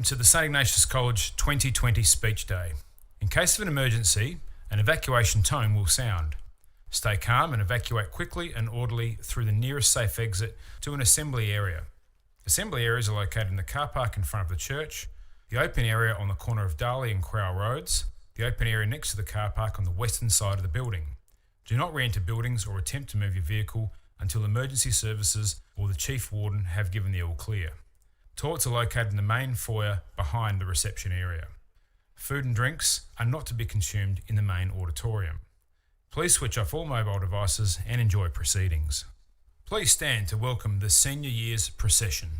to the St Ignatius College 2020 Speech Day. In case of an emergency, an evacuation tone will sound. Stay calm and evacuate quickly and orderly through the nearest safe exit to an assembly area. Assembly areas are located in the car park in front of the church, the open area on the corner of Darley and Crowell Roads, the open area next to the car park on the western side of the building. Do not re-enter buildings or attempt to move your vehicle until emergency services or the Chief Warden have given the all clear. Toilets are located in the main foyer behind the reception area. Food and drinks are not to be consumed in the main auditorium. Please switch off all mobile devices and enjoy proceedings. Please stand to welcome the Senior Years Procession.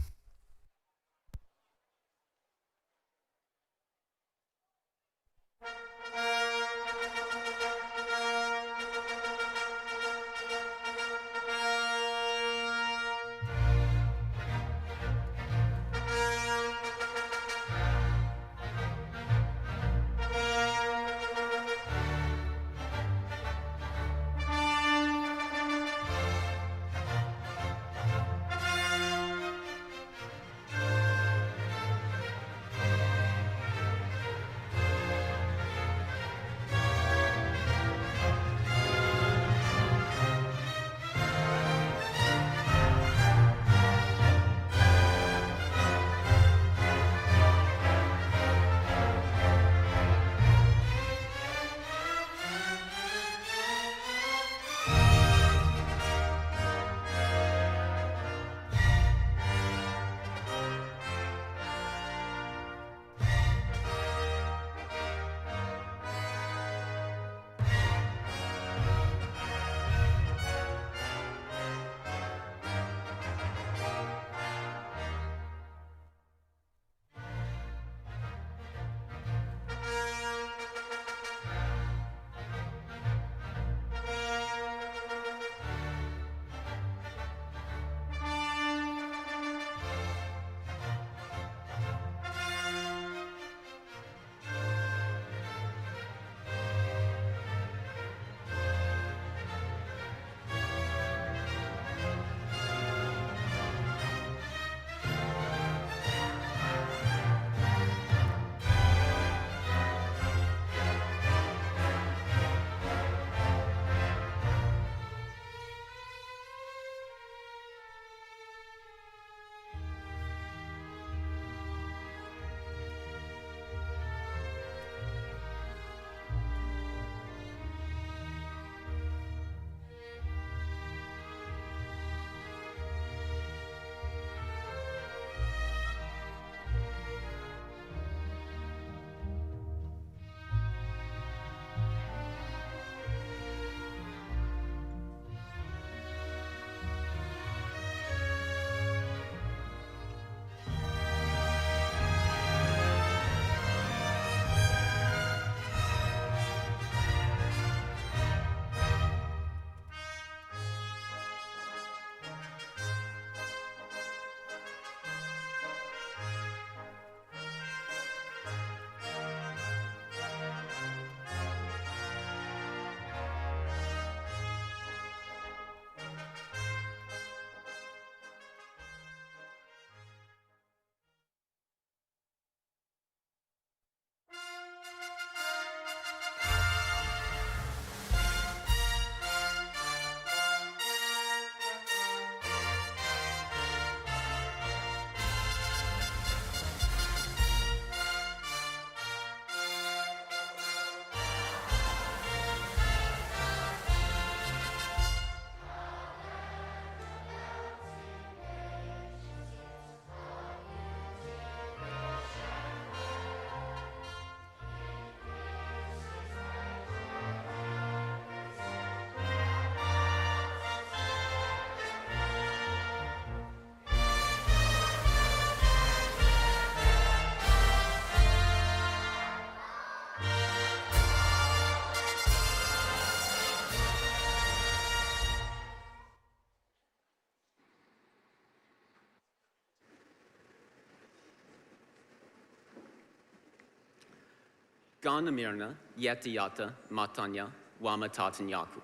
Gana Mirna, Yata Yata, Matanya, Wama Tatanyaku.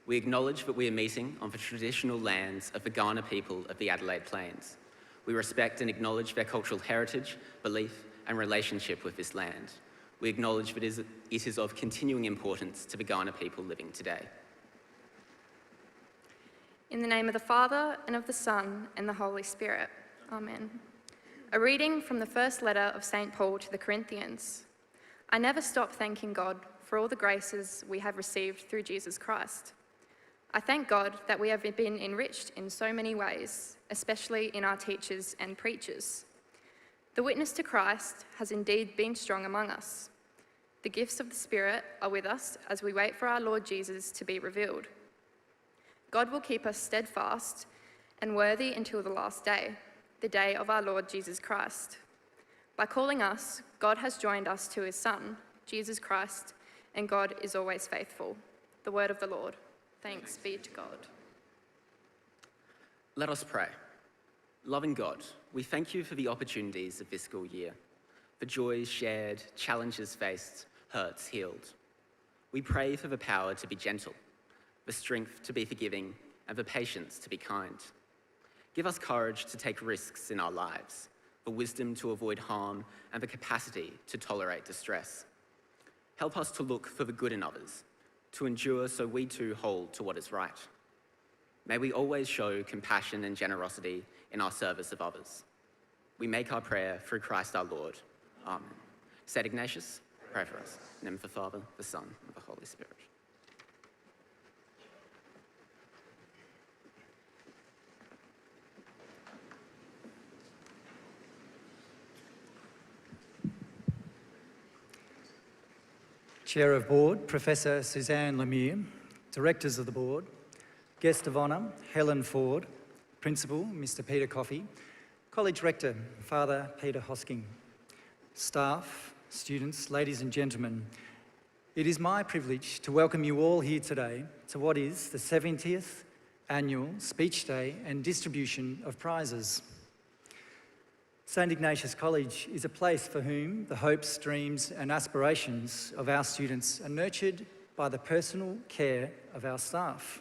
We acknowledge that we are meeting on the traditional lands of the Kaurna people of the Adelaide Plains. We respect and acknowledge their cultural heritage, belief, and relationship with this land. We acknowledge that it is of continuing importance to the Kaurna people living today. In the name of the Father, and of the Son, and the Holy Spirit. Amen. A reading from the first letter of St. Paul to the Corinthians. I never stop thanking God for all the graces we have received through Jesus Christ. I thank God that we have been enriched in so many ways, especially in our teachers and preachers. The witness to Christ has indeed been strong among us. The gifts of the Spirit are with us as we wait for our Lord Jesus to be revealed. God will keep us steadfast and worthy until the last day, the day of our Lord Jesus Christ. By calling us, God has joined us to his Son, Jesus Christ, and God is always faithful. The word of the Lord. Thanks be to God. Let us pray. Loving God, we thank you for the opportunities of this school year, for joys shared, challenges faced, hurts healed. We pray for the power to be gentle, the strength to be forgiving, and the patience to be kind. Give us courage to take risks in our lives, the wisdom to avoid harm, and the capacity to tolerate distress. Help us to look for the good in others, to endure so we too hold to what is right. May we always show compassion and generosity in our service of others. We make our prayer through Christ our Lord. Amen. St. Ignatius, pray for us. In the name of the Father, the Son, and the Holy Spirit. Chair of Board, Professor Suzanne Mire, Directors of the Board, Guest of Honour, Helen Forde, Principal, Mr Peter Coffey, College Rector, Father Peter Hosking, staff, students, ladies and gentlemen, it is my privilege to welcome you all here today to what is the 70th Annual Speech Day and distribution of prizes. St Ignatius College is a place for whom the hopes, dreams and aspirations of our students are nurtured by the personal care of our staff.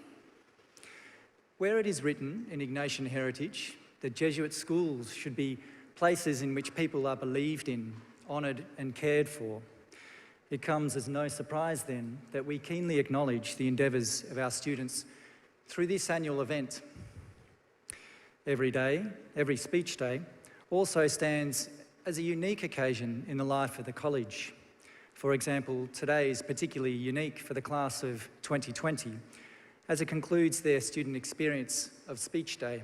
Where it is written in Ignatian heritage that Jesuit schools should be places in which people are believed in, honoured and cared for, it comes as no surprise then that we keenly acknowledge the endeavours of our students through this annual event. Every day, every speech day, also stands as a unique occasion in the life of the college. For example, today is particularly unique for the class of 2020 as it concludes their student experience of Speech Day.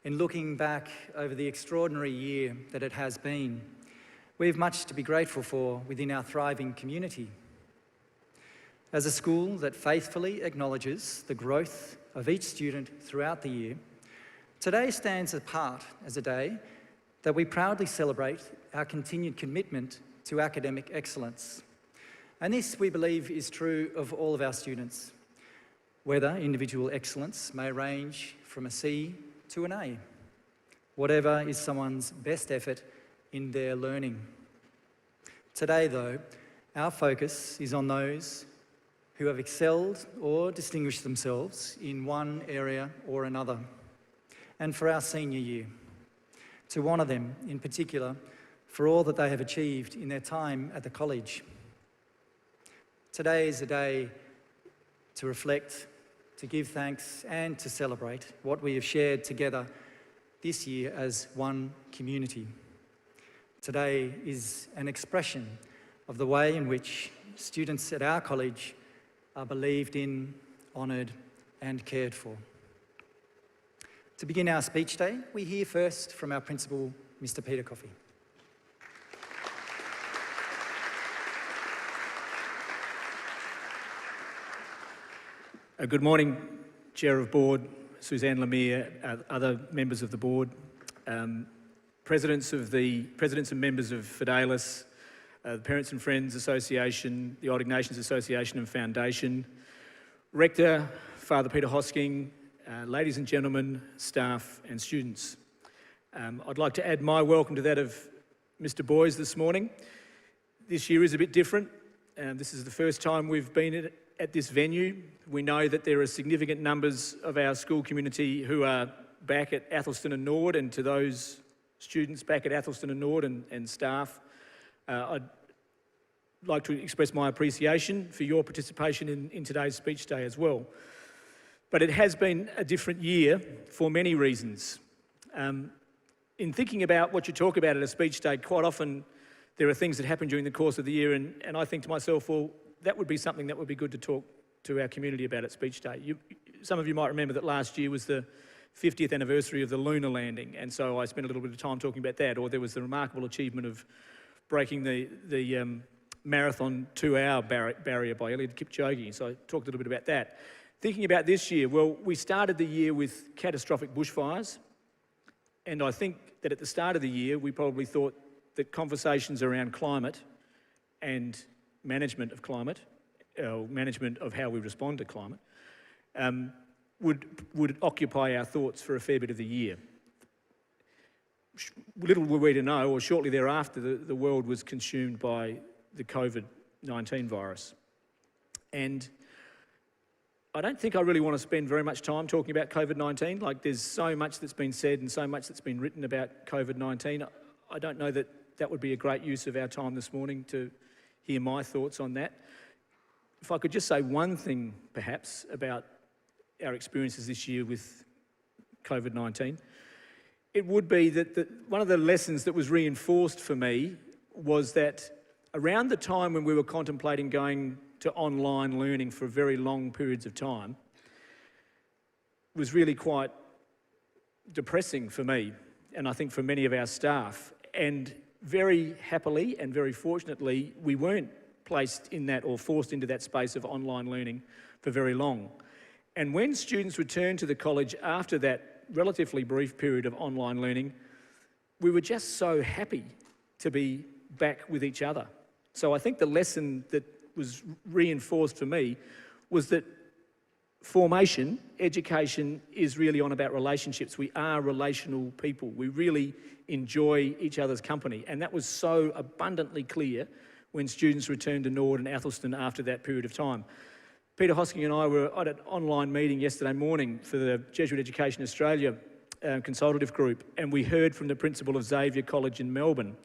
In looking back over the extraordinary year that it has been, we have much to be grateful for within our thriving community. As a school that faithfully acknowledges the growth of each student throughout the year, today stands apart as a day that we proudly celebrate our continued commitment to academic excellence. And this, we believe, is true of all of our students, whether individual excellence may range from a C to an A, whatever is someone's best effort in their learning. Today, though, our focus is on those who have excelled or distinguished themselves in one area or another, and for our senior year, to honour them in particular for all that they have achieved in their time at the college. Today is a day to reflect, to give thanks and to celebrate what we have shared together this year as one community. Today is an expression of the way in which students at our college are believed in, honoured and cared for. To begin our speech day, we hear first from our principal, Mr Peter Coffey. Good morning, Chair of Board, Suzanne Mire, other members of the Board, presidents and members of Fidelis, the Parents and Friends Association, the Old Ignatians Association and Foundation, Rector, Father Peter Hosking, ladies and gentlemen, staff and students. I'd like to add my welcome to that of Mr Boys this morning. This year is a bit different. This is the first time we've been at this venue. We know that there are significant numbers of our school community who are back at Athelstan and Nord, and to those students back at Athelstan and Nord and staff, I'd like to express my appreciation for your participation in today's speech day as well. But it has been a different year for many reasons. In thinking about what you talk about at a speech day, quite often there are things that happen during the course of the year, and I think to myself, well, that would be something that would be good to talk to our community about at speech day. Some of you might remember that last year was the 50th anniversary of the lunar landing, and so I spent a little bit of time talking about that. Or there was the remarkable achievement of breaking the marathon 2-hour barrier by Eliud Kipchoge, so I talked a little bit about that. Thinking about this year, well, we started the year with catastrophic bushfires, and I think that at the start of the year, we probably thought that conversations around climate and management of climate, management of how we respond to climate, would occupy our thoughts for a fair bit of the year. Little were we to know, or shortly thereafter, the world was consumed by the COVID-19 virus. And I don't think I really want to spend very much time talking about COVID-19. Like, there's so much that's been said and so much that's been written about COVID-19. I don't know that that would be a great use of our time this morning to hear my thoughts on that. If I could just say one thing, perhaps, about our experiences this year with COVID-19, it would be that one of the lessons that was reinforced for me was that around the time when we were contemplating going to online learning for very long periods of time was really quite depressing for me, and I think for many of our staff. And very happily and very fortunately, we weren't placed in that or forced into that space of online learning for very long. And when students returned to the college after that relatively brief period of online learning, we were just so happy to be back with each other. So I think the lesson that was reinforced for me was that formation, education, is really on about relationships. We are relational people. We really enjoy each other's company. And that was so abundantly clear when students returned to Nord and Athelstan after that period of time. Peter Hosking and I were at an online meeting yesterday morning for the Jesuit Education Australia consultative group, and we heard from the principal of Xavier College in Melbourne.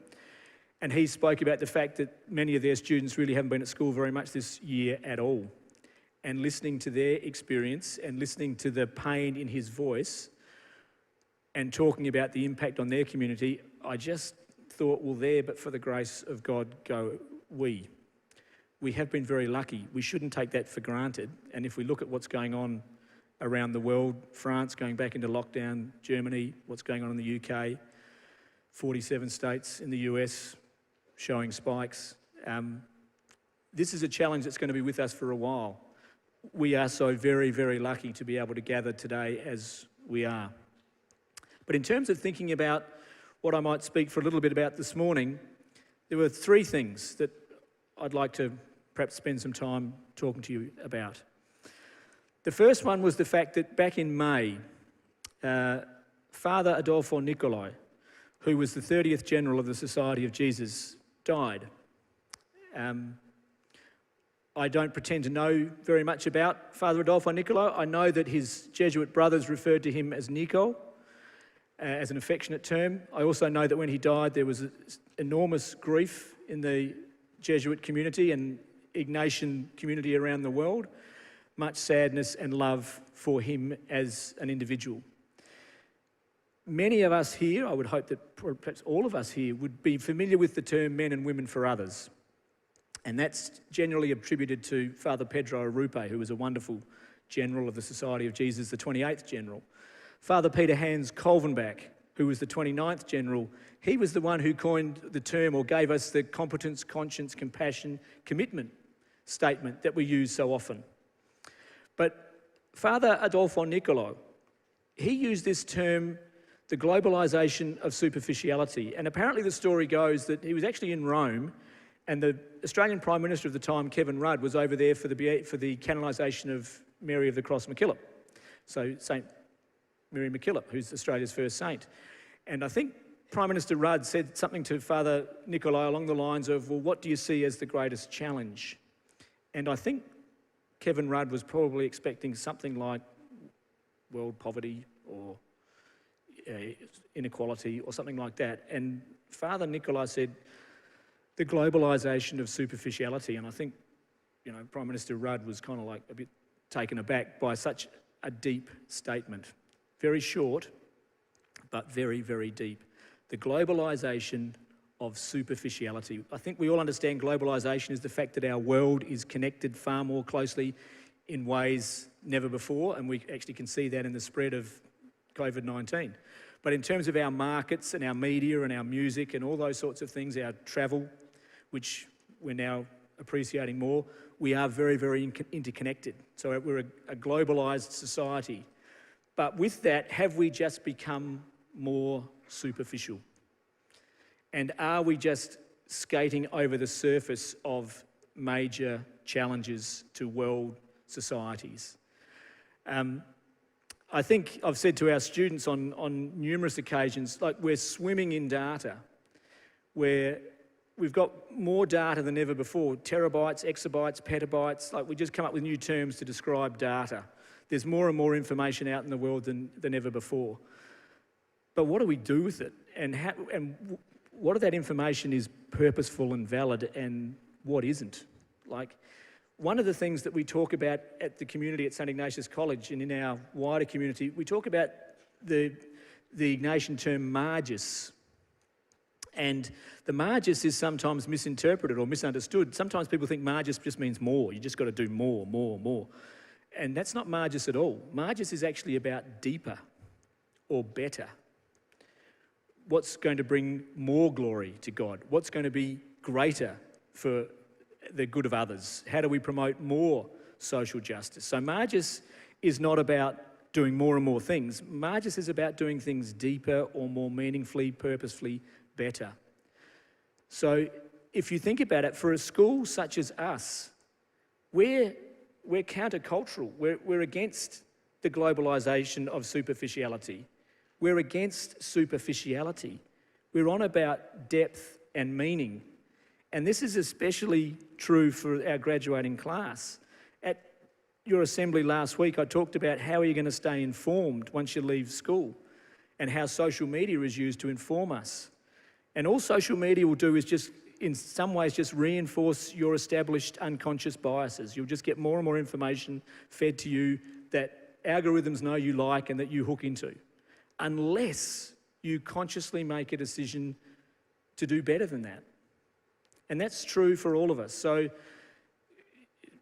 And he spoke about the fact that many of their students really haven't been at school very much this year at all. And listening to their experience and listening to the pain in his voice and talking about the impact on their community, I just thought, well, there, but for the grace of God, go we. We have been very lucky. We shouldn't take that for granted. And if we look at what's going on around the world, France going back into lockdown, Germany, what's going on in the UK, 47 states in the US showing spikes. This is a challenge that's going to be with us for a while. We are so very, very lucky to be able to gather today as we are. But in terms of thinking about what I might speak for a little bit about this morning, there were three things that I'd like to perhaps spend some time talking to you about. The first one was the fact that back in May, Father Adolfo Nicolai, who was the 30th General of the Society of Jesus, died. I don't pretend to know very much about Father Adolfo Nicolai. I know that his Jesuit brothers referred to him as Nico, as an affectionate term. I also know that when he died, there was enormous grief in the Jesuit community and Ignatian community around the world, much sadness and love for him as an individual. Many of us here, I would hope that perhaps all of us here, would be familiar with the term men and women for others. And that's generally attributed to Father Pedro Arrupe, who was a wonderful general of the Society of Jesus, the 28th General. Father Peter Hans Kolvenbach, who was the 29th General, he was the one who coined the term or gave us the competence, conscience, compassion, commitment statement that we use so often. But Father Adolfo Nicolai, he used this term, the globalisation of superficiality. And apparently the story goes that he was actually in Rome, and the Australian Prime Minister of the time, Kevin Rudd, was over there for the canonisation of Mary of the Cross MacKillop. So St. Mary MacKillop, who's Australia's first saint. And I think Prime Minister Rudd said something to Father Nicolai along the lines of, well, what do you see as the greatest challenge? And I think Kevin Rudd was probably expecting something like world poverty or inequality or something like that. And Father Nikolai said, the globalisation of superficiality, and I think, you know, Prime Minister Rudd was kind of like a bit taken aback by such a deep statement. Very short, but very, very deep. The globalisation of superficiality. I think we all understand globalisation is the fact that our world is connected far more closely in ways never before, and we actually can see that in the spread of COVID-19. But in terms of our markets and our media and our music and all those sorts of things, our travel, which we're now appreciating more, we are very, very interconnected. So we're a globalised society. But with that, have we just become more superficial? And are we just skating over the surface of major challenges to world societies? I think I've said to our students on numerous occasions, like, we're swimming in data, where we've got more data than ever before, terabytes, exabytes, petabytes, like we just come up with new terms to describe data. There's more and more information out in the world than ever before. But what do we do with it? And what of that information is purposeful and valid and what isn't? Like, one of the things that we talk about at the community at St Ignatius College and in our wider community, we talk about the Ignatian term margis. And the margis is sometimes misinterpreted or misunderstood. Sometimes people think margis just means more. You just got to do more, more, more. And that's not margis at all. Margis is actually about deeper or better. What's going to bring more glory to God? What's going to be greater for the good of others? How do we promote more social justice? So margis is not about doing more and more things. Margis is about doing things deeper or more meaningfully, purposefully better. So if you think about it, for a school such as us, we're countercultural. We're against the globalisation of superficiality. We're against superficiality. We're on about depth and meaning. And this is especially true for our graduating class. At your assembly last week, I talked about how are you going to stay informed once you leave school, and how social media is used to inform us. And all social media will do is just, in some ways, just reinforce your established unconscious biases. You'll just get more and more information fed to you that algorithms know you like and that you hook into, unless you consciously make a decision to do better than that. And that's true for all of us. So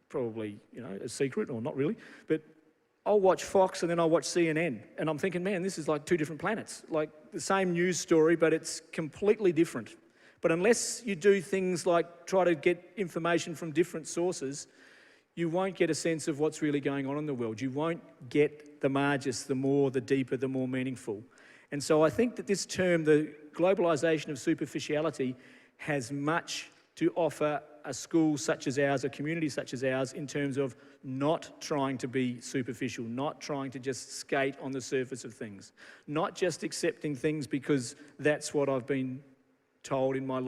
probably, you know, a secret, or not really, but I'll watch Fox and then I'll watch CNN, and I'm thinking, man, this is like two different planets. Like the same news story, but it's completely different. But unless you do things like try to get information from different sources, you won't get a sense of what's really going on in the world. You won't get the margis, the more, the deeper, the more meaningful. And so I think that this term, the globalisation of superficiality, has much to offer a school such as ours, a community such as ours, in terms of not trying to be superficial, not trying to just skate on the surface of things, not just accepting things because that's what I've been told in my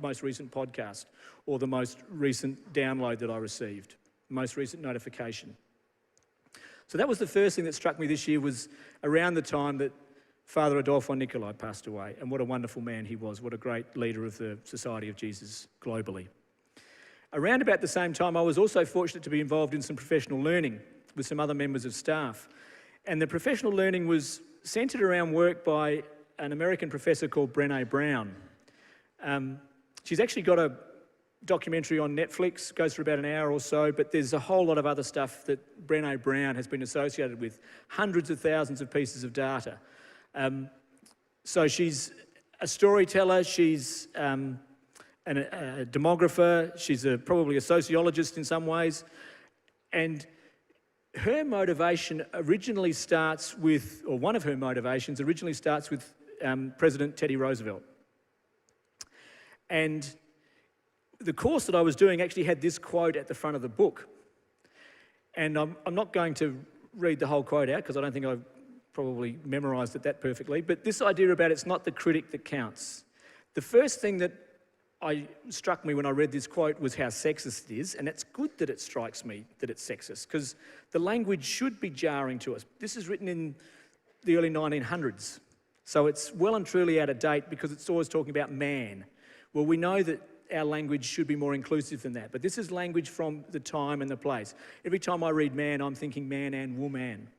most recent podcast, or the most recent download that I received, most recent notification. So that was the first thing that struck me this year, was around the time that Father Adolfo Nicolai passed away, and what a wonderful man he was, what a great leader of the Society of Jesus globally. Around about the same time, I was also fortunate to be involved in some professional learning with some other members of staff. And the professional learning was centred around work by an American professor called Brené Brown. She's actually got a documentary on Netflix, goes for about an hour or so, but there's a whole lot of other stuff that Brené Brown has been associated with, hundreds of thousands of pieces of data. So she's a storyteller, she's a demographer, she's probably a sociologist in some ways, and her motivation originally starts with, or one of her motivations originally starts with President Teddy Roosevelt. And the course that I was doing actually had this quote at the front of the book. And I'm not going to read the whole quote out because I don't think I've probably memorised it that perfectly, but this idea about it's not the critic that counts. The first thing that struck me when I read this quote was how sexist it is, and it's good that it strikes me that it's sexist, because the language should be jarring to us. This is written in the early 1900s. So it's well and truly out of date because it's always talking about man. Well, we know that our language should be more inclusive than that, but this is language from the time and the place. Every time I read man, I'm thinking man and woman.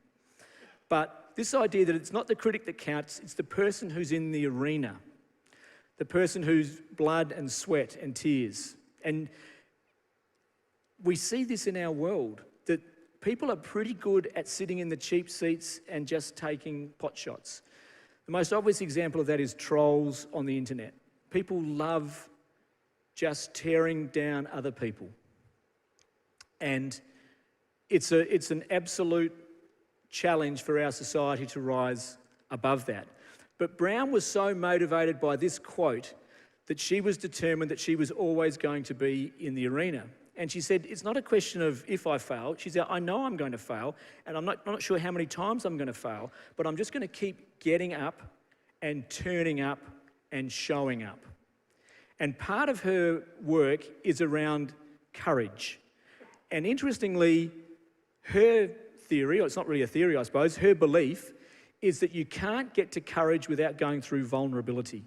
But this idea that it's not the critic that counts, it's the person who's in the arena, the person who's blood and sweat and tears. And we see this in our world, that people are pretty good at sitting in the cheap seats and just taking pot shots. The most obvious example of that is trolls on the internet. People love just tearing down other people. And it's an absolute challenge for our society to rise above that. But Brown was so motivated by this quote that she was determined that she was always going to be in the arena. And she said, it's not a question of if I fail. She said, I know I'm going to fail, and I'm not sure how many times I'm going to fail, but I'm just going to keep getting up and turning up and showing up. And part of her work is around courage. And interestingly, her theory, or it's not really a theory, I suppose, her belief is that you can't get to courage without going through vulnerability.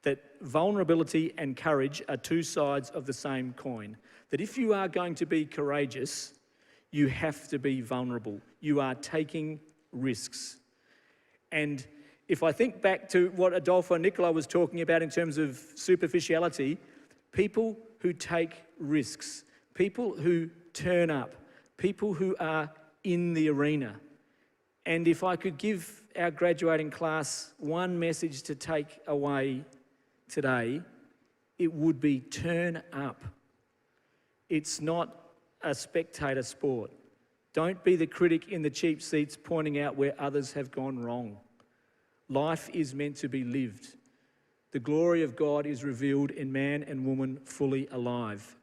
That vulnerability and courage are two sides of the same coin. That if you are going to be courageous, you have to be vulnerable. You are taking risks. And if I think back to what Adolfo Nicola was talking about in terms of superficiality, people who take risks, people who turn up, people who are in the arena. And if I could give our graduating class one message to take away today, it would be turn up. It's not a spectator sport. Don't be the critic in the cheap seats pointing out where others have gone wrong. Life is meant to be lived. The glory of God is revealed in man and woman fully alive.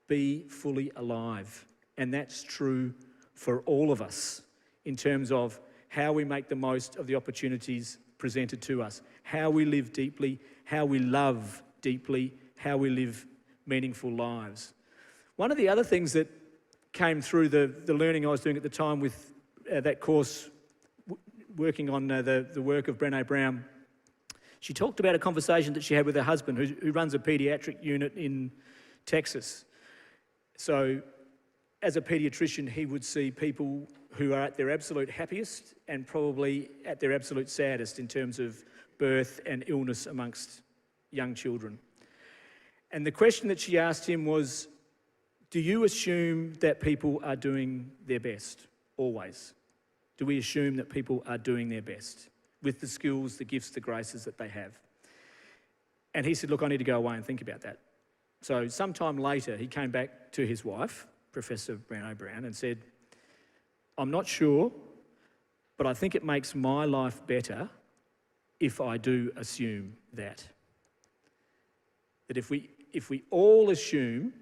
Be fully alive. And that's true for all of us in terms of how we make the most of the opportunities presented to us, how we live deeply, how we love deeply, how we live meaningful lives. One of the other things that came through the learning I was doing at the time with that course, working on the work of Brené Brown, she talked about a conversation that she had with her husband who runs a paediatric unit in Texas. So as a paediatrician, he would see people who are at their absolute happiest and probably at their absolute saddest in terms of birth and illness amongst young children. And the question that she asked him was, do you assume that people are doing their best, always? Do we assume that people are doing their best with the skills, the gifts, the graces that they have? And he said, look, I need to go away and think about that. So sometime later, he came back to his wife, Professor Brené Brown, and said, I'm not sure, but I think it makes my life better if I do assume that. That if we all assume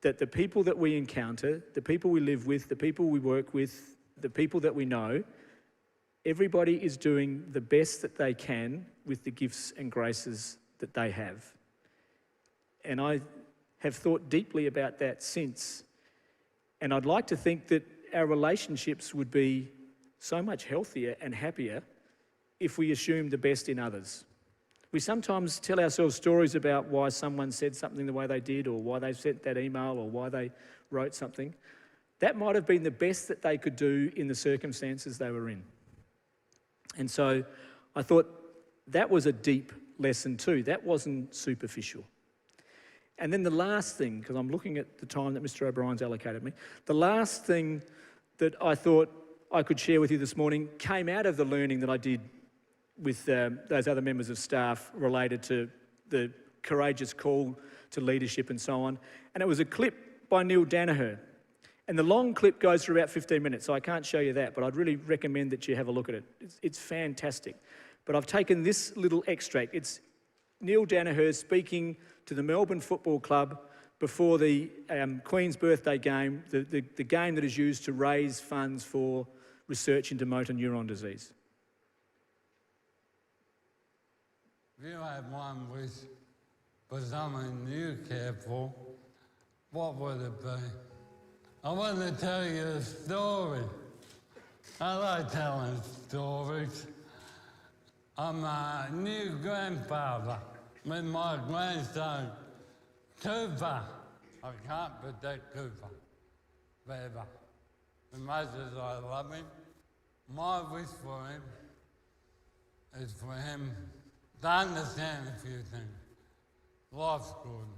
that the people that we encounter, the people we live with, the people we work with, the people that we know, everybody is doing the best that they can with the gifts and graces that they have. And I have thought deeply about that since. And I'd like to think that our relationships would be so much healthier and happier if we assume the best in others. We sometimes tell ourselves stories about why someone said something the way they did, or why they sent that email, or why they wrote something. That might have been the best that they could do in the circumstances they were in. And so I thought that was a deep lesson too. That wasn't superficial. And then the last thing, because I'm looking at the time that Mr. O'Brien's allocated me, the last thing that I thought I could share with you this morning came out of the learning that I did with those other members of staff related to the courageous call to leadership and so on. And it was a clip by Neil Danaher. And the long clip goes for about 15 minutes, so I can't show you that, but I'd really recommend that you have a look at it. It's fantastic. But I've taken this little extract. It's Neil Danaher speaking to the Melbourne Football Club before the Queen's birthday game, the game that is used to raise funds for research into motor neuron disease. If you had one which was something you cared for, what would it be? I want to tell you a story. I like telling stories. I'm a new grandfather with my grandson, Cooper. I can't protect Cooper forever. As much as I love him, my wish for him is for him to understand a few things. Life's good,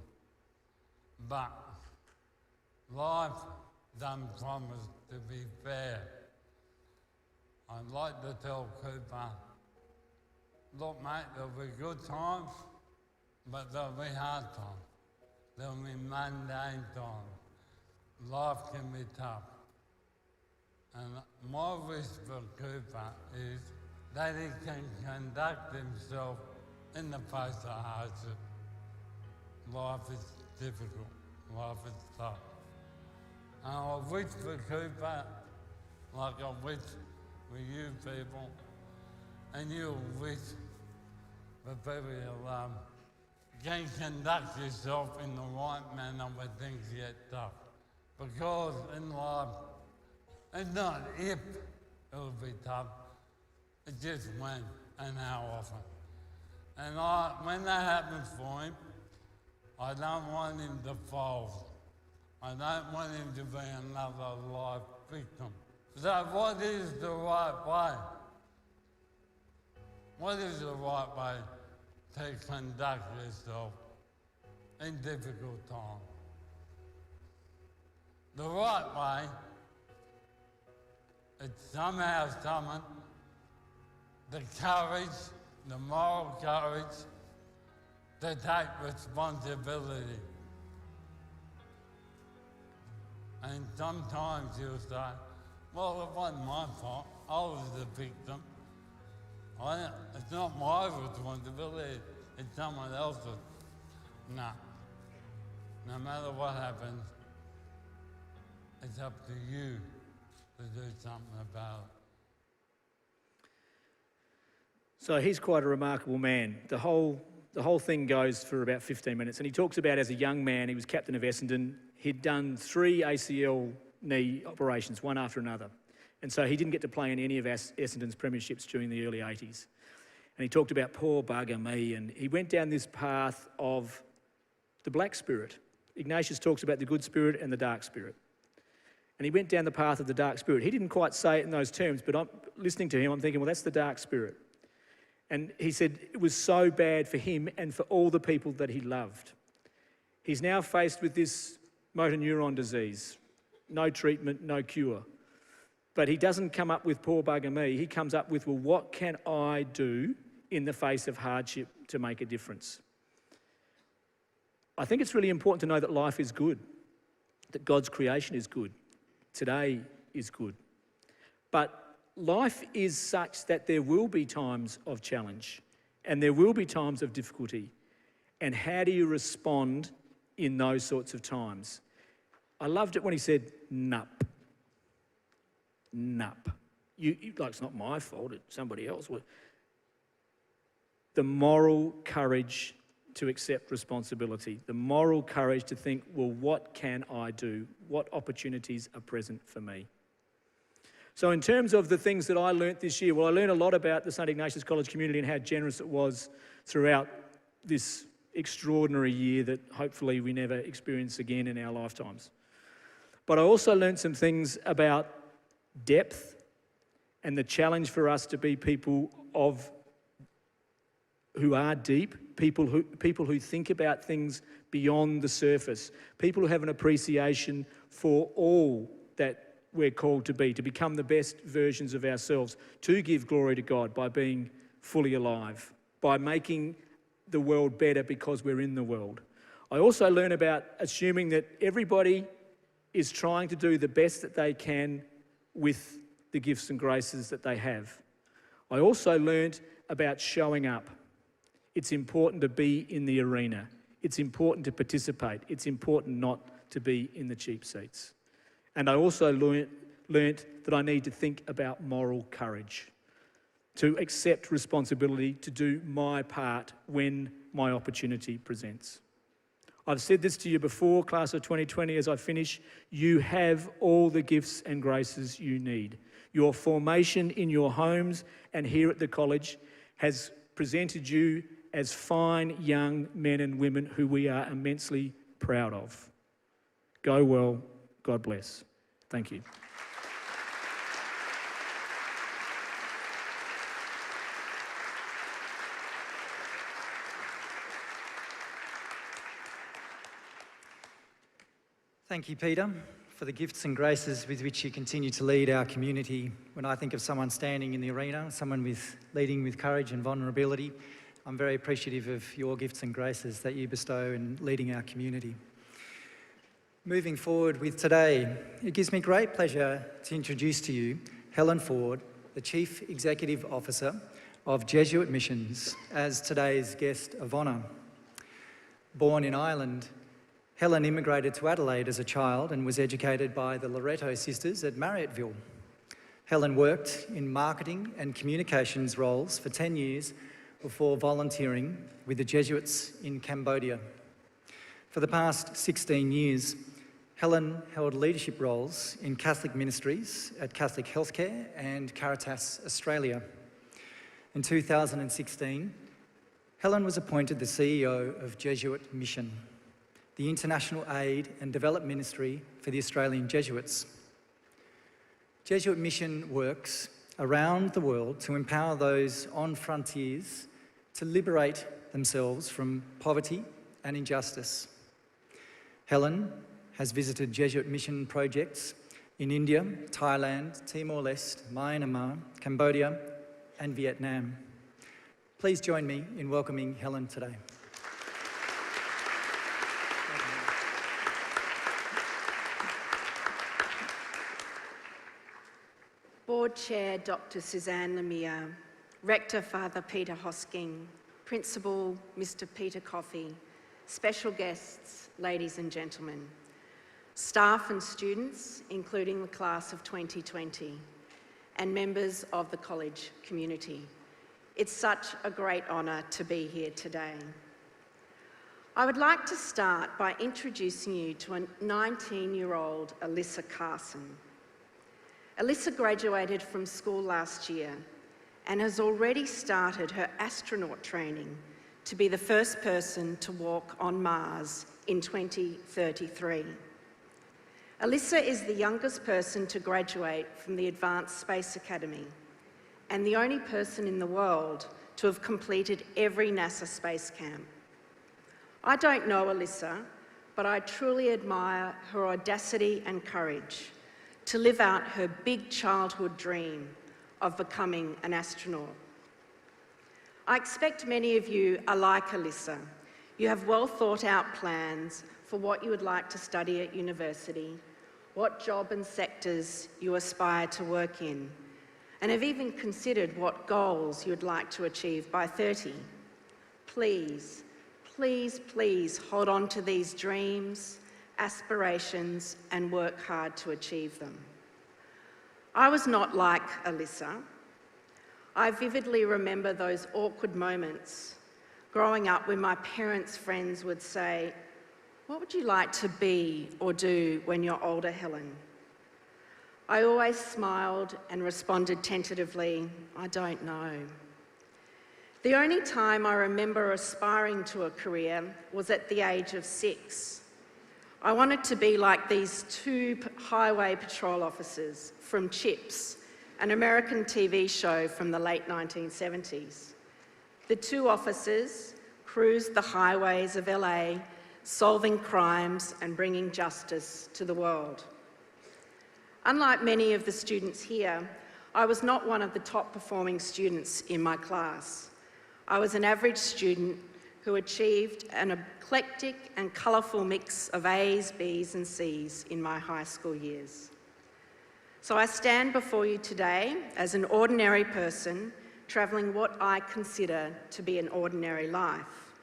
but life doesn't promise to be fair. I'd like to tell Cooper, look mate, there'll be good times, but there'll be hard times. There'll be mundane times. Life can be tough. And my wish for Cooper is that he can conduct himself in the face of hardship. Life is difficult. Life is tough. And I wish for Cooper, like I wish for you people, and you wish for people you love, can conduct yourself in the right manner when things get tough. Because in life, it's not if it'll be tough, it's just when and how often. And when that happens for him, I don't want him to fold. I don't want him to be another life victim. So what is the right way? What is the right way to conduct yourself in difficult times? The right way is somehow summon the courage, the moral courage to take responsibility. And sometimes you'll say, well, it wasn't my fault, I was the victim. It's not my responsibility, it's someone else's. No. No matter what happens, it's up to you to do something about it. So he's quite a remarkable man. The whole thing goes for about 15 minutes, and he talks about as a young man, he was captain of Essendon. He'd done 3 ACL knee operations, one after another. And so he didn't get to play in any of Essendon's premierships during the early 80s. And he talked about poor bugger me, and he went down this path of the black spirit. Ignatius talks about the good spirit and the dark spirit. And he went down the path of the dark spirit. He didn't quite say it in those terms, but I'm listening to him, I'm thinking, well, that's the dark spirit. And he said it was so bad for him and for all the people that he loved. He's now faced with this motor neuron disease. No treatment, no cure. But he doesn't come up with poor bugger me. He comes up with, well, what can I do in the face of hardship to make a difference? I think it's really important to know that life is good, that God's creation is good. Today is good. But life is such that there will be times of challenge and there will be times of difficulty. And how do you respond in those sorts of times? I loved it when he said, nup. Nup. Like, it's not my fault, it's somebody else. The moral courage to accept responsibility, the moral courage to think, well, what can I do? What opportunities are present for me? So in terms of the things that I learnt this year, well, I learned a lot about the St Ignatius College community and how generous it was throughout this extraordinary year that hopefully we never experience again in our lifetimes. But I also learned some things about depth and the challenge for us to be people who are deep, people who think about things beyond the surface, people who have an appreciation for all that we're called to be, to become the best versions of ourselves, to give glory to God by being fully alive, by making the world better because we're in the world. I also learn about assuming that everybody is trying to do the best that they can with the gifts and graces that they have. I also learned about showing up. It's important to be in the arena. It's important to participate. It's important not to be in the cheap seats. And I also learnt that I need to think about moral courage, to accept responsibility, to do my part when my opportunity presents. I've said this to you before, class of 2020, as I finish, you have all the gifts and graces you need. Your formation in your homes and here at the college has presented you as fine young men and women who we are immensely proud of. Go well, God bless. Thank you. Thank you, Peter, for the gifts and graces with which you continue to lead our community. When I think of someone standing in the arena, someone leading with courage and vulnerability, I'm very appreciative of your gifts and graces that you bestow in leading our community. Moving forward with today, it gives me great pleasure to introduce to you Helen Forde, the Chief Executive Officer of Jesuit Missions, as today's guest of honour. Born in Ireland, Helen immigrated to Adelaide as a child and was educated by the Loreto sisters at Marriotteville. Helen worked in marketing and communications roles for 10 years before volunteering with the Jesuits in Cambodia. For the past 16 years, Helen held leadership roles in Catholic ministries at Catholic Healthcare and Caritas Australia. In 2016, Helen was appointed the CEO of Jesuit Mission, the international aid and development ministry for the Australian Jesuits. Jesuit Mission works around the world to empower those on frontiers to liberate themselves from poverty and injustice. Helen has visited Jesuit Mission projects in India, Thailand, Timor-Leste, Myanmar, Cambodia, and Vietnam. Please join me in welcoming Helen today. Board Chair Dr. Suzanne Mire, Rector Father Peter Hosking, Principal Mr. Peter Coffey, special guests, ladies and gentlemen, staff and students, including the class of 2020, and members of the college community. It's such a great honour to be here today. I would like to start by introducing you to a 19-year-old Alyssa Carson. Alyssa graduated from school last year and has already started her astronaut training to be the first person to walk on Mars in 2033. Alyssa is the youngest person to graduate from the Advanced Space Academy and the only person in the world to have completed every NASA space camp. I don't know Alyssa, but I truly admire her audacity and courage to live out her big childhood dream of becoming an astronaut. I expect many of you are like Alyssa. You have well thought out plans for what you would like to study at university, what job and sectors you aspire to work in, and have even considered what goals you'd like to achieve by 30. Please, please, please hold on to these dreams, aspirations, and work hard to achieve them. I was not like Alyssa. I vividly remember those awkward moments growing up when my parents' friends would say, "What would you like to be or do when you're older, Helen?" I always smiled and responded tentatively, "I don't know." The only time I remember aspiring to a career was at the age of 6. I wanted to be like these two highway patrol officers from Chips, an American TV show from the late 1970s. The two officers cruised the highways of LA, solving crimes and bringing justice to the world. Unlike many of the students here, I was not one of the top performing students in my class. I was an average student who achieved an eclectic and colourful mix of A's, B's and C's in my high school years. So I stand before you today as an ordinary person travelling what I consider to be an ordinary life.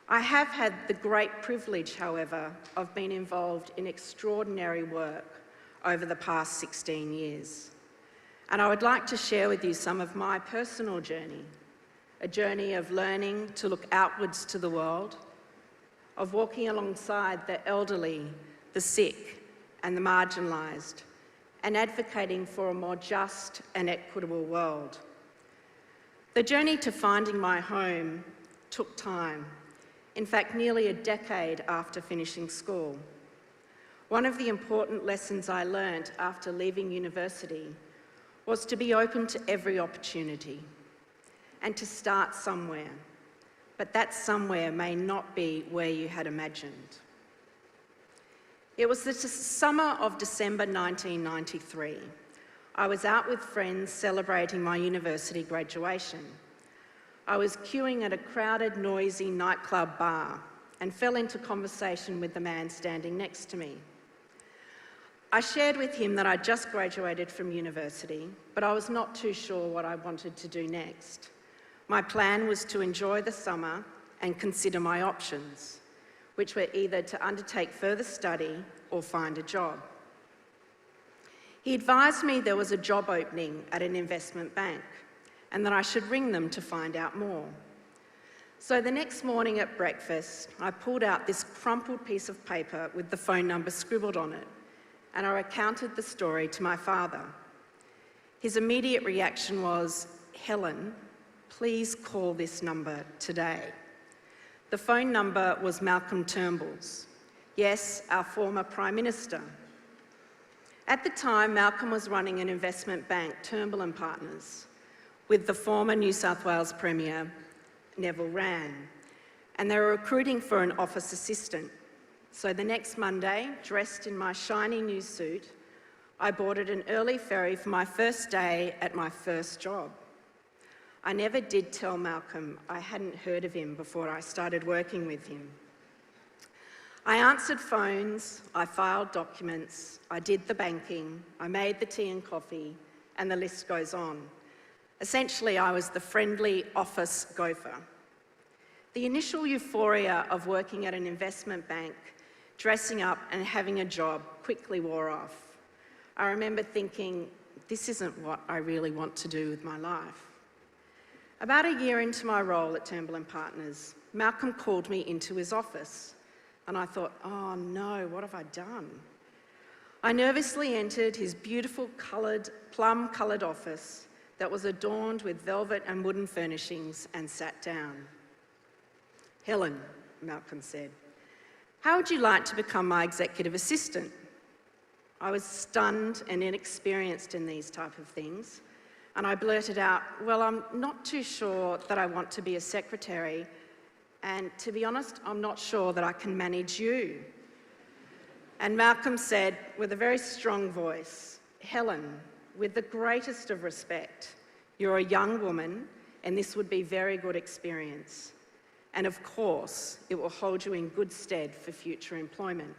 I have had the great privilege, however, of being involved in extraordinary work over the past 16 years. And I would like to share with you some of my personal journey, a journey of learning to look outwards to the world, of walking alongside the elderly, the sick and the marginalised, and advocating for a more just and equitable world. The journey to finding my home took time. In fact, nearly a decade after finishing school. One of the important lessons I learned after leaving university was to be open to every opportunity and to start somewhere, but that somewhere may not be where you had imagined. It was the summer of December 1993. I was out with friends celebrating my university graduation. I was queuing at a crowded, noisy nightclub bar and fell into conversation with the man standing next to me. I shared with him that I'd just graduated from university, but I was not too sure what I wanted to do next. My plan was to enjoy the summer and consider my options, which were either to undertake further study or find a job. He advised me there was a job opening at an investment bank and that I should ring them to find out more. So the next morning at breakfast, I pulled out this crumpled piece of paper with the phone number scribbled on it, and I recounted the story to my father. His immediate reaction was, "Helen, please call this number today." The phone number was Malcolm Turnbull's. Yes, our former Prime Minister. At the time, Malcolm was running an investment bank, Turnbull and Partners, with the former New South Wales Premier, Neville Wran, and they were recruiting for an office assistant. So the next Monday, dressed in my shiny new suit, I boarded an early ferry for my first day at my first job. I never did tell Malcolm I hadn't heard of him before I started working with him. I answered phones, I filed documents, I did the banking, I made the tea and coffee, and the list goes on. Essentially, I was the friendly office gopher. The initial euphoria of working at an investment bank, dressing up and having a job quickly wore off. I remember thinking, this isn't what I really want to do with my life. About a year into my role at Turnbull and Partners, Malcolm called me into his office, and I thought, oh no, what have I done? I nervously entered his beautiful plum-coloured office that was adorned with velvet and wooden furnishings and sat down. "Helen," Malcolm said, "how would you like to become my executive assistant?" I was stunned and inexperienced in these type of things, and I blurted out, "Well, I'm not too sure that I want to be a secretary, and to be honest, I'm not sure that I can manage you." And Malcolm said, with a very strong voice, "Helen, with the greatest of respect, you're a young woman, and this would be very good experience. And of course, it will hold you in good stead for future employment."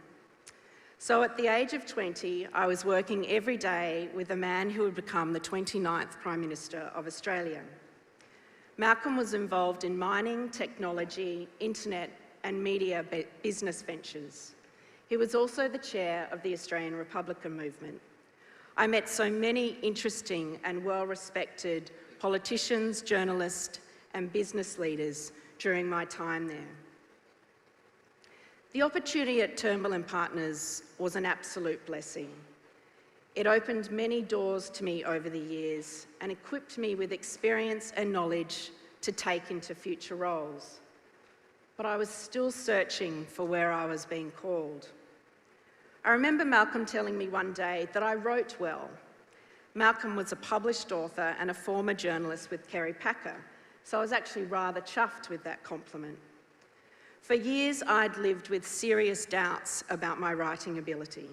So at the age of 20, I was working every day with a man who would become the 29th Prime Minister of Australia. Malcolm was involved in mining, technology, internet and media business ventures. He was also the chair of the Australian Republican movement. I met so many interesting and well-respected politicians, journalists and business leaders during my time there. The opportunity at Turnbull and Partners was an absolute blessing. It opened many doors to me over the years and equipped me with experience and knowledge to take into future roles. But I was still searching for where I was being called. I remember Malcolm telling me one day that I wrote well. Malcolm was a published author and a former journalist with Kerry Packer, so I was actually rather chuffed with that compliment. For years, I'd lived with serious doubts about my writing ability.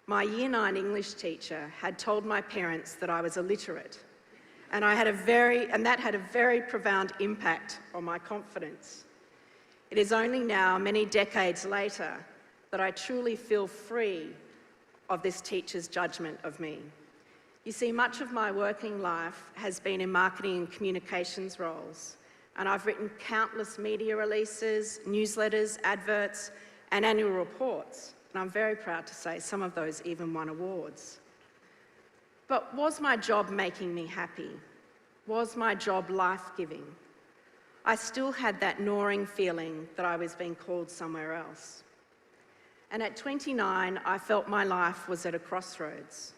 My Year 9 English teacher had told my parents that I was illiterate, and that had a very profound impact on my confidence. It is only now, many decades later, that I truly feel free of this teacher's judgment of me. You see, much of my working life has been in marketing and communications roles, and I've written countless media releases, newsletters, adverts, and annual reports, and I'm very proud to say some of those even won awards. But was my job making me happy? Was my job life-giving? I still had that gnawing feeling that I was being called somewhere else. And at 29, I felt my life was at a crossroads.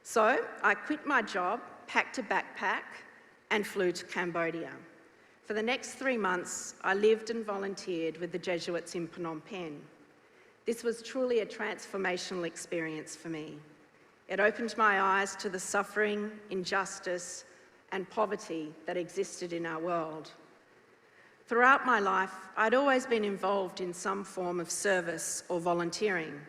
So I quit my job, packed a backpack, and flew to Cambodia. For the next 3 months, I lived and volunteered with the Jesuits in Phnom Penh. This was truly a transformational experience for me. It opened my eyes to the suffering, injustice, and poverty that existed in our world. Throughout my life, I'd always been involved in some form of service or volunteering,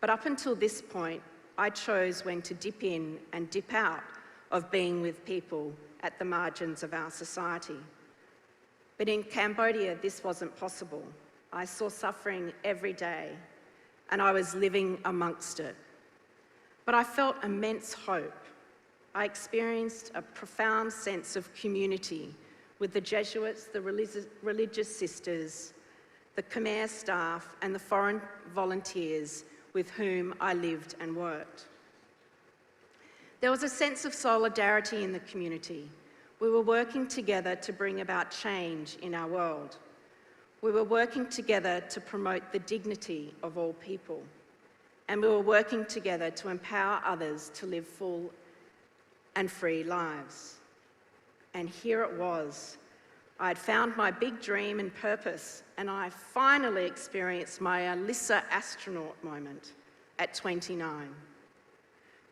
but up until this point, I chose when to dip in and dip out of being with people at the margins of our society. But in Cambodia, this wasn't possible. I saw suffering every day, and I was living amongst it. But I felt immense hope. I experienced a profound sense of community with the Jesuits, the religious sisters, the Khmer staff, and the foreign volunteers with whom I lived and worked. There was a sense of solidarity in the community. We were working together to bring about change in our world. We were working together to promote the dignity of all people. And we were working together to empower others to live full and free lives. And here it was. I had found my big dream and purpose, and I finally experienced my Alyssa astronaut moment at 29.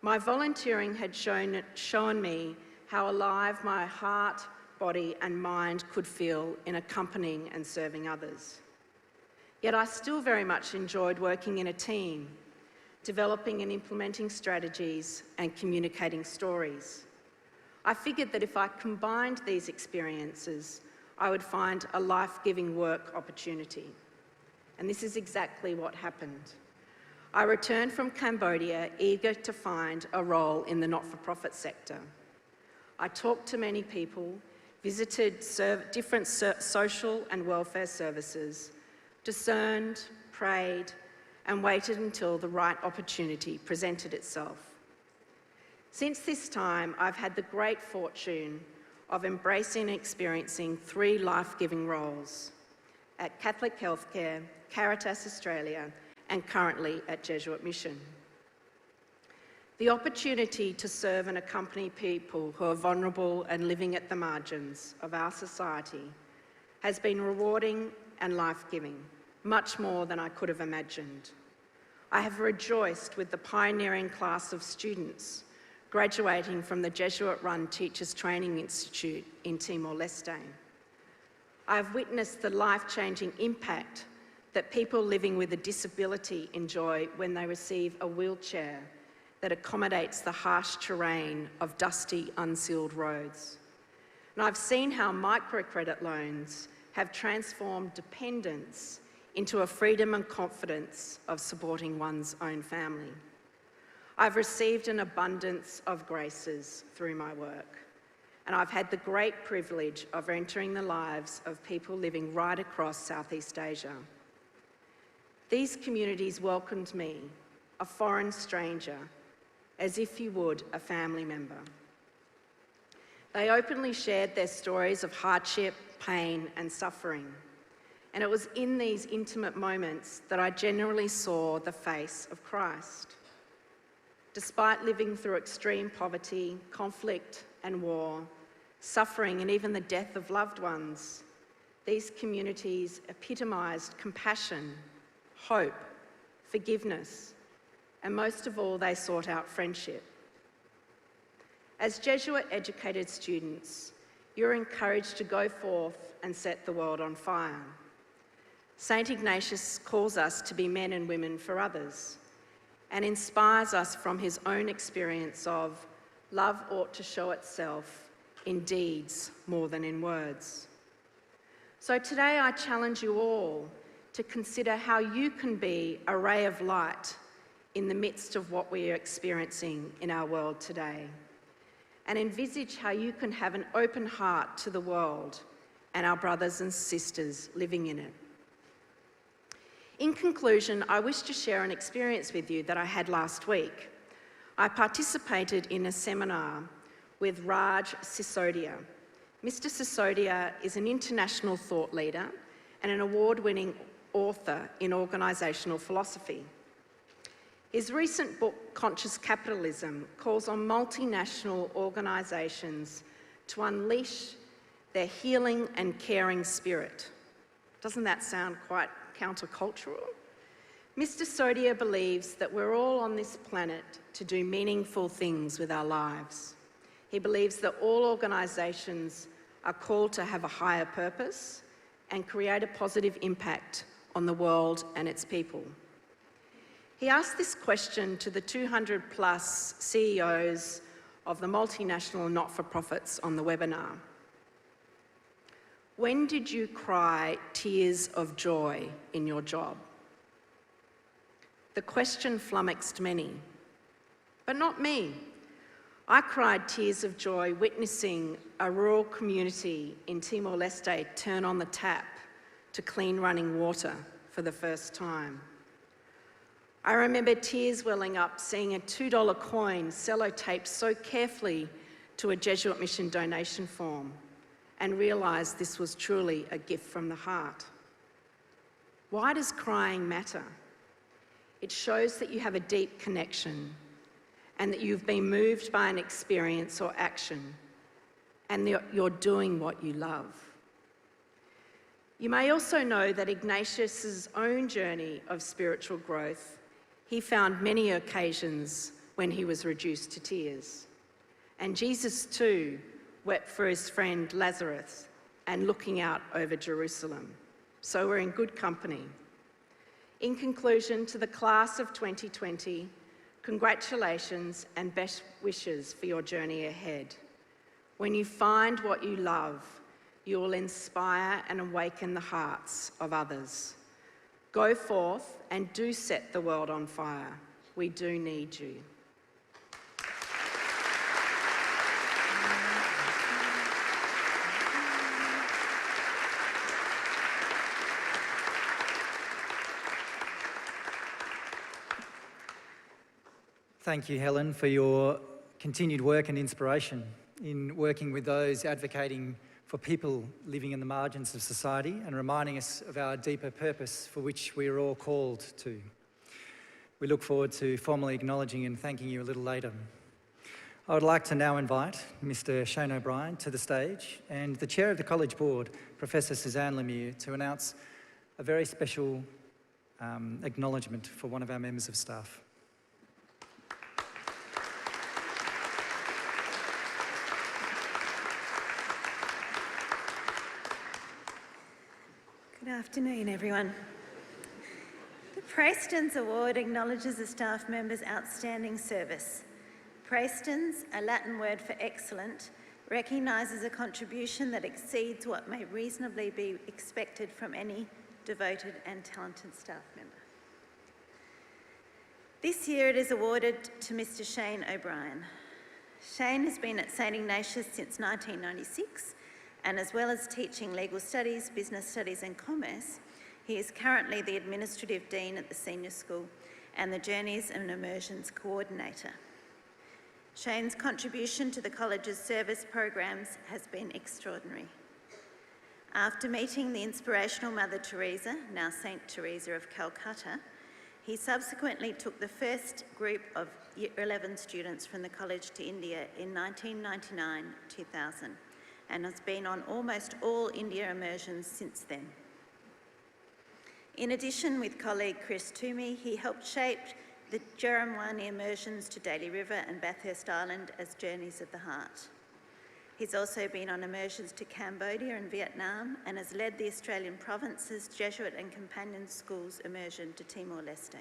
My volunteering had shown me how alive my heart, body, and mind could feel in accompanying and serving others. Yet I still very much enjoyed working in a team, developing and implementing strategies, and communicating stories. I figured that if I combined these experiences, I would find a life-giving work opportunity. And this is exactly what happened. I returned from Cambodia eager to find a role in the not-for-profit sector. I talked to many people, visited different social and welfare services, discerned, prayed, and waited until the right opportunity presented itself. Since this time, I've had the great fortune of embracing and experiencing 3 life-giving roles at Catholic Healthcare, Caritas Australia, and currently at Jesuit Mission. The opportunity to serve and accompany people who are vulnerable and living at the margins of our society has been rewarding and life-giving, much more than I could have imagined. I have rejoiced with the pioneering class of students graduating from the Jesuit-run Teachers Training Institute in Timor-Leste. I have witnessed the life-changing impact that people living with a disability enjoy when they receive a wheelchair that accommodates the harsh terrain of dusty, unsealed roads. And I've seen how microcredit loans have transformed dependence into a freedom and confidence of supporting one's own family. I've received an abundance of graces through my work, and I've had the great privilege of entering the lives of people living right across Southeast Asia. These communities welcomed me, a foreign stranger, as if you would a family member. They openly shared their stories of hardship, pain, and suffering. And it was in these intimate moments that I genuinely saw the face of Christ. Despite living through extreme poverty, conflict and war, suffering and even the death of loved ones, these communities epitomised compassion, hope, forgiveness, and most of all, they sought out friendship. As Jesuit-educated students, you're encouraged to go forth and set the world on fire. St. Ignatius calls us to be men and women for others and inspires us from his own experience of love ought to show itself in deeds more than in words. So today I challenge you all to consider how you can be a ray of light in the midst of what we are experiencing in our world today, and envisage how you can have an open heart to the world and our brothers and sisters living in it. In conclusion, I wish to share an experience with you that I had last week. I participated in a seminar with Raj Sisodia. Mr. Sisodia is an international thought leader and an award-winning author in organisational philosophy. His recent book, Conscious Capitalism, calls on multinational organisations to unleash their healing and caring spirit. Doesn't that sound quite countercultural? Mr. Sodia believes that we're all on this planet to do meaningful things with our lives. He believes that all organisations are called to have a higher purpose and create a positive impact on the world and its people. He asked this question to the 200 plus CEOs of the multinational not-for-profits on the webinar. When did you cry tears of joy in your job? The question flummoxed many, but not me. I cried tears of joy witnessing a rural community in Timor-Leste turn on the tap to clean running water for the first time. I remember tears welling up seeing a $2 coin sellotaped so carefully to a Jesuit mission donation form and realised this was truly a gift from the heart. Why does crying matter? It shows that you have a deep connection and that you've been moved by an experience or action and that you're doing what you love. You may also know that Ignatius's own journey of spiritual growth, he found many occasions when he was reduced to tears. And Jesus too wept for his friend Lazarus and looking out over Jerusalem. So we're in good company. In conclusion, to the class of 2020, congratulations and best wishes for your journey ahead. When you find what you love, you will inspire and awaken the hearts of others. Go forth and do set the world on fire. We do need you. Thank you, Helen, for your continued work and inspiration in working with those advocating for people living in the margins of society and reminding us of our deeper purpose for which we are all called to. We look forward to formally acknowledging and thanking you a little later. I would like to now invite Mr. Shane O'Brien to the stage and the Chair of the College Board, Professor Suzanne Lemire, to announce a very special acknowledgement for one of our members of staff. Good afternoon, everyone. The Praestans Award acknowledges a staff member's outstanding service. Praestans, a Latin word for excellent, recognises a contribution that exceeds what may reasonably be expected from any devoted and talented staff member. This year it is awarded to Mr. Shane O'Brien. Shane has been at St Ignatius since 1996, and as well as teaching legal studies, business studies and commerce, he is currently the Administrative Dean at the Senior School and the Journeys and Immersions Coordinator. Shane's contribution to the college's service programs has been extraordinary. After meeting the inspirational Mother Teresa, now Saint Teresa of Calcutta, he subsequently took the first group of Year 11 students from the college to India in 1999-2000 and has been on almost all India immersions since then. In addition, with colleague Chris Toomey, he helped shape the Jerumwani immersions to Daly River and Bathurst Island as Journeys of the Heart. He's also been on immersions to Cambodia and Vietnam and has led the Australian Province's Jesuit and Companion Schools immersion to Timor-Leste.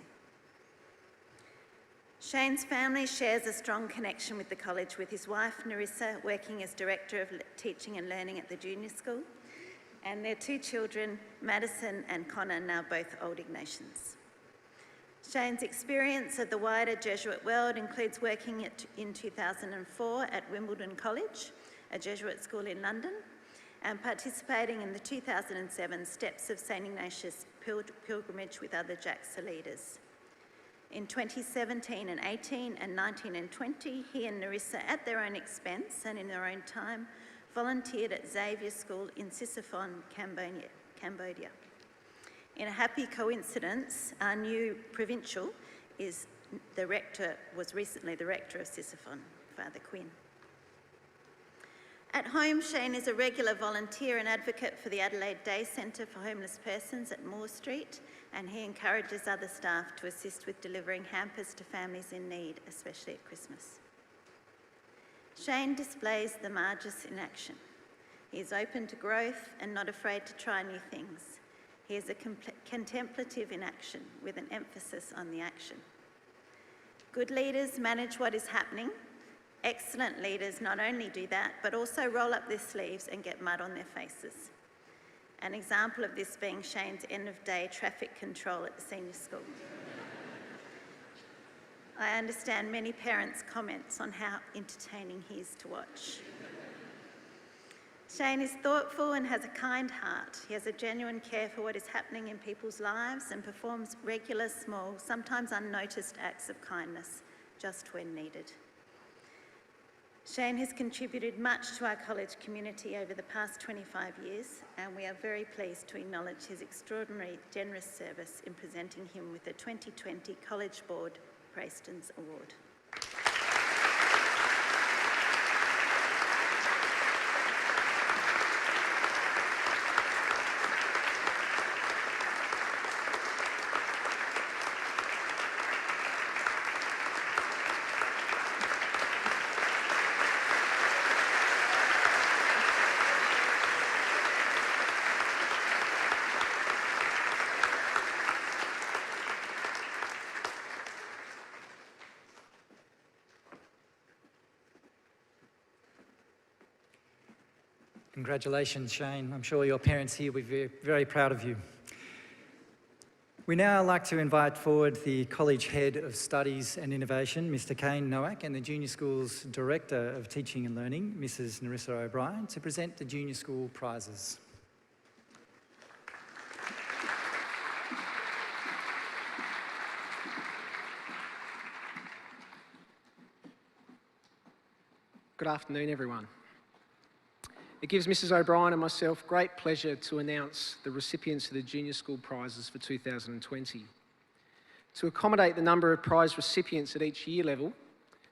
Shane's family shares a strong connection with the college, with his wife Narissa working as Director of Teaching and Learning at the Junior School, and their two children, Madison and Connor, now both Old Ignatians. Shane's experience of the wider Jesuit world includes working in 2004 at Wimbledon College, a Jesuit school in London, and participating in the 2007 Steps of St Ignatius pilgrimage with other JAXA leaders. In 2017 and 18 and 19 and 20, he and Narissa, at their own expense and in their own time, volunteered at Xavier School in Sisophon, Cambodia. In a happy coincidence, our new provincial was recently the rector of Sisophon, Father Quinn. At home, Shane is a regular volunteer and advocate for the Adelaide Day Centre for Homeless Persons at Moore Street, and he encourages other staff to assist with delivering hampers to families in need, especially at Christmas. Shane displays the Margus in action. He is open to growth and not afraid to try new things. He is a contemplative in action with an emphasis on the action. Good leaders manage what is happening. Excellent leaders not only do that, but also roll up their sleeves and get mud on their faces. An example of this being Shane's end-of-day traffic control at the senior school. I understand many parents' comments on how entertaining he is to watch. Shane is thoughtful and has a kind heart. He has a genuine care for what is happening in people's lives and performs regular, small, sometimes unnoticed acts of kindness, just when needed. Shane has contributed much to our college community over the past 25 years, and we are very pleased to acknowledge his extraordinary generous service in presenting him with the 2020 College Board Praestans Award. Congratulations, Shane. I'm sure your parents here will be very proud of you. We now like to invite forward the College Head of Studies and Innovation, Mr. Kane Nowak, and the Junior School's Director of Teaching and Learning, Mrs. Narissa O'Brien, to present the Junior School prizes. Good afternoon, everyone. It gives Mrs. O'Brien and myself great pleasure to announce the recipients of the Junior School prizes for 2020. To accommodate the number of prize recipients at each year level,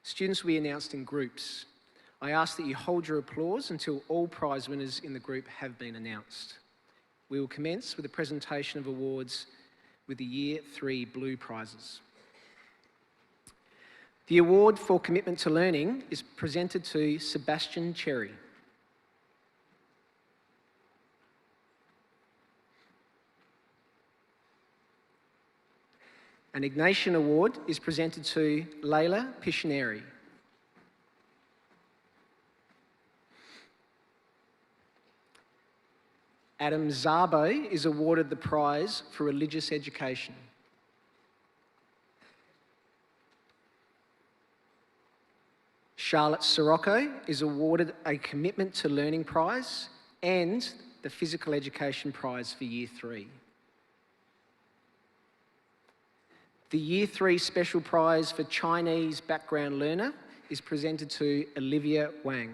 students will be announced in groups. I ask that you hold your applause until all prize winners in the group have been announced. We will commence with a presentation of awards with the Year 3 Blue prizes. The award for commitment to learning is presented to Sebastian Cherry. An Ignatius Award is presented to Layla Pishineri. Adam Zabo is awarded the prize for religious education. Charlotte Sirocco is awarded a Commitment to Learning prize and the Physical Education prize for Year 3. The Year 3 Special Prize for Chinese Background Learner is presented to Olivia Wang.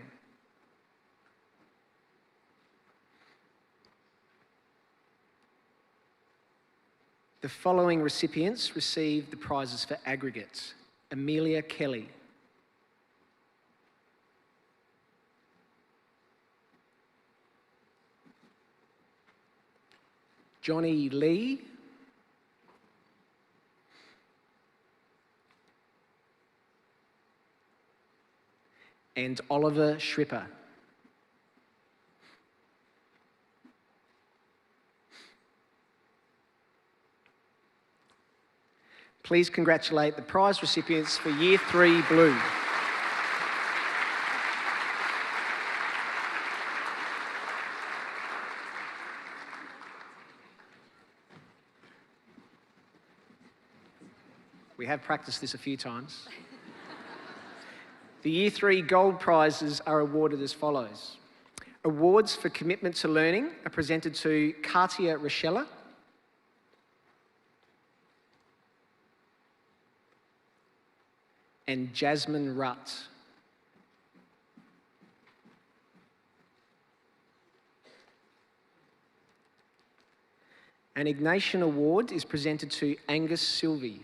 The following recipients received the prizes for aggregate: Amelia Kelly, Johnny Lee, and Oliver Schripper. Please congratulate the prize recipients for Year 3 Blue. We have practiced this a few times. The Year 3 Gold prizes are awarded as follows. Awards for commitment to learning are presented to Katia Rochella, and Jasmine Rutt. An Ignatius Award is presented to Angus Sylvie.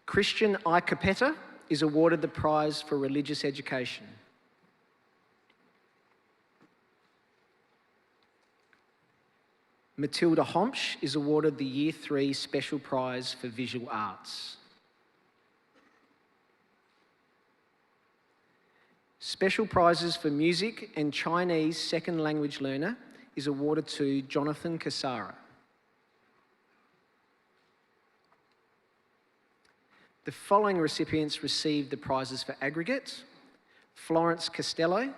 Christian Icapetta is awarded the prize for religious education. Matilda Homsch is awarded the Year 3 Special Prize for Visual Arts. Special prizes for music and Chinese second language learner is awarded to Jonathan Cassara. The following recipients received the prizes for aggregate: Florence Costello,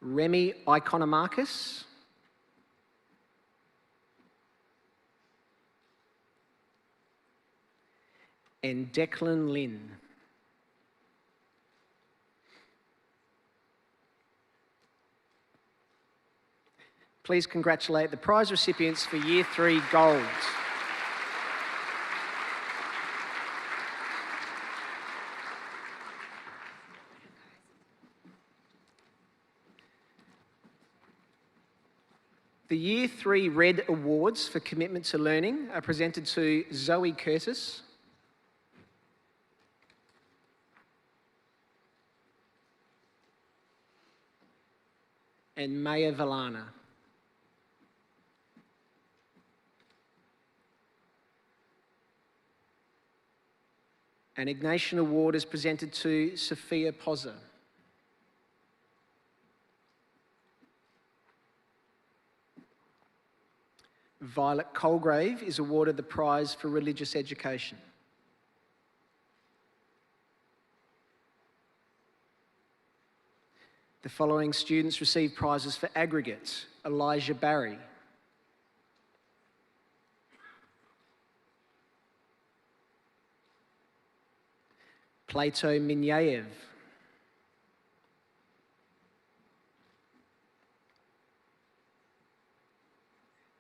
Remy Ikonomarkis, and Declan Lynn. Please congratulate the prize recipients for Year 3 Gold. The Year 3 Red Awards for Commitment to Learning are presented to Zoe Curtis, and Maya Valana. An Ignatius Award is presented to Sophia Pozza. Violet Colgrave is awarded the prize for religious education. The following students receive prizes for aggregate: Elijah Barry, Plato Minyaev,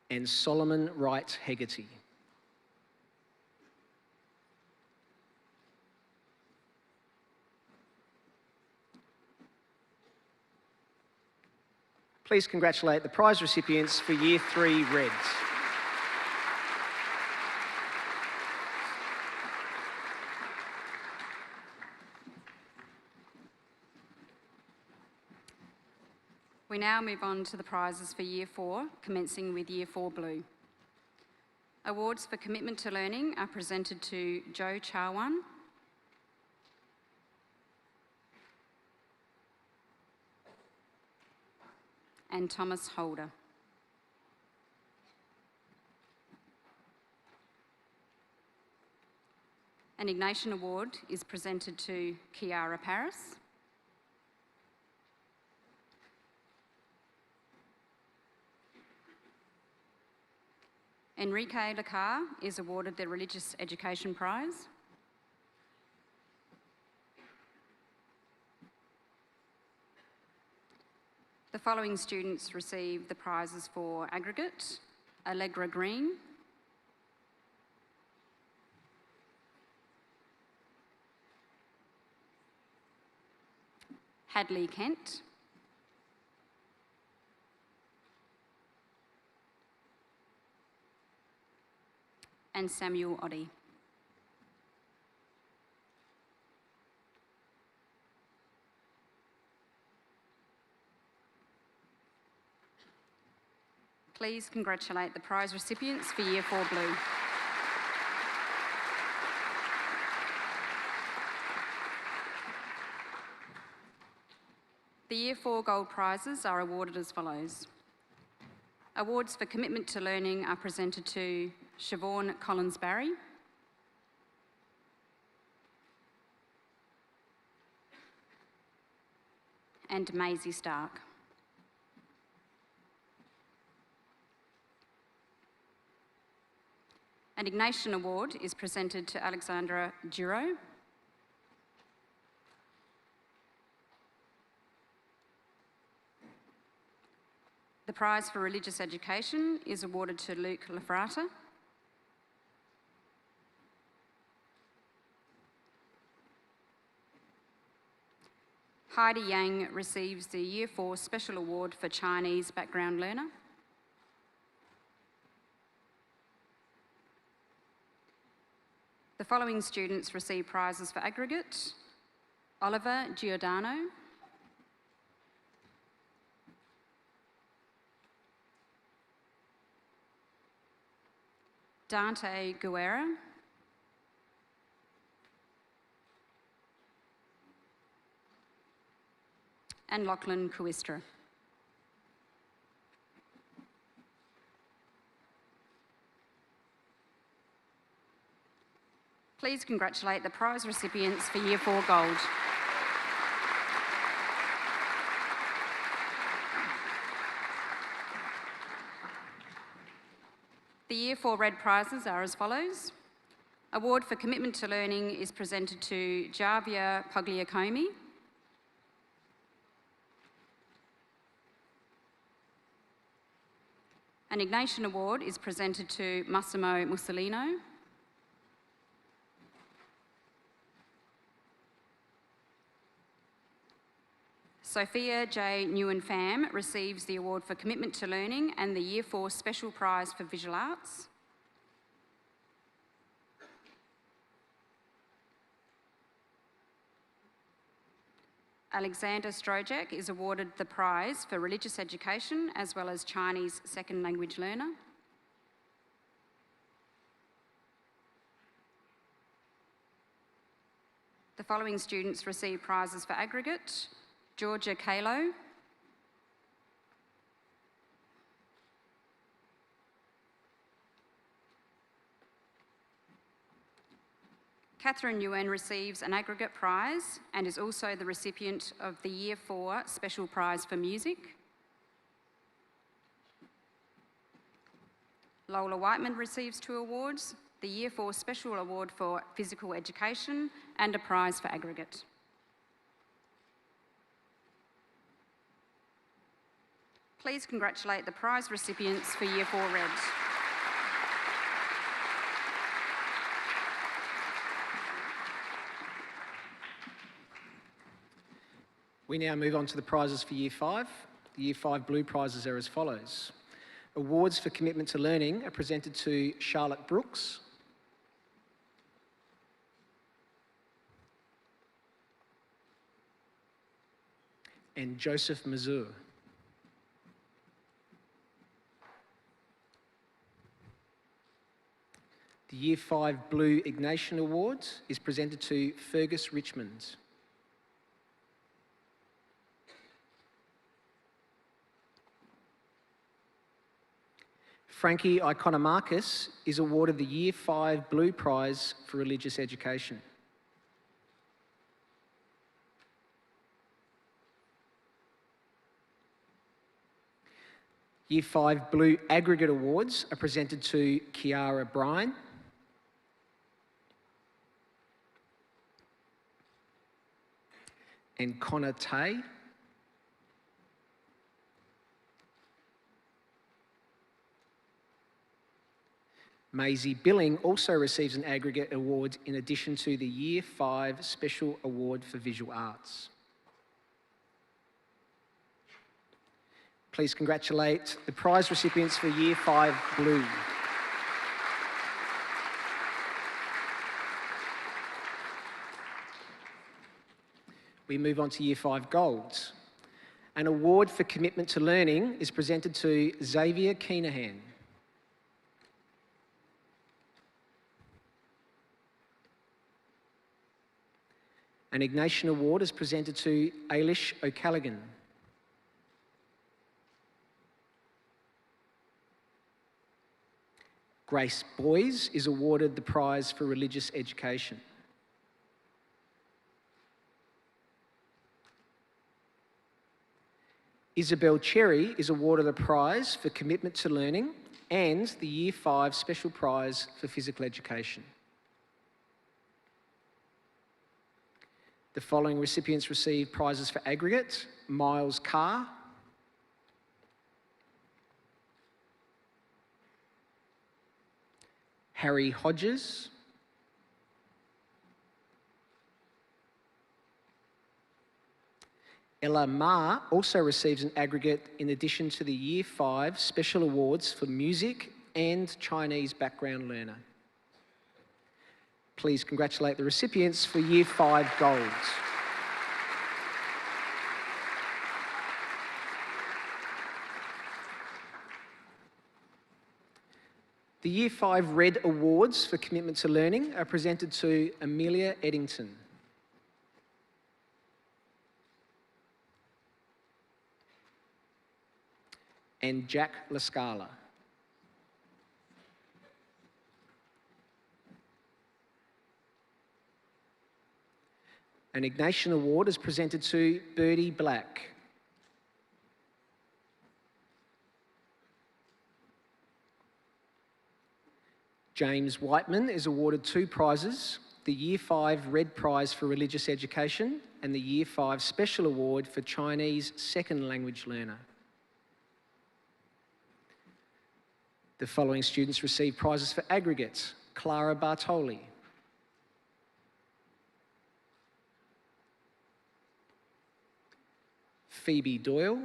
and Solomon Wright Hegarty. Please congratulate the prize recipients for Year 3 Reds. We now move on to the prizes for Year 4, commencing with Year 4 Blue. Awards for commitment to learning are presented to Joe Charwan, and Thomas Holder. An Ignatius Award is presented to Kiara Paris, Enrique Lacar is awarded the Religious Education Prize. The following students receive the prizes for aggregate: Allegra Green, Hadley Kent, and Samuel Oddy. Please congratulate the prize recipients for Year 4 Blue. The Year 4 Gold prizes are awarded as follows. Awards for commitment to learning are presented to Siobhan Collins-Barry, and Maisie Stark. An Ignatius Award is presented to Alexandra Giro, the prize for religious education is awarded to Luke Lafrata, Heidi Yang receives the Year 4 Special Award for Chinese Background Learner. The following students receive prizes for aggregate: Oliver Giordano, Dante Guerra, and Lachlan Kuistra. Please congratulate the prize recipients for Year 4 Gold. The Year 4 Red prizes are as follows. Award for Commitment to Learning is presented to Javia Pogliacomi. An Ignatian Award is presented to Massimo Mussolino. Sophia J. Nguyen-Pham receives the Award for Commitment to Learning and the Year 4 Special Prize for Visual Arts. Alexander Strojek is awarded the prize for Religious Education as well as Chinese Second Language Learner. The following students receive prizes for aggregate: Georgia Kalo, Catherine Nguyen receives an aggregate prize and is also the recipient of the Year 4 Special Prize for Music. Lola Whiteman receives 2 awards, the Year 4 Special Award for Physical Education and a prize for aggregate. Please congratulate the prize recipients for Year 4 Red. We now move on to the prizes for Year 5. The Year 5 Blue prizes are as follows. Awards for Commitment to Learning are presented to Charlotte Brooks, and Joseph Mazur. The Year 5 Blue Ignatian Award is presented to Fergus Richmond. Frankie Ikonomarkis is awarded the Year 5 Blue Prize for Religious Education. Year 5 Blue Aggregate Awards are presented to Kiara Bryan, and Connor Tay. Maisie Billing also receives an aggregate award in addition to the Year 5 Special Award for Visual Arts. Please congratulate the prize recipients for Year 5 Blue. We move on to Year 5 Gold. An award for commitment to learning is presented to Xavier Keenahan. An Ignatian Award is presented to Ailish O'Callaghan. Grace Boys is awarded the prize for religious education. Isabel Cherry is awarded a prize for commitment to learning and the Year 5 Special Prize for physical education. The following recipients receive prizes for aggregate: Miles Carr, Harry Hodges, Ella Ma also receives an aggregate in addition to the Year 5 Special Awards for Music and Chinese Background Learner. Please congratulate the recipients for Year 5 Golds. The Year 5 Red Awards for Commitment to Learning are presented to Amelia Eddington. And Jack Lascala. An Ignatius Award is presented to Birdie Black. James Whiteman is awarded 2 prizes, the Year 5 Red Prize for Religious Education and the Year 5 Special Award for Chinese Second Language Learner. The following students receive prizes for aggregates: Clara Bartoli, Phoebe Doyle,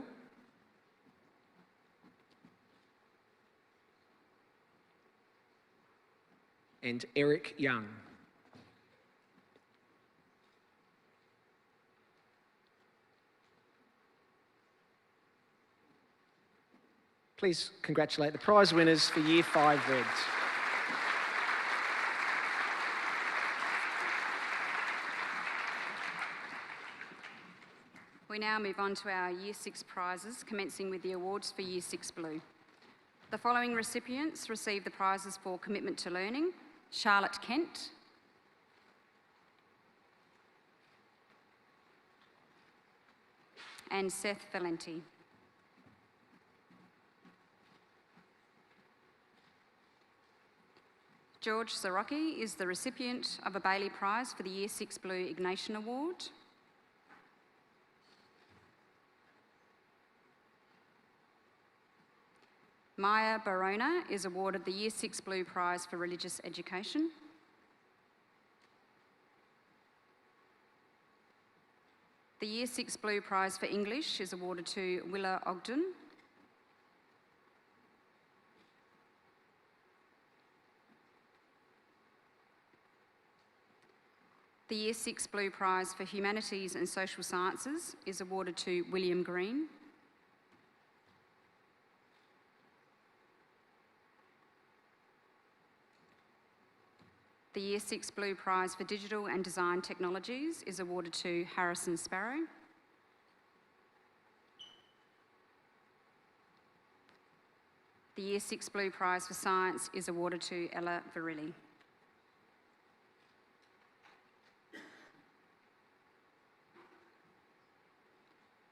and Eric Young. Please congratulate the prize winners for Year 5 Reds. We now move on to our Year 6 prizes, commencing with the awards for Year 6 Blue. The following recipients receive the prizes for Commitment to Learning: Charlotte Kent, and Seth Valenti. George Sirocki is the recipient of a Bailey Prize for the Year 6 Blue Ignatius Award. Mire Barona is awarded the Year 6 Blue Prize for Religious Education. The Year 6 Blue Prize for English is awarded to Willa Ogden. The Year 6 Blue Prize for Humanities and Social Sciences is awarded to William Green. The Year 6 Blue Prize for Digital and Design Technologies is awarded to Harrison Sparrow. The Year 6 Blue Prize for Science is awarded to Ella Virilli.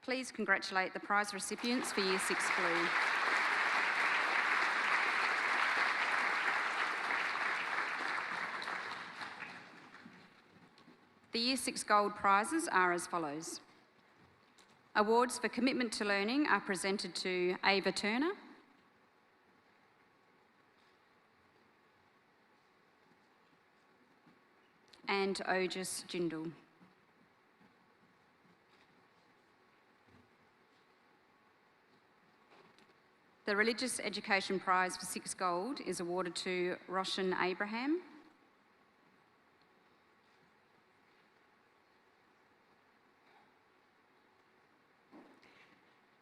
Please congratulate the prize recipients for Year 6 Blue. The Year 6 Gold prizes are as follows. Awards for Commitment to Learning are presented to Ava Turner, and Ojas Jindal. The Religious Education Prize for 6 Gold is awarded to Roshan Abraham,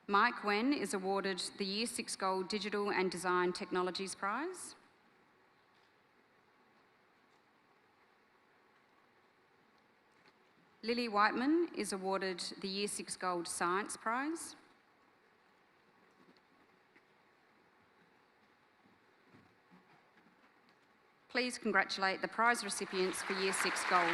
Mike Wen is awarded the Year 6 Gold Digital and Design Technologies Prize. Lily Whiteman is awarded the Year 6 Gold Science Prize. Please congratulate the prize recipients for Year 6 Gold.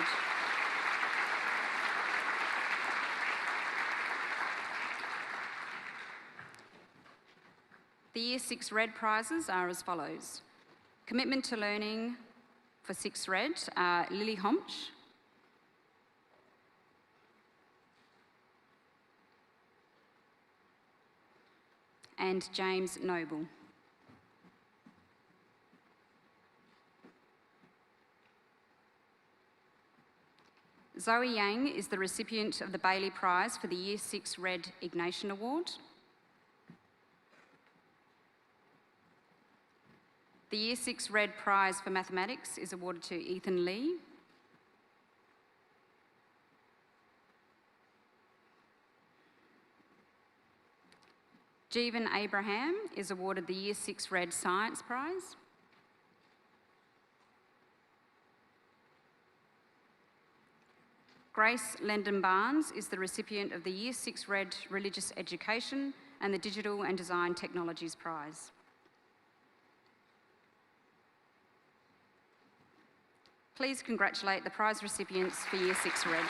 The Year 6 Red prizes are as follows. Commitment to Learning for 6 Red are Lily Homch, and James Noble. Zoe Yang is the recipient of the Bailey Prize for the Year 6 Red Ignatian Award. The Year 6 Red Prize for Mathematics is awarded to Ethan Lee. Jeevan Abraham is awarded the Year 6 Red Science Prize. Grace Lendon Barnes is the recipient of the Year 6 Red Religious Education and the Digital and Design Technologies Prize. Please congratulate the prize recipients for Year 6 Red.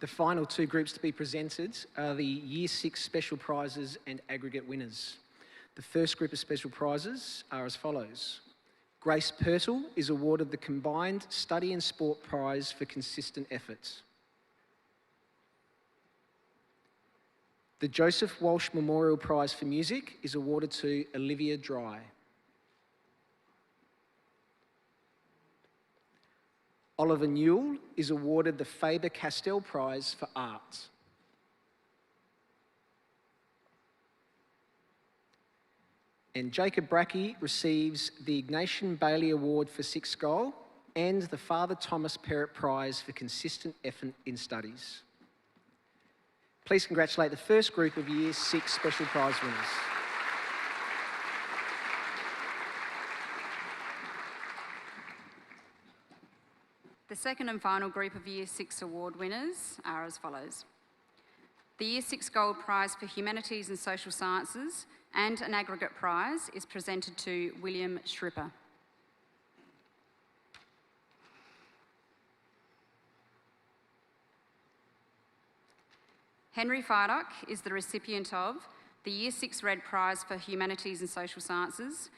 The final two groups to be presented are the Year 6 Special Prizes and Aggregate winners. The first group of special prizes are as follows. Grace Pirtle is awarded the Combined Study and Sport Prize for consistent effort. The Joseph Walsh Memorial Prize for Music is awarded to Olivia Dry. Oliver Newell is awarded the Faber-Castell Prize for Art. And Jacob Brackey receives the Ignatian Bailey Award for Sixth Goal and the Father Thomas Perrott Prize for consistent effort in studies. Please congratulate the first group of Year 6 Special Prize winners. The second and final group of Year 6 award winners are as follows. The Year 6 Gold Prize for Humanities and Social Sciences and an aggregate prize is presented to William Shripper. Henry Fardock is the recipient of the Year 6 Red Prize for Humanities and Social Sciences,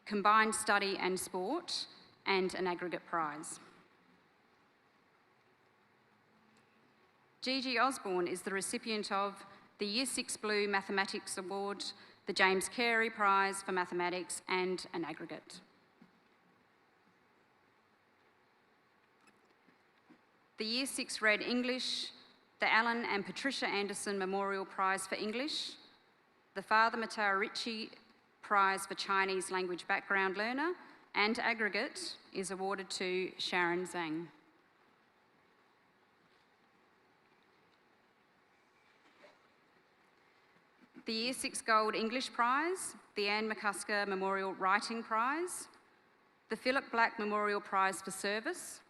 Combined Study and Sport, and an aggregate prize. Gigi Osborne is the recipient of the Year 6 Blue Mathematics Award, the James Carey Prize for Mathematics, and an aggregate. The Year 6 Red English, the Alan and Patricia Anderson Memorial Prize for English, the Father Matteo Ricci Prize for Chinese Language Background Learner, and aggregate is awarded to Sharon Zhang. The Year 6 Gold English Prize, the Anne McCusker Memorial Writing Prize, the Philip Black Memorial Prize for Service,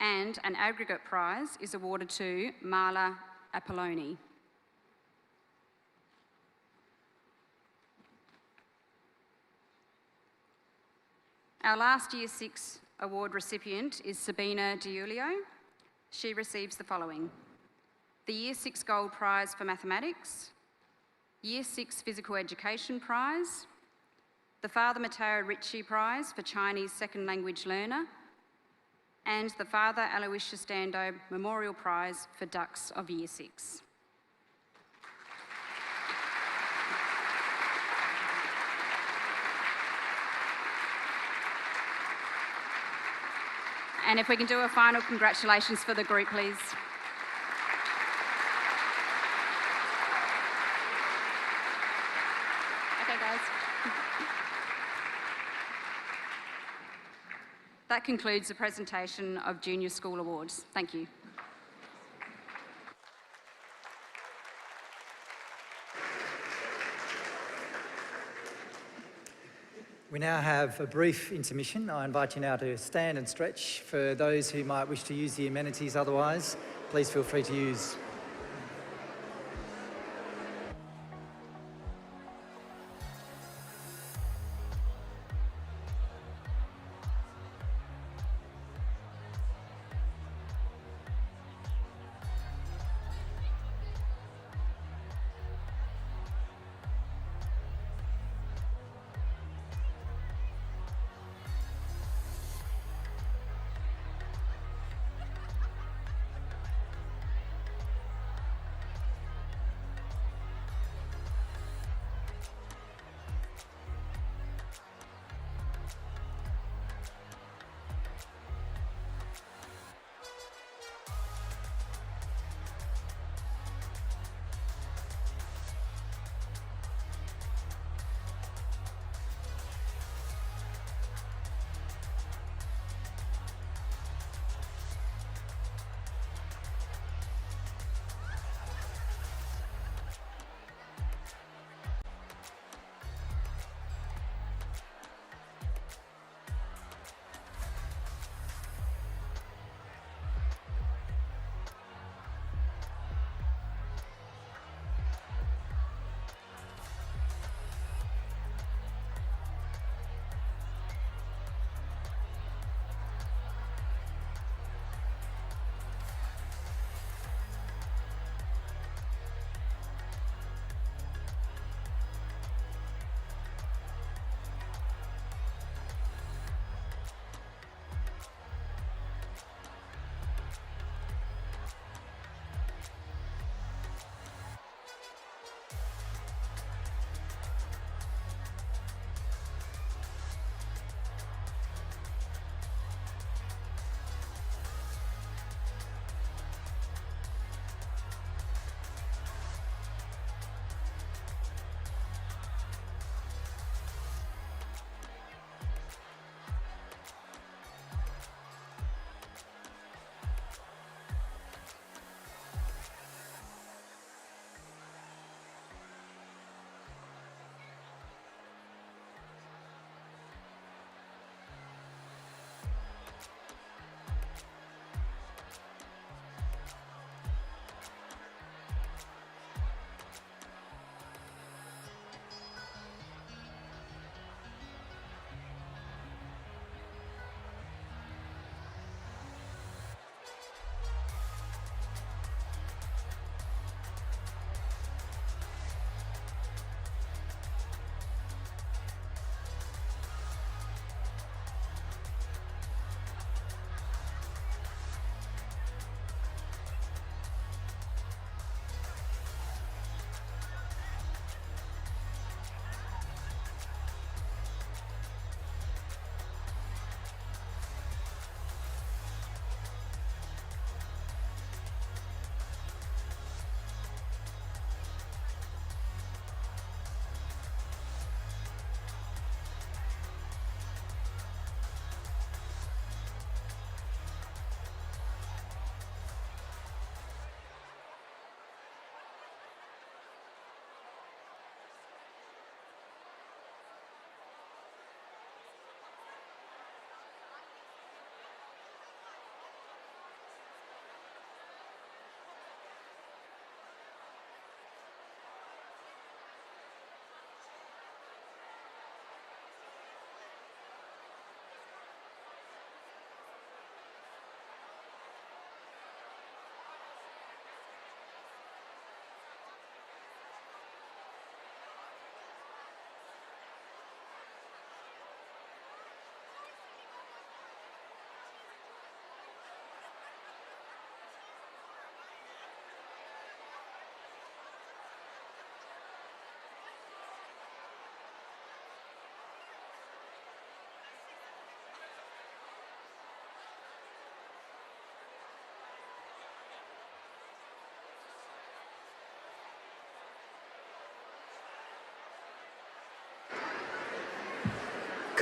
and an aggregate prize is awarded to Marla Apolloni. Our last Year 6 award recipient is Sabina DiUlio. She receives the following. The Year 6 Gold Prize for Mathematics, Year 6 Physical Education Prize, the Father Matteo Ricci Prize for Chinese Second Language Learner, and the Father Aloysius Dando Memorial Prize for Ducks of Year 6. And if we can do a final congratulations for the group, please. Okay, guys. That concludes the presentation of Junior School Awards. Thank you. We now have a brief intermission. I invite you now to stand and stretch. For those who might wish to use the amenities otherwise, please feel free to use.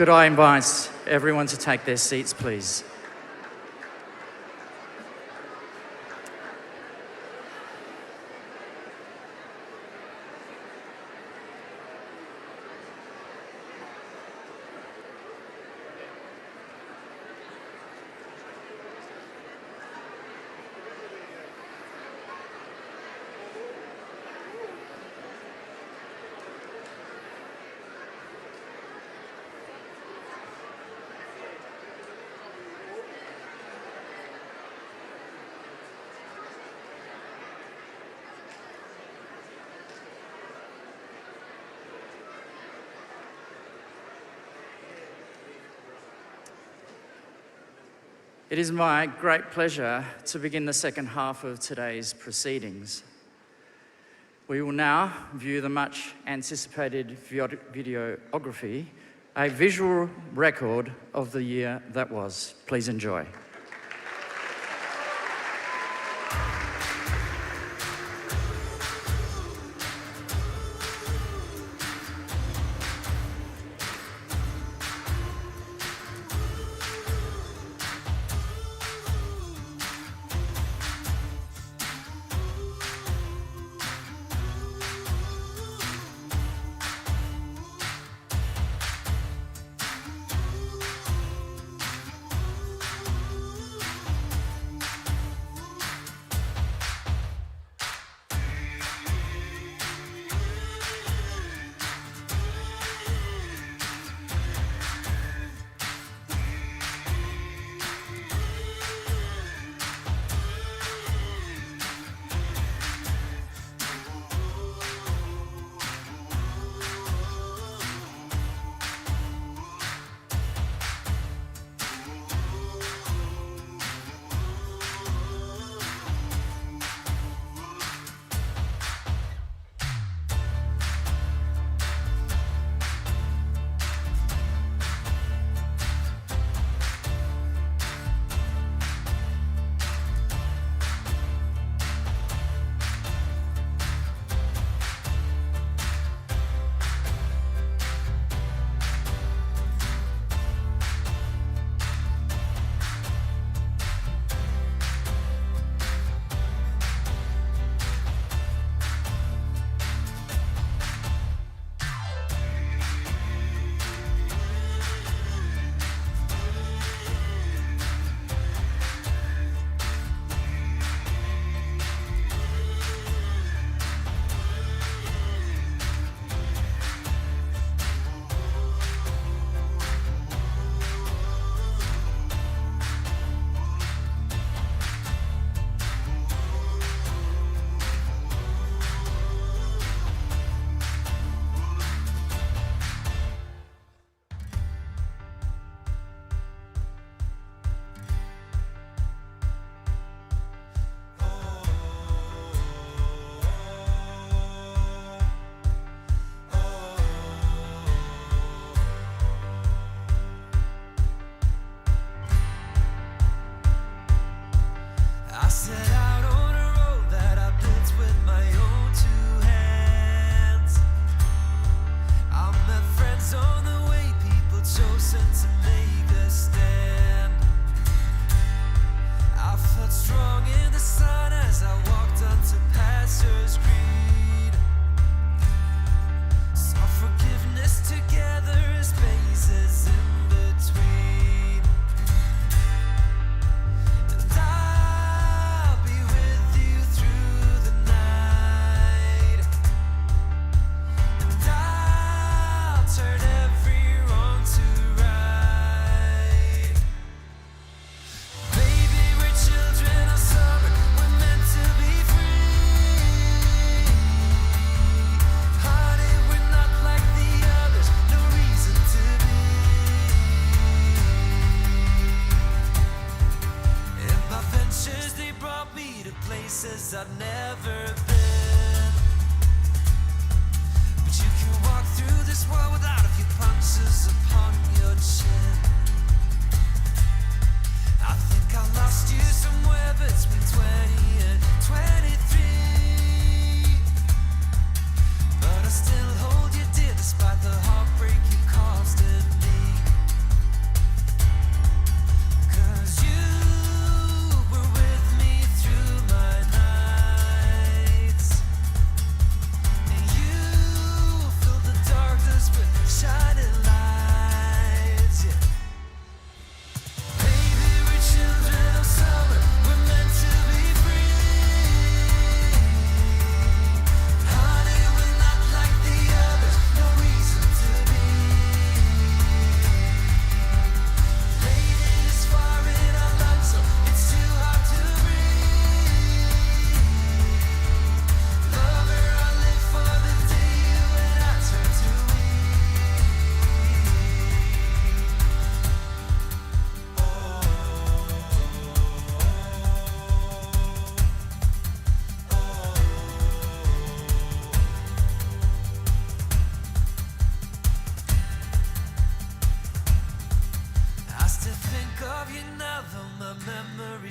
Could I invite everyone to take their seats, please? It is my great pleasure to begin the second half of today's proceedings. We will now view the much anticipated videography, a visual record of the year that was. Please enjoy. Still hold you dear despite the heartbreak you caused in me.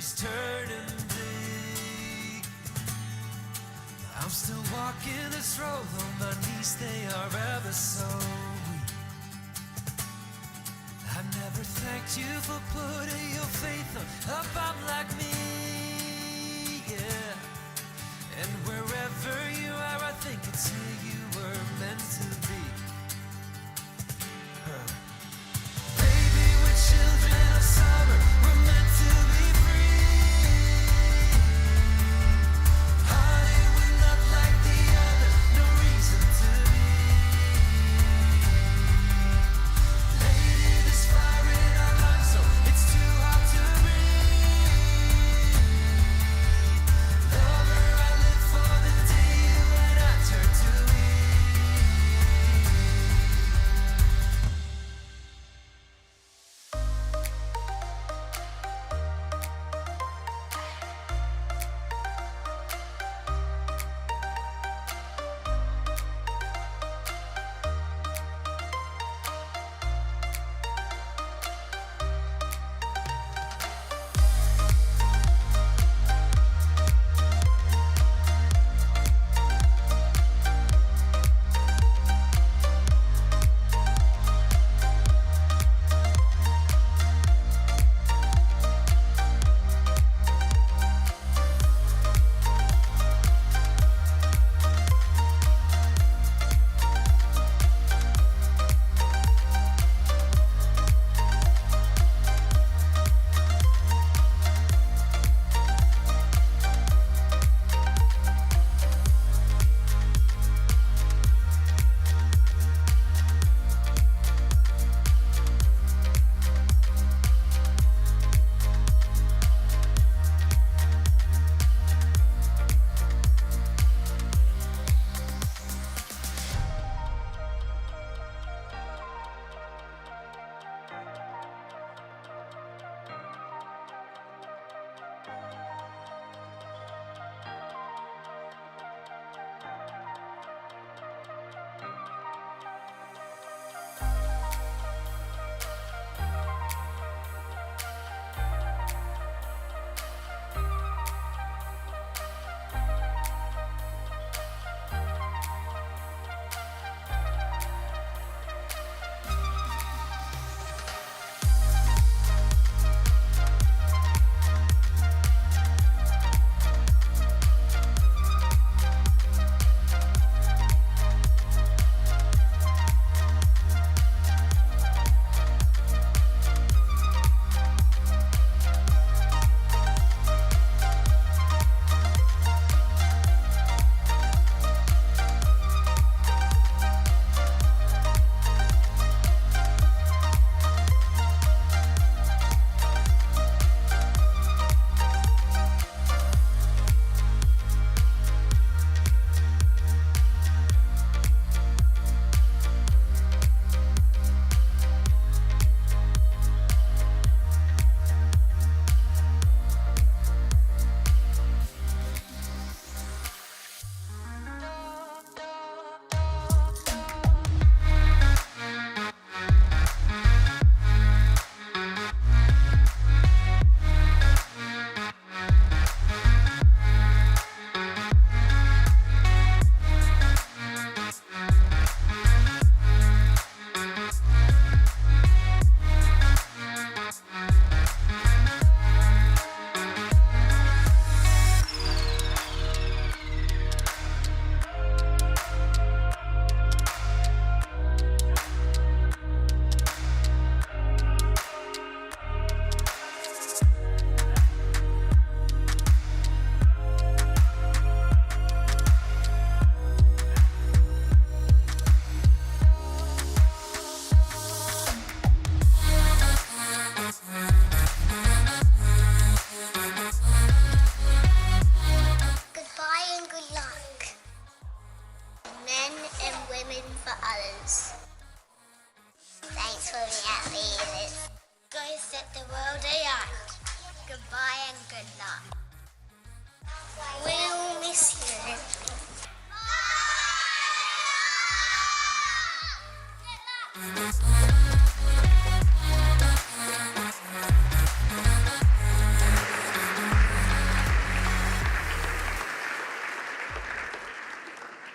memories turn and bleak. I'm still walking this road on my knees, they are ever so weak. I never thanked you for putting your faith on a bum like me, yeah. And wherever you are, I think it's here you were meant to be. Baby, we're children of summer, we're meant to be free. Honey, we're not like the other, no reason to be. Lady, there's fire in our lungs, so it's too hot to breathe. Lover, I live for the day when I turn to me.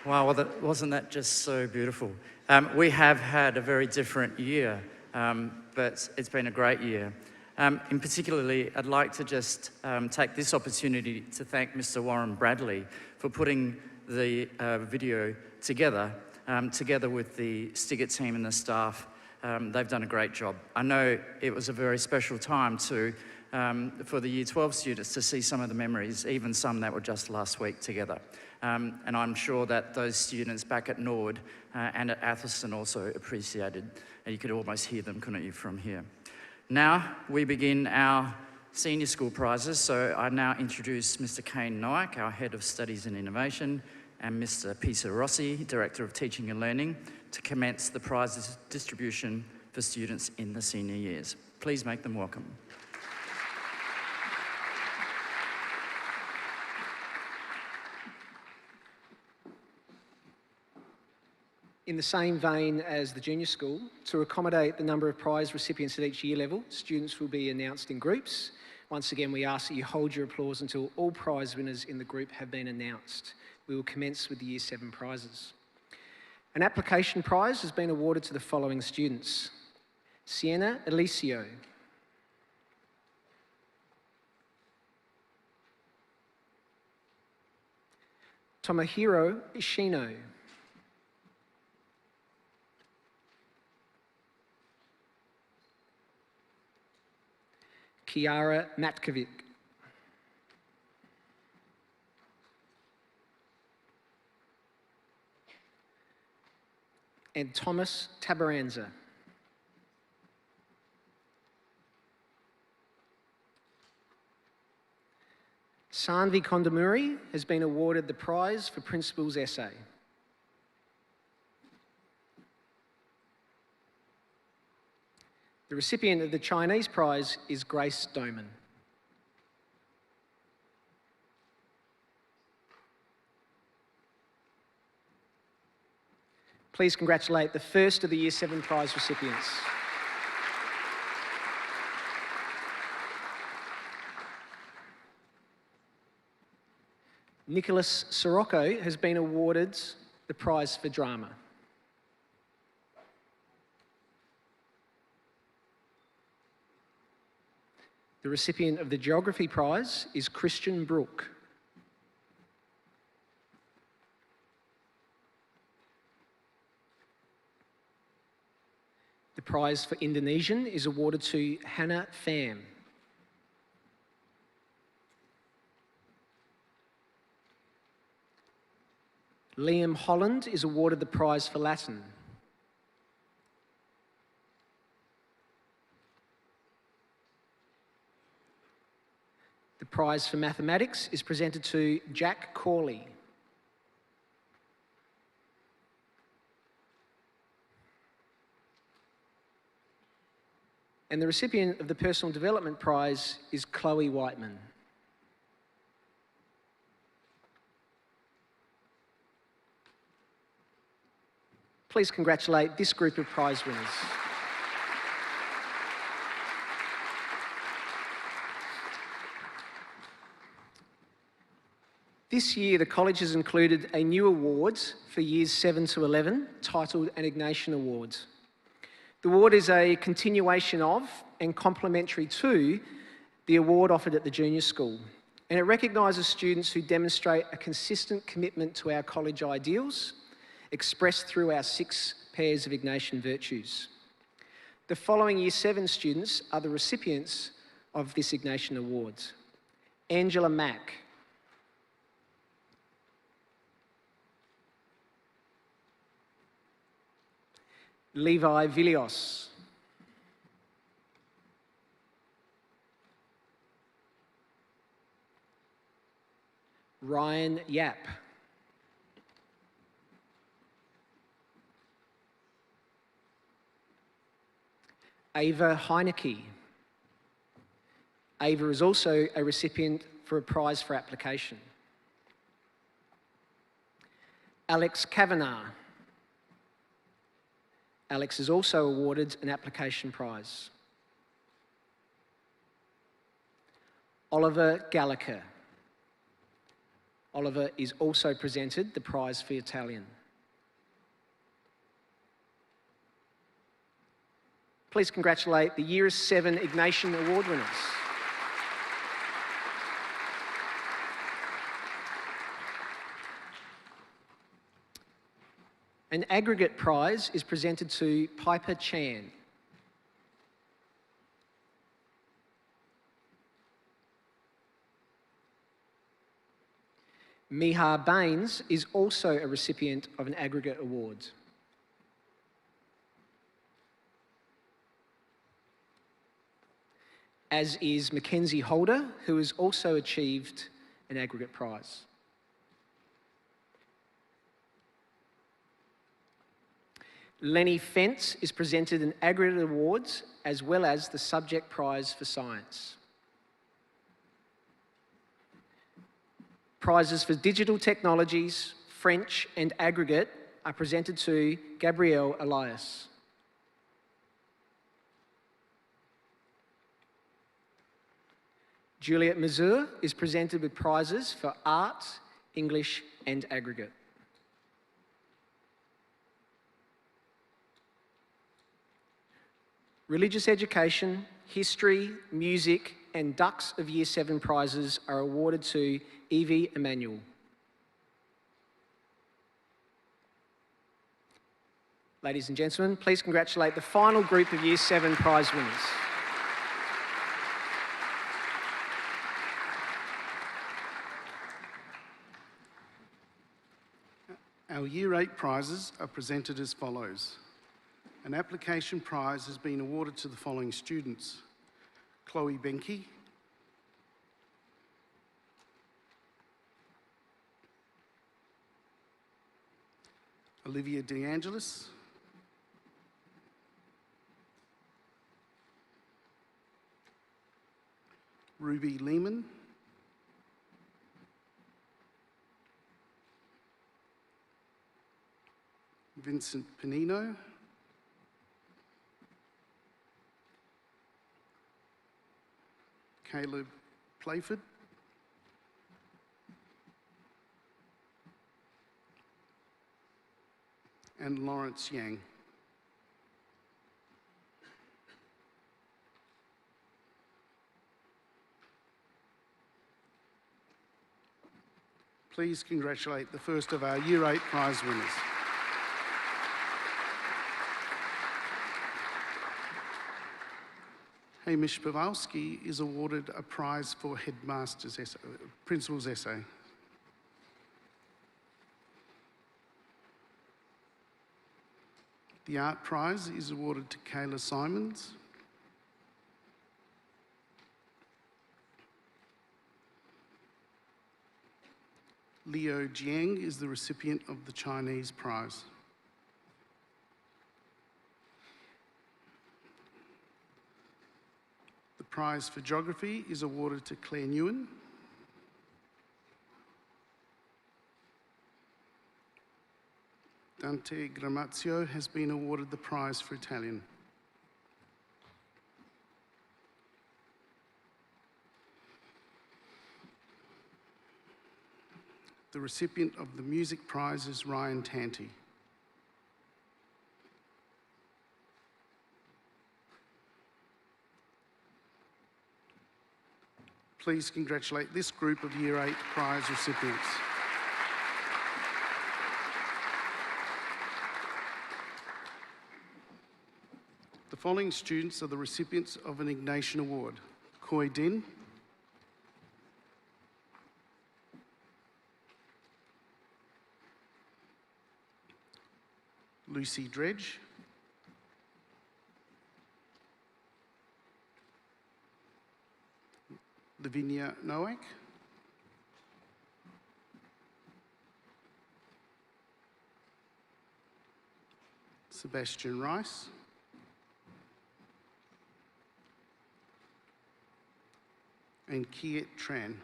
Wow, well, wasn't that just so beautiful? We have had a very different year, but it's been a great year. In particularly, I'd like to just take this opportunity to thank Mr. Warren Bradley for putting the video together, together with the Stiggett team and the staff. They've done a great job. I know it was a very special time too for the Year 12 students to see some of the memories, even some that were just last week together. And I'm sure that those students back at Nord and at Athelston also appreciated, and you could almost hear them, couldn't you, from here. Now we begin our senior school prizes, so I now introduce Mr. Kane Noack, our Head of Studies and Innovation, and Mr. Peter Rossi, Director of Teaching and Learning, to commence the prizes distribution for students in the senior years. Please make them welcome. In the same vein as the junior school, to accommodate the number of prize recipients at each year level, students will be announced in groups. Once again, we ask that you hold your applause until all prize winners in the group have been announced. We will commence with the Year 7 prizes. An application prize has been awarded to the following students: Sienna Alicio, Tomohiro Ishino, Kiara Matkovic, and Thomas Tabaranza. Sanvi Kondamuri has been awarded the prize for Principal's Essay. The recipient of the Chinese prize is Grace Doman. Please congratulate the first of the Year 7 prize recipients. Nicholas Sirocco has been awarded the prize for drama. The recipient of the Geography Prize is Christian Brook. The prize for Indonesian is awarded to Hannah Pham. Liam Holland is awarded the prize for Latin. The prize for Mathematics is presented to Jack Corley. And the recipient of the Personal Development Prize is Chloe Whiteman. Please congratulate this group of prize winners. This year, the college has included a new award for Years 7 to 11, titled an Ignatian Award. The award is a continuation of and complementary to the award offered at the junior school, and it recognises students who demonstrate a consistent commitment to our college ideals, expressed through our 6 pairs of Ignatian virtues. The following Year 7 students are the recipients of this Ignatian Award: Angela Mack, Levi Vilios, Ryan Yap, Ava Heineke. Ava is also a recipient for a prize for application. Alex Kavanagh. Alex is also awarded an application prize. Oliver Gallagher. Oliver is also presented the prize for Italian. Please congratulate the Year 7 Ignatius Award winners. An aggregate prize is presented to Piper Chan. Mihar Baines is also a recipient of an aggregate award. As is Mackenzie Holder, who has also achieved an aggregate prize. Lenny Fentz is presented an aggregate awards as well as the subject prize for science. Prizes for digital technologies, French and aggregate are presented to Gabrielle Elias. Juliet Mazur is presented with prizes for art, English and aggregate. Religious education, history, music and Dux of Year 7 prizes are awarded to Evie Emanuel. Ladies and gentlemen, please congratulate the final group of Year 7 prize winners. Our Year 8 prizes are presented as follows. An application prize has been awarded to the following students: Chloe Benke, Olivia DeAngelis, Ruby Lehman, Vincent Panino, Caleb Playford, and Lawrence Yang. Please congratulate the first of our Year 8 prize winners. Hamish Pawlowski is awarded a prize for Headmaster's essay, Principal's essay. The art prize is awarded to Kayla Simons. Leo Jiang is the recipient of the Chinese prize. The prize for geography is awarded to Claire Nguyen. Dante Gramazio has been awarded the prize for Italian. The recipient of the music prize is Ryan Tanti. Please congratulate this group of Year 8 prize recipients. The following students are the recipients of an Ignatius Award: Koi Din, Lucy Dredge, Lavinia Nowak, Sebastian Rice, and Kiet Tran.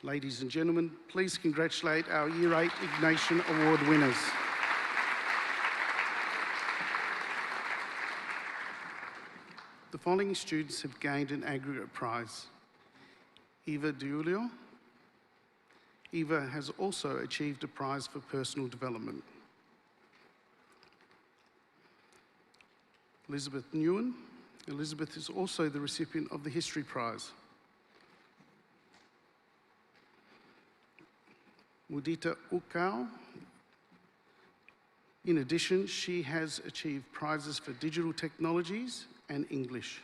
Ladies and gentlemen, please congratulate our Year 8 Ignatius Award winners. The following students have gained an aggregate prize. Eva Diulio. Eva has also achieved a prize for personal development. Elizabeth Nguyen. Elizabeth is also the recipient of the History Prize. Mudita Ukau. In addition, she has achieved prizes for digital technologies and English.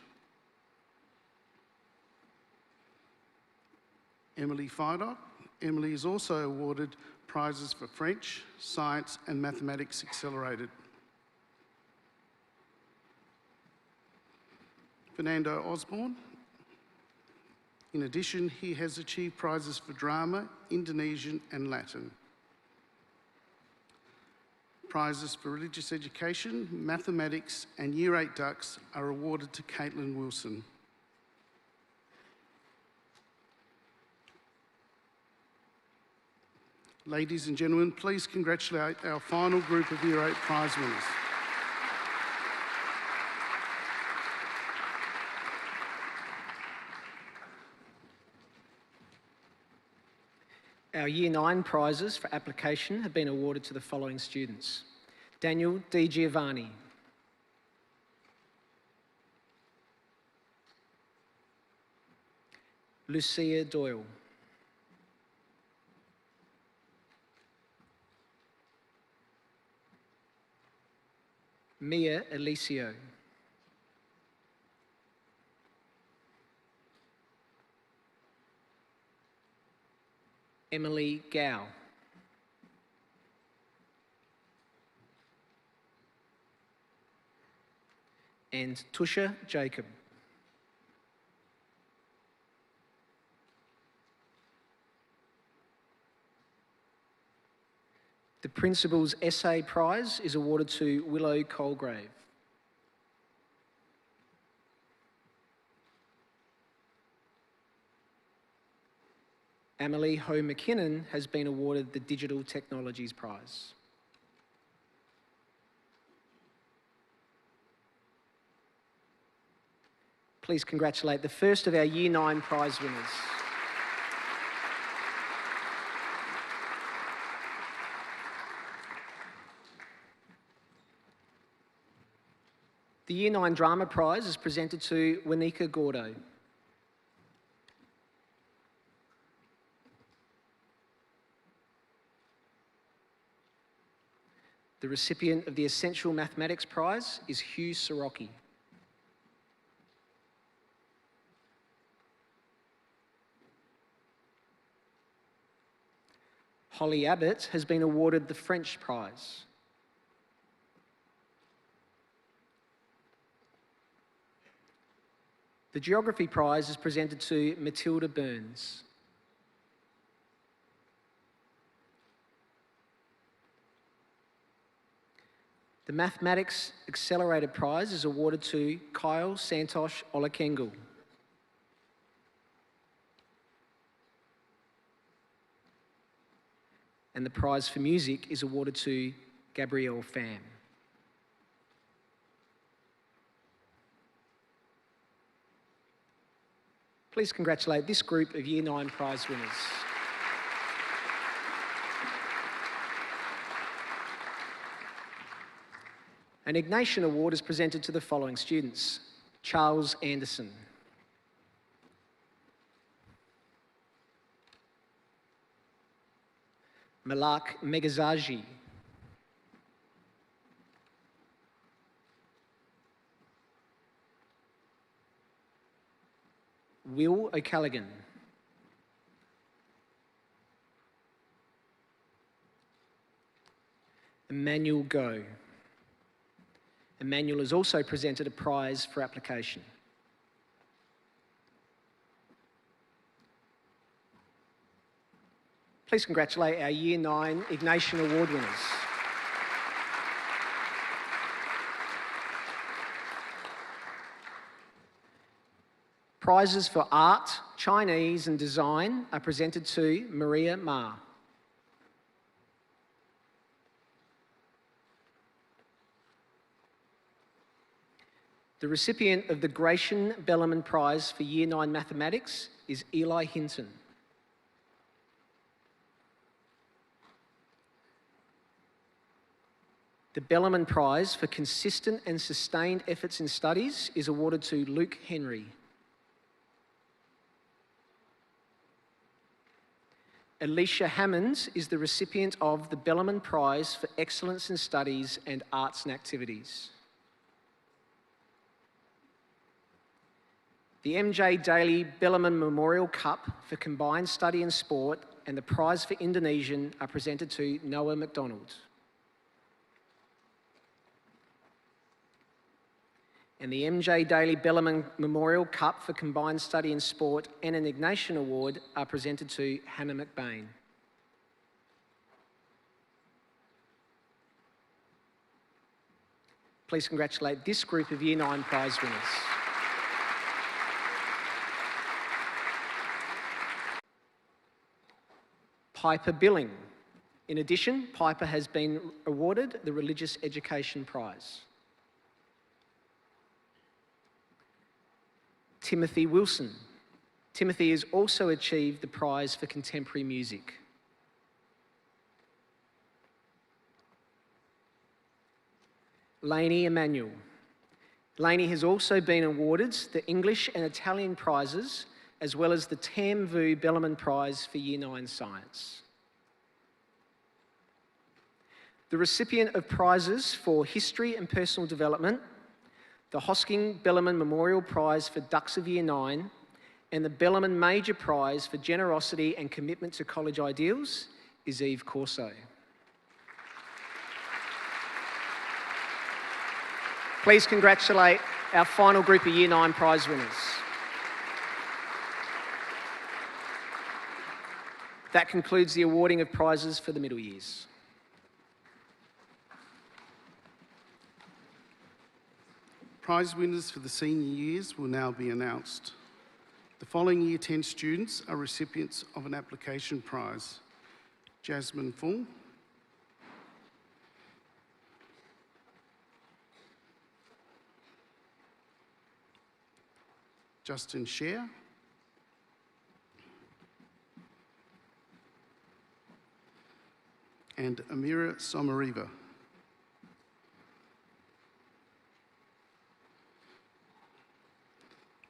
Emily Fidock. Emily is also awarded prizes for French, Science and Mathematics Accelerated. Fernando Osborne. In addition, he has achieved prizes for drama, Indonesian and Latin. Prizes for religious education, mathematics and Year 8 Ducks are awarded to Caitlin Wilson. Ladies and gentlemen, please congratulate our final group of Year 8 prize winners. Our Year 9 prizes for application have been awarded to the following students. Daniel Di Giovanni. Lucia Doyle. Mia Alicio. Emily Gao. And Tusha Jacob. The Principal's Essay Prize is awarded to Willow Colgrave. Amelie Ho McKinnon has been awarded the Digital Technologies Prize. Please congratulate the first of our Year 9 prize winners. The Year 9 Drama Prize is presented to Wanika Gordo. The recipient of the Essential Mathematics Prize is Hugh Sirocki. Holly Abbott has been awarded the French Prize. The Geography Prize is presented to Matilda Burns. The Mathematics Accelerated Prize is awarded to Kyle Santosh Olakengul. And the prize for music is awarded to Gabrielle Pham. Please congratulate this group of Year 9 prize winners. An Ignatian Award is presented to the following students. Charles Anderson. Malak Megazaji. Will O'Callaghan. Emmanuel Go. Emmanuel has also presented a prize for application. Please congratulate our Year 9 Ignatian Award winners. Prizes for art, Chinese and design are presented to Maria Ma. The recipient of the Gratian Bellarmine Prize for Year 9 Mathematics is Eli Hinton. The Bellarmine Prize for consistent and sustained efforts in studies is awarded to Luke Henry. Alicia Hammonds is the recipient of the Bellarmine Prize for Excellence in Studies and Arts and Activities. The MJ Daly Bellarmine Memorial Cup for Combined Study and Sport and the Prize for Indonesian are presented to Noah McDonald. And the MJ Daly Bellarmine Memorial Cup for Combined Study and Sport and an Ignatius Award are presented to Hannah McBain. Please congratulate this group of Year 9 prize winners. Piper Billing. In addition, Piper has been awarded the Religious Education Prize. Timothy Wilson. Timothy has also achieved the prize for contemporary music. Lainey Emanuel. Lainey has also been awarded the English and Italian prizes, as well as the Tam Vu Bellarmine Prize for Year 9 Science. The recipient of prizes for History and Personal Development, the Hosking Bellarmine Memorial Prize for Dux of Year 9, and the Bellarmine Major Prize for Generosity and Commitment to College Ideals is Eve Corso. Please congratulate our final group of Year 9 prize winners. That concludes the awarding of prizes for the middle years. Prize winners for the senior years will now be announced. The following Year 10 students are recipients of an application prize. Jasmine Fung, Justin Scher, and Amira Somariva.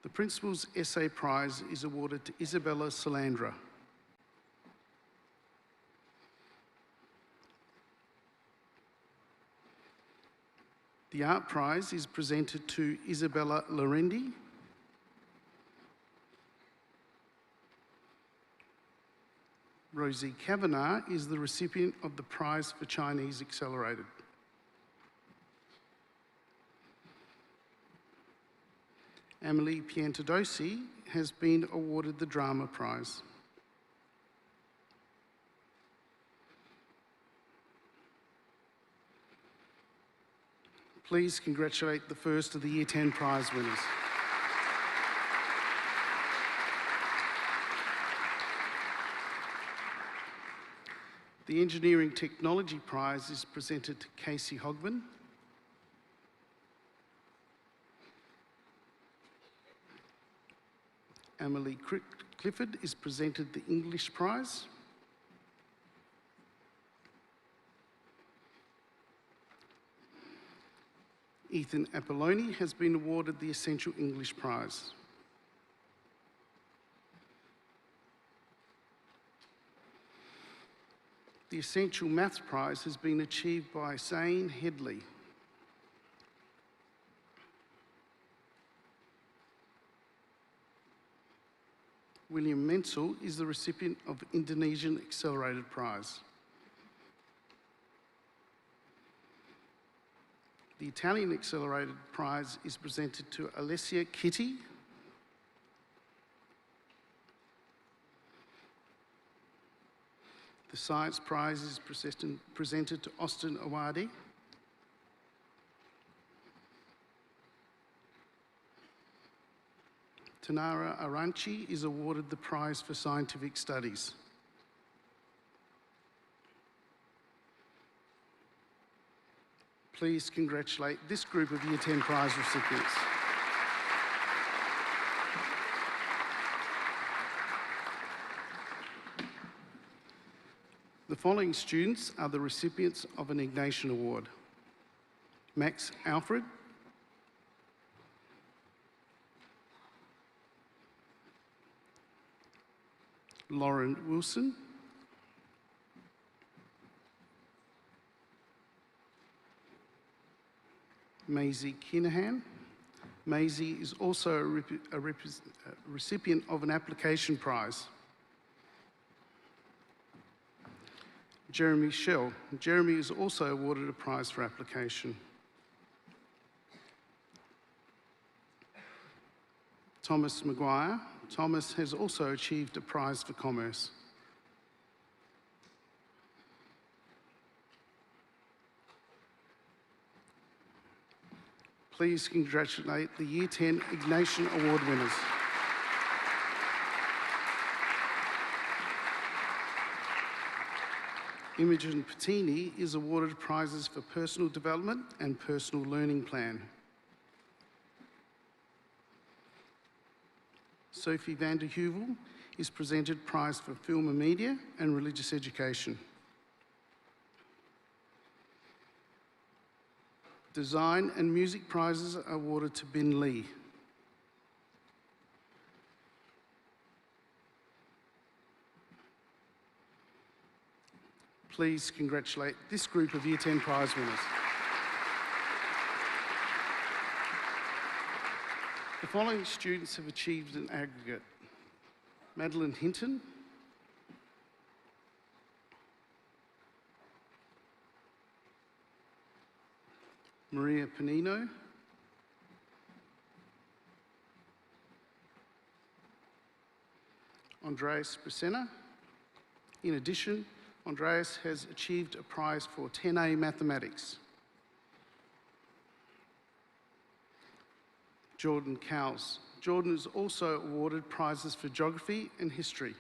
The Principal's Essay Prize is awarded to Isabella Salandra. The Art Prize is presented to Isabella Lorendi. Rosie Kavanagh is the recipient of the Prize for Chinese Accelerated. Amelie Piantadosi has been awarded the Drama Prize. Please congratulate the first of the Year 10 prize winners. The Engineering Technology Prize is presented to Casey Hogman. Emily Clifford is presented the English Prize. Ethan Apolloni has been awarded the Essential English Prize. The Essential Maths Prize has been achieved by Zane Headley. William Menzel is the recipient of Indonesian Accelerated Prize. The Italian Accelerated Prize is presented to Alessia Kitty. The Science Prize is presented to Austin Awadi. Tanara Aranchi is awarded the Prize for Scientific Studies. Please congratulate this group of Year 10 prize recipients. following students are the recipients of an Ignatius Award: Max Alfred, Lauren Wilson, Maisie Kinahan. Maisie is also a recipient of an application prize. Jeremy Schell. Jeremy is also awarded a prize for application. Thomas Maguire. Thomas has also achieved a prize for commerce. Please congratulate the Year 10 Ignatius Award winners. Imogen Patini is awarded prizes for personal development and personal learning plan. Sophie van der Heuvel is presented prize for film and media and religious education. Design and music prizes are awarded to Bin Lee. Please congratulate this group of Year 10 prize winners. The following students have achieved an aggregate: Madeline Hinton, Maria Panino, Andreas Brisena. In addition, Andreas has achieved a prize for 10A Mathematics. Jordan Cowles. Jordan is also awarded prizes for Geography and History.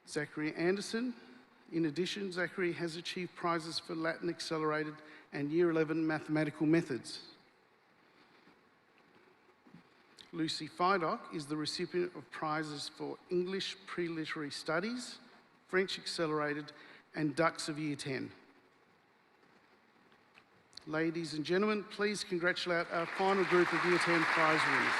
Zachary Anderson. In addition, Zachary has achieved prizes for Latin Accelerated and Year 11 Mathematical Methods. Lucy Fidock is the recipient of prizes for English Pre-Literary Studies, French Accelerated, and Dux of Year 10. Ladies and gentlemen, please congratulate our final group of Year 10 prize winners.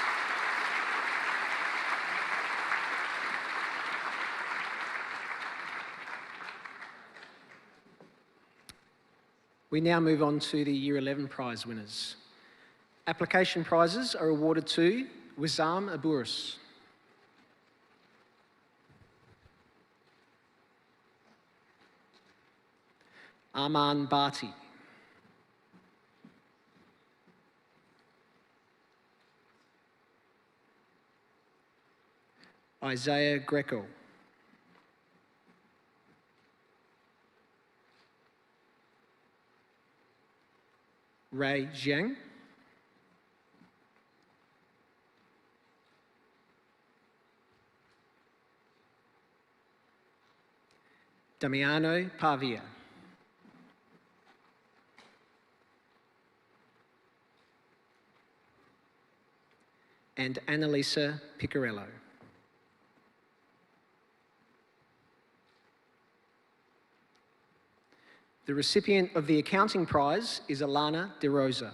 We now move on to the Year 11 prize winners. Application prizes are awarded to Wissam Aburis, Arman Bhatti, Isaiah Greco, Ray Zhang, Damiano Pavia, and Annalisa Piccarello. The recipient of the accounting prize is Alana De Rosa.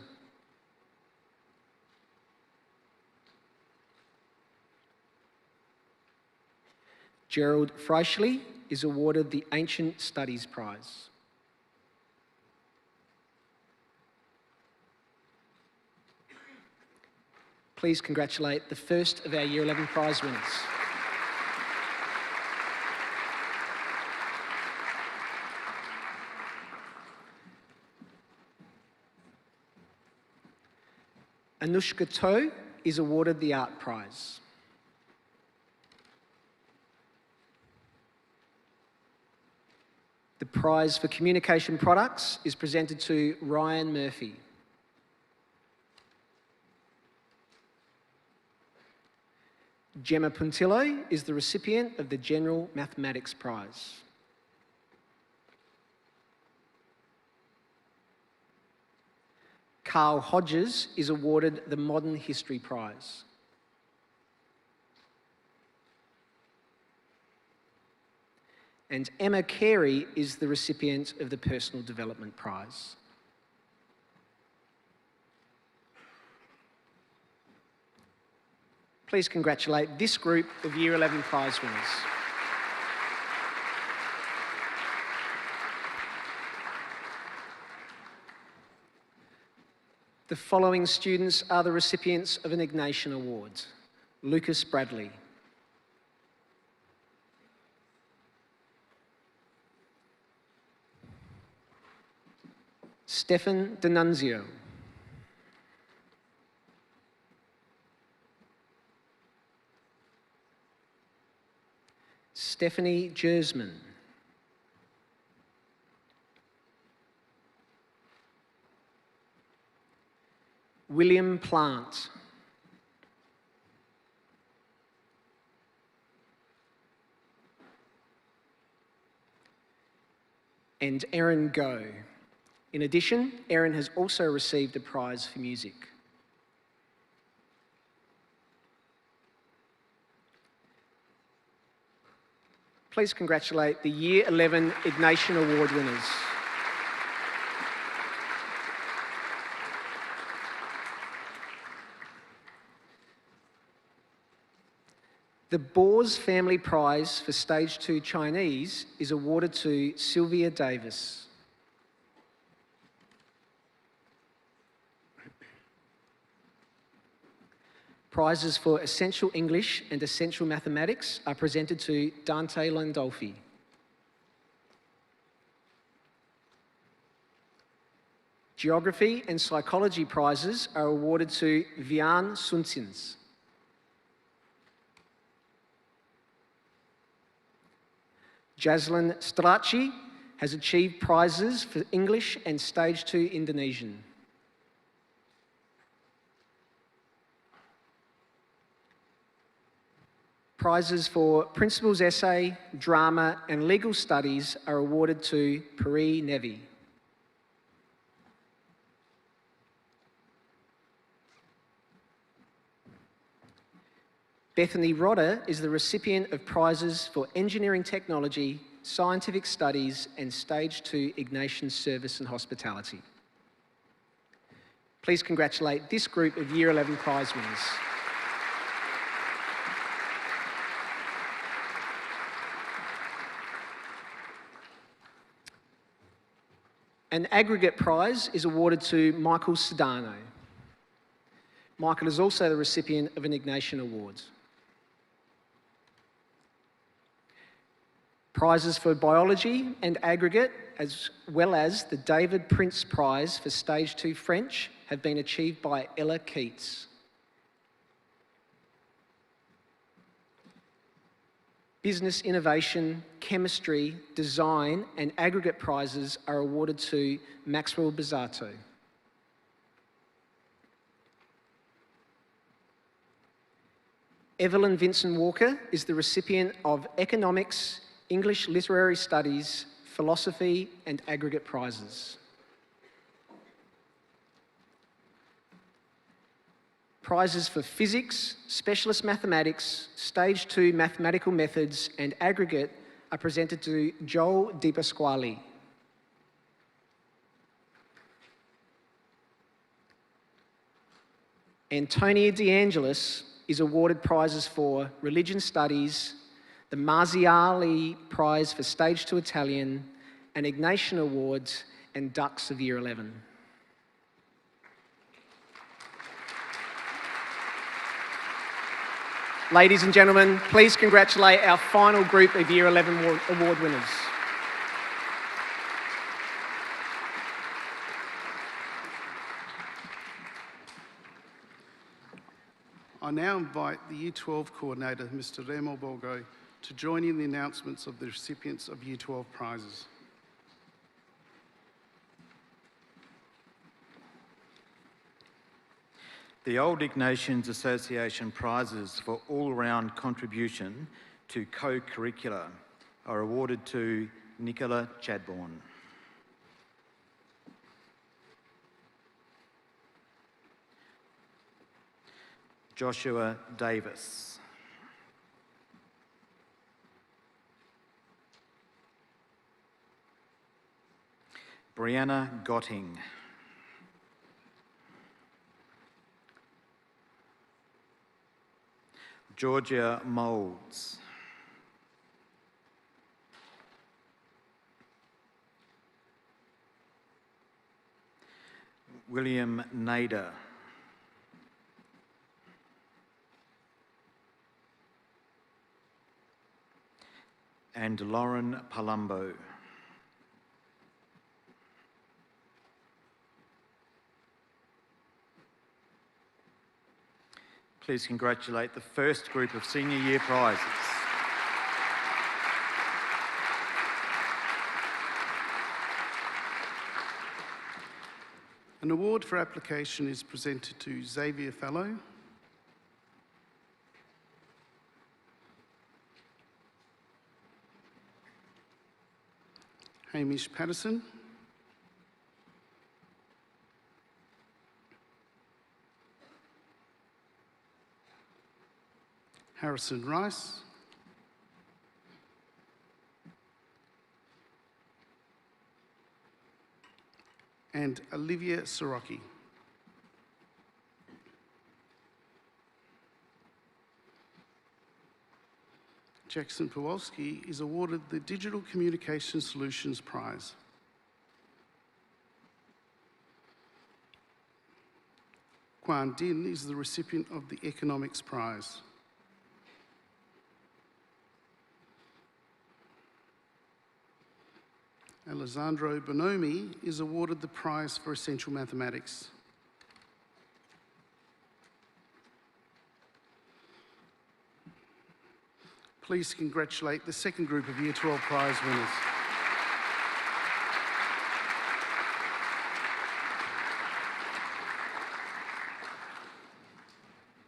Gerald Freischli is awarded the Ancient Studies Prize. Please congratulate the first of our Year 11 prize winners. Anushka To is awarded the Art Prize. The prize for communication products is presented to Ryan Murphy. Gemma Puntillo is the recipient of the General Mathematics Prize. Carl Hodges is awarded the Modern History Prize. And Emma Carey is the recipient of the Personal Development Prize. Please congratulate this group of Year 11 prize winners. The following students are the recipients of an Ignatian Award. Lucas Bradley. Stefan D'Annunzio. Stephanie Jersman. William Plant. And Erin Go. In addition, Erin has also received a prize for music. Please congratulate the Year 11 Ignatian Award winners. The Bors Family Prize for Stage 2 Chinese is awarded to Sylvia Davis. Prizes for Essential English and Essential Mathematics are presented to Dante Landolfi. Geography and Psychology prizes are awarded to Vian Sunsins. Jaslyn Strachey has achieved prizes for English and Stage 2 Indonesian. Prizes for Principal's Essay, Drama and Legal Studies are awarded to Pari Nevi. Bethany Rodder is the recipient of prizes for Engineering Technology, Scientific Studies and Stage 2 Ignatian Service and Hospitality. Please congratulate this group of Year 11 prize winners. An aggregate prize is awarded to Michael Sedano. Michael is also the recipient of an Ignatian Award. Prizes for biology and aggregate, as well as the David Prince Prize for Stage 2 French, have been achieved by Ella Keats. Business innovation, chemistry, design and aggregate prizes are awarded to Maxwell Bizzato. Evelyn Vincent Walker is the recipient of Economics, English Literary Studies, Philosophy and aggregate prizes. Prizes for Physics, Specialist Mathematics, Stage 2 Mathematical Methods and aggregate are presented to Joel Di Pasquale. Antonia De Angelis is awarded prizes for Religion Studies, the Marziali Prize for Stage 2 Italian, an Ignatian Awards and Dux of Year 11. Ladies and gentlemen, please congratulate our final group of Year 11 award winners. I now invite the Year 12 Coordinator, Mr. Remo Bogo, to join in the announcements of the recipients of Year 12 prizes. The Old Ignatians Association prizes for all-round contribution to co-curricula are awarded to Nicola Chadbourne. Joshua Davis. Brianna Gotting. Georgia Moulds. William Nader. And Lauren Palumbo. Please congratulate the first group of senior year prizes. An award for application is presented to Xavier Fallow, Hamish Patterson, Harrison Rice, and Olivia Sirocki. Jackson Pawlowski is awarded the Digital Communication Solutions Prize. Quan Din is the recipient of the Economics Prize. Alessandro Bonomi is awarded the prize for Essential Mathematics. Please congratulate the second group of Year 12 prize winners.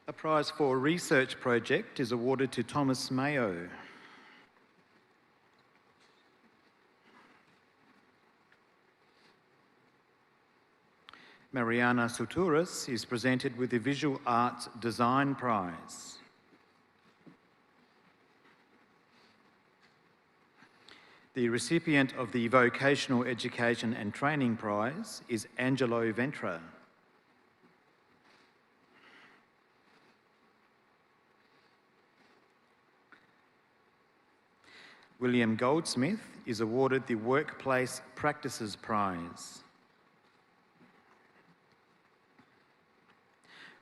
A prize for research project is awarded to Thomas Mayo. Mariana Soutouris is presented with the Visual Arts Design Prize. The recipient of the Vocational Education and Training Prize is Angelo Ventra. William Goldsmith is awarded the Workplace Practices Prize.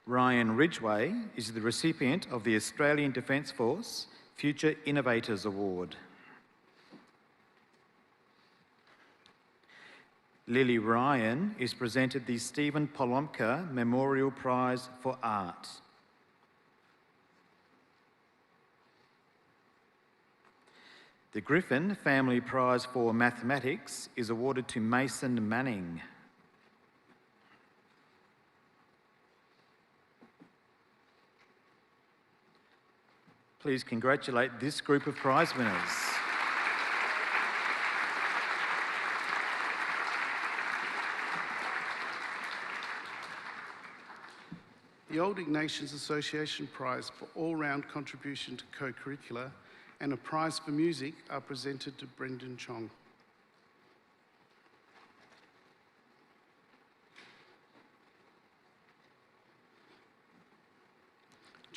Ryan Ridgway is the recipient of the Australian Defence Force Future Innovators Award. Lily Ryan is presented the Stephen Polomka Memorial Prize for Art. The Griffin Family Prize for Mathematics is awarded to Mason Manning. Please congratulate this group of prize winners. The Old Ignatius Association Prize for all-round contribution to co-curricular and a prize for music are presented to Brendan Chong.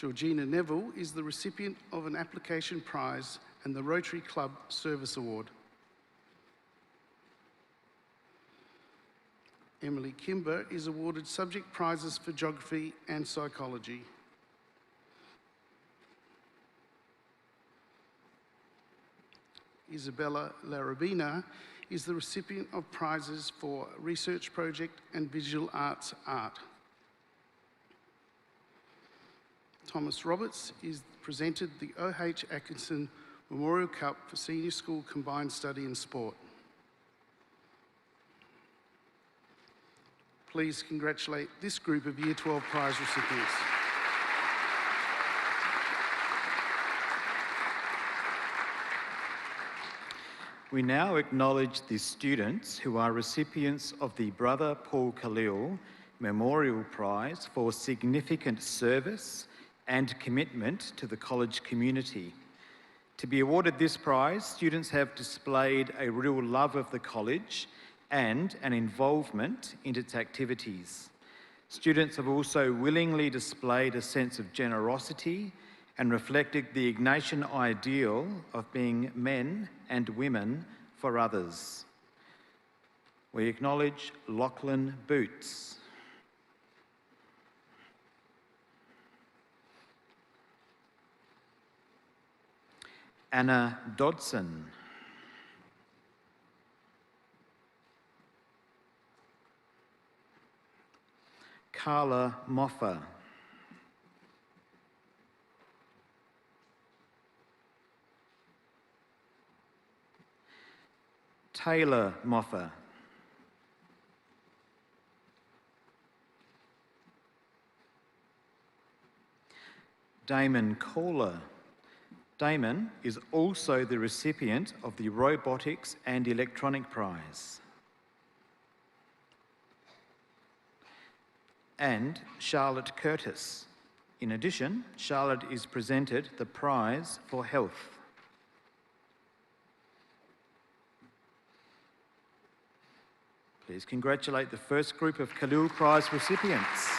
Georgina Neville is the recipient of an application prize and the Rotary Club Service Award. Emily Kimber is awarded subject prizes for geography and psychology. Isabella Larabina is the recipient of prizes for research project and visual arts art. Thomas Roberts is presented the O.H. Atkinson Memorial Cup for Senior School Combined Study and Sport. Please congratulate this group of Year 12 prize recipients. We now acknowledge the students who are recipients of the Brother Paul Khalil Memorial Prize for significant service and commitment to the college community. To be awarded this prize, students have displayed a real love of the college and an involvement in its activities. Students have also willingly displayed a sense of generosity and reflected the Ignatian ideal of being men and women for others. We acknowledge Lachlan Boots. Anna Dodson. Carla Moffa. Taylor Moffa. Damon Kohler. Damon is also the recipient of the Robotics and Electronic Prize. And Charlotte Curtis. In addition, Charlotte is presented the Prize for Health. Please congratulate the first group of Khalil Prize recipients.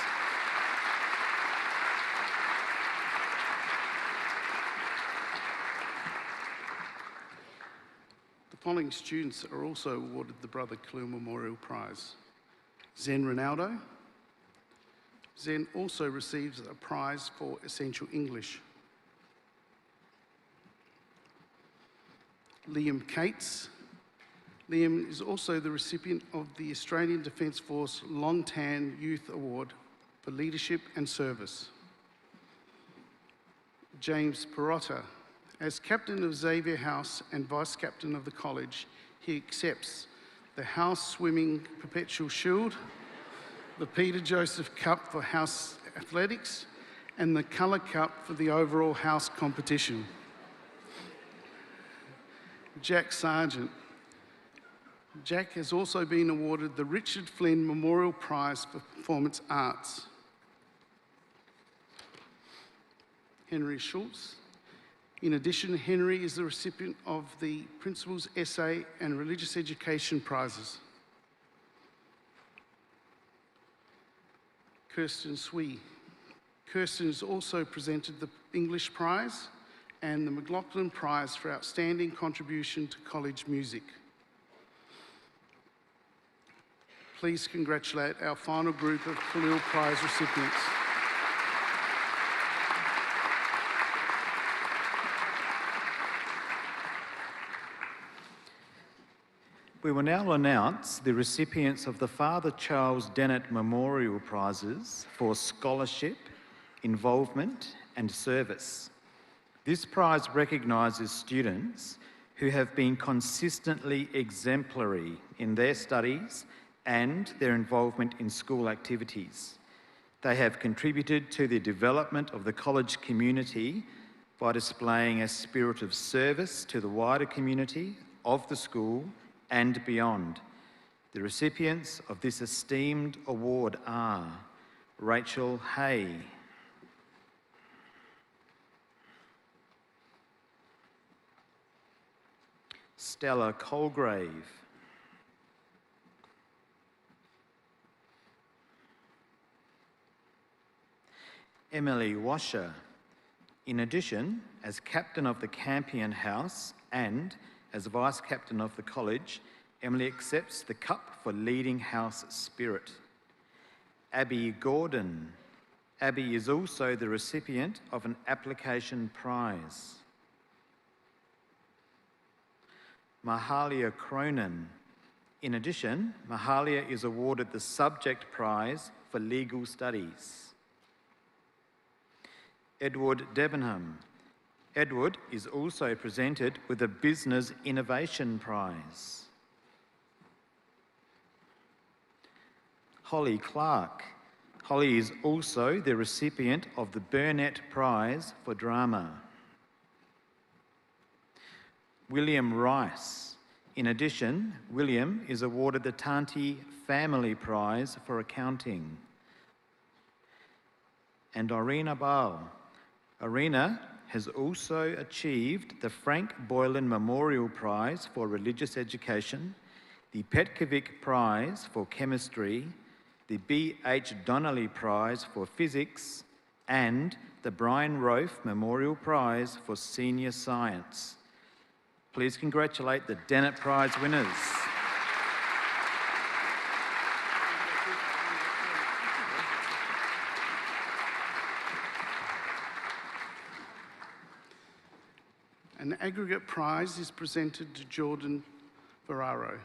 The following students are also awarded the Brother Khalil Memorial Prize. Zen Ronaldo. Zen also receives a prize for Essential English. Liam Cates. Liam is also the recipient of the Australian Defence Force Long Tan Youth Award for Leadership and Service. James Perotta. As Captain of Xavier House and Vice Captain of the College, he accepts the House Swimming Perpetual Shield, the Peter Joseph Cup for House Athletics, and the Colour Cup for the overall House competition. Jack Sargent. Jack has also been awarded the Richard Flynn Memorial Prize for Performance Arts. Henry Schultz. In addition, Henry is the recipient of the Principal's Essay and Religious Education Prizes. Kirsten Swee. Kirsten is also presented the English Prize and the McLaughlin Prize for Outstanding Contribution to College Music. Please congratulate our final group of Khalil Prize recipients. We will now announce the recipients of the Father Charles Dennett Memorial Prizes for Scholarship, Involvement and Service. This prize recognises students who have been consistently exemplary in their studies and their involvement in school activities. They have contributed to the development of the college community by displaying a spirit of service to the wider community of the school and beyond. The recipients of this esteemed award are Rachel Hay, Stella Colgrave, Emily Washer. In addition, as Captain of the Campion House and as Vice Captain of the College, Emily accepts the Cup for Leading House Spirit. Abby Gordon. Abby is also the recipient of an Application Prize. Mahalia Cronin. In addition, Mahalia is awarded the Subject Prize for Legal Studies. Edward Debenham. Edward is also presented with a Business Innovation Prize. Holly Clark. Holly is also the recipient of the Burnett Prize for Drama. William Rice. In addition, William is awarded the Tanti Family Prize for Accounting. And Irina Ball. Irina has also achieved the Frank Boylan Memorial Prize for Religious Education the Petkovic Prize for Chemistry, the B.H. Donnelly Prize for Physics, and the Brian Rofe Memorial Prize for Senior Science. Please congratulate the Dennett Prize winners. An aggregate prize is presented to Jordan Ferraro.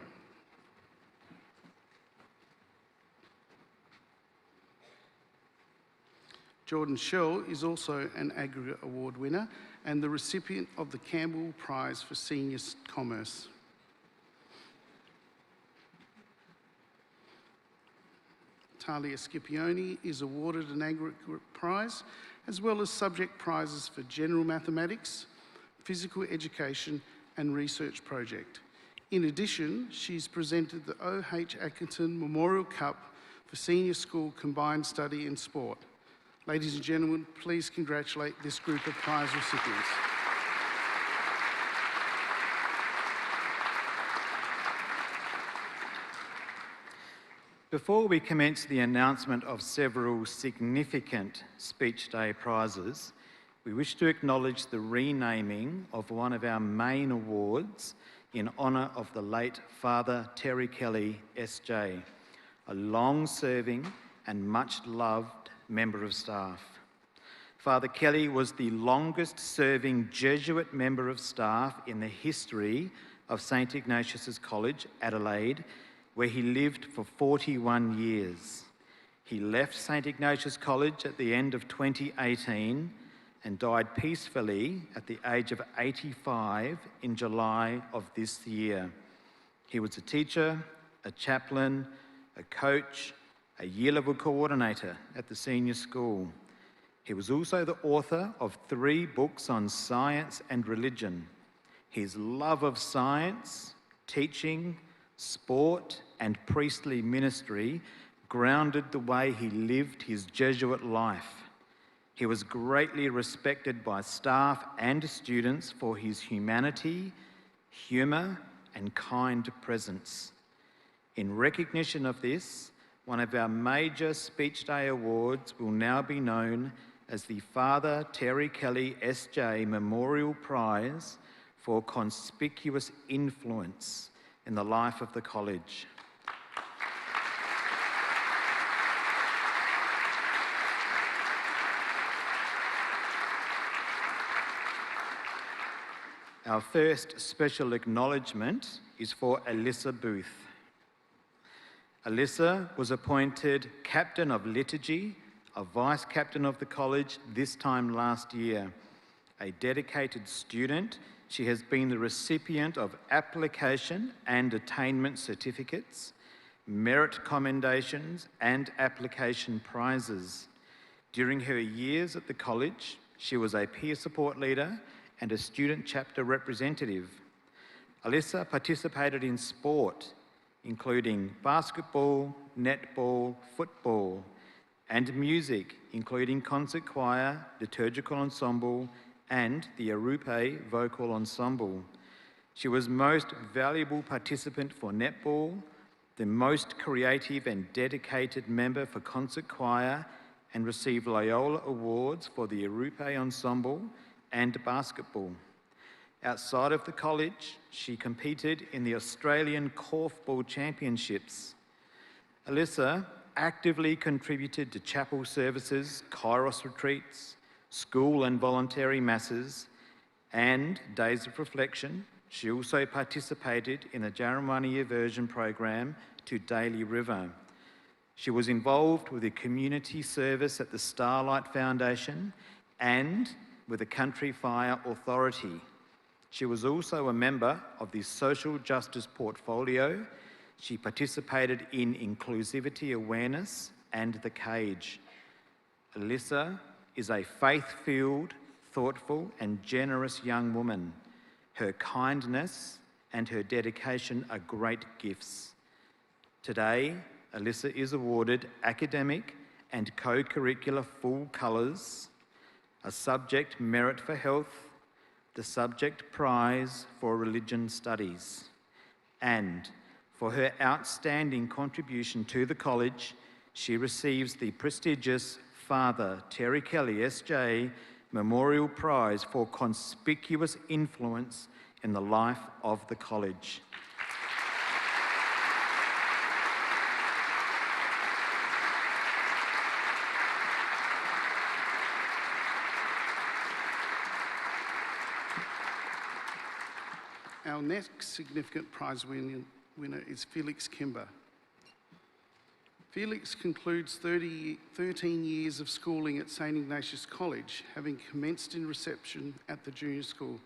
Jordan Shell is also an aggregate award winner and the recipient of the Campbell Prize for Senior Commerce. Talia Scipione is awarded an aggregate prize as well as subject prizes for general mathematics, physical education and research project. In addition, she's presented the O.H. Atkinson Memorial Cup for Senior School Combined Study and Sport. Ladies and gentlemen, please congratulate this group of prize recipients. Before we commence the announcement of several significant Speech Day prizes, we wish to acknowledge the renaming of one of our main awards in honour of the late Father Terry Kelly, SJ, a long-serving and much-loved member of staff. Father Kelly was the longest-serving Jesuit member of staff in the history of St Ignatius College, Adelaide, where he lived for 41 years. He left St Ignatius College at the end of 2018 and died peacefully at the age of 85 in July of this year. He was a teacher, a chaplain, a coach, a year-level coordinator at the senior school. He was also the author of 3 books on science and religion. His love of science, teaching, sport, and priestly ministry grounded the way he lived his Jesuit life. He was greatly respected by staff and students for his humanity, humour, and kind presence. In recognition of this, one of our major Speech Day awards will now be known as the Father Terry Kelly SJ Memorial Prize for Conspicuous Influence in the life of the college. Our first special acknowledgement is for Alyssa Booth. Alyssa was appointed Captain of Liturgy, a Vice Captain of the College this time last year. A dedicated student, she has been the recipient of application and attainment certificates, merit commendations and application prizes. During her years at the college, she was a peer support leader and a student chapter representative. Alyssa participated in sport, including basketball, netball, football, and music, including concert choir, liturgical ensemble, and the Arupe vocal ensemble. She was most valuable participant for netball, the most creative and dedicated member for concert choir, and received Loyola Awards for the Arupe ensemble and basketball. Outside of the college, she competed in the Australian Korfball Championships. Alyssa actively contributed to chapel services, Kairos retreats, school and voluntary masses, and days of reflection. She also participated in the Ceremonial Version program to Daly River. She was involved with a community service at the Starlight Foundation and with the Country Fire Authority. She was also a member of the Social Justice Portfolio. She participated in Inclusivity Awareness and The Cage. Alyssa is a faith-filled, thoughtful and generous young woman. Her kindness and her dedication are great gifts. Today, Alyssa is awarded academic and co-curricular full colours, a subject merit for health, the subject prize for religion studies, and For her outstanding contribution to the college, she receives the prestigious Father Terry Kelly SJ Memorial Prize for conspicuous influence in the life of the college. Our next significant prize winner is Felix Kimber. Felix concludes 13 years of schooling at St Ignatius College, having commenced in reception at the junior school,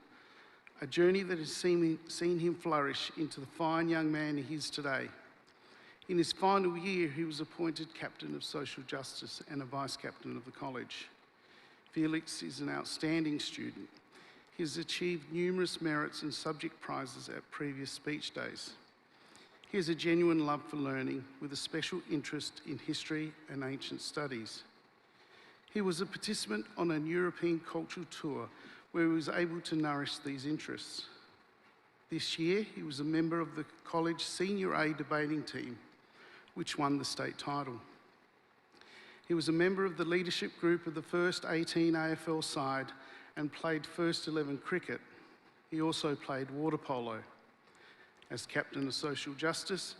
a journey that has seen him flourish into the fine young man he is today. In his final year, he was appointed Captain of Social Justice and a Vice Captain of the college. Felix is an outstanding student. He has achieved numerous merits and subject prizes at previous speech days. He has a genuine love for learning with a special interest in history and ancient studies. He was a participant on an European cultural tour where he was able to nourish these interests. This year, he was a member of the college Senior A debating team, which won the state title. He was a member of the leadership group of the first 18 AFL side and played first 11 cricket. He also played water polo. As Captain of Social Justice,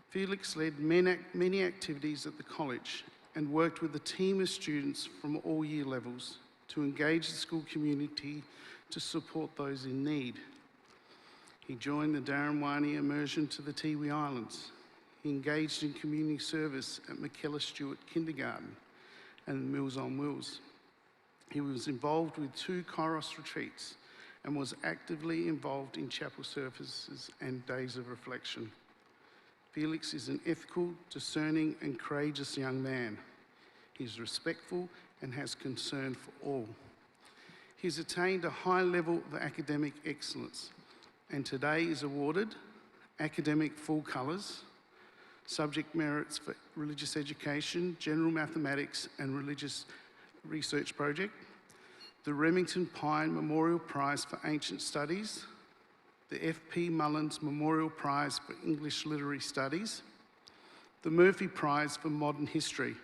Felix led many activities at the college and worked with a team of students from all year levels to engage the school community to support those in need. He joined the Darrenwani immersion to the Tiwi Islands. He engaged in community service at McKellar Stewart Kindergarten and Meals on Wheels. He was involved with 2 Kairos retreats and was actively involved in chapel services and days of reflection. Felix is an ethical, discerning and courageous young man. He is respectful and has concern for all. He has attained a high level of academic excellence and today is awarded academic full colours, subject merits for religious education, general mathematics and religious research project, the Remington Pine Memorial Prize for Ancient Studies, the F.P. Mullins Memorial Prize for English Literary Studies, the Murphy Prize for Modern History,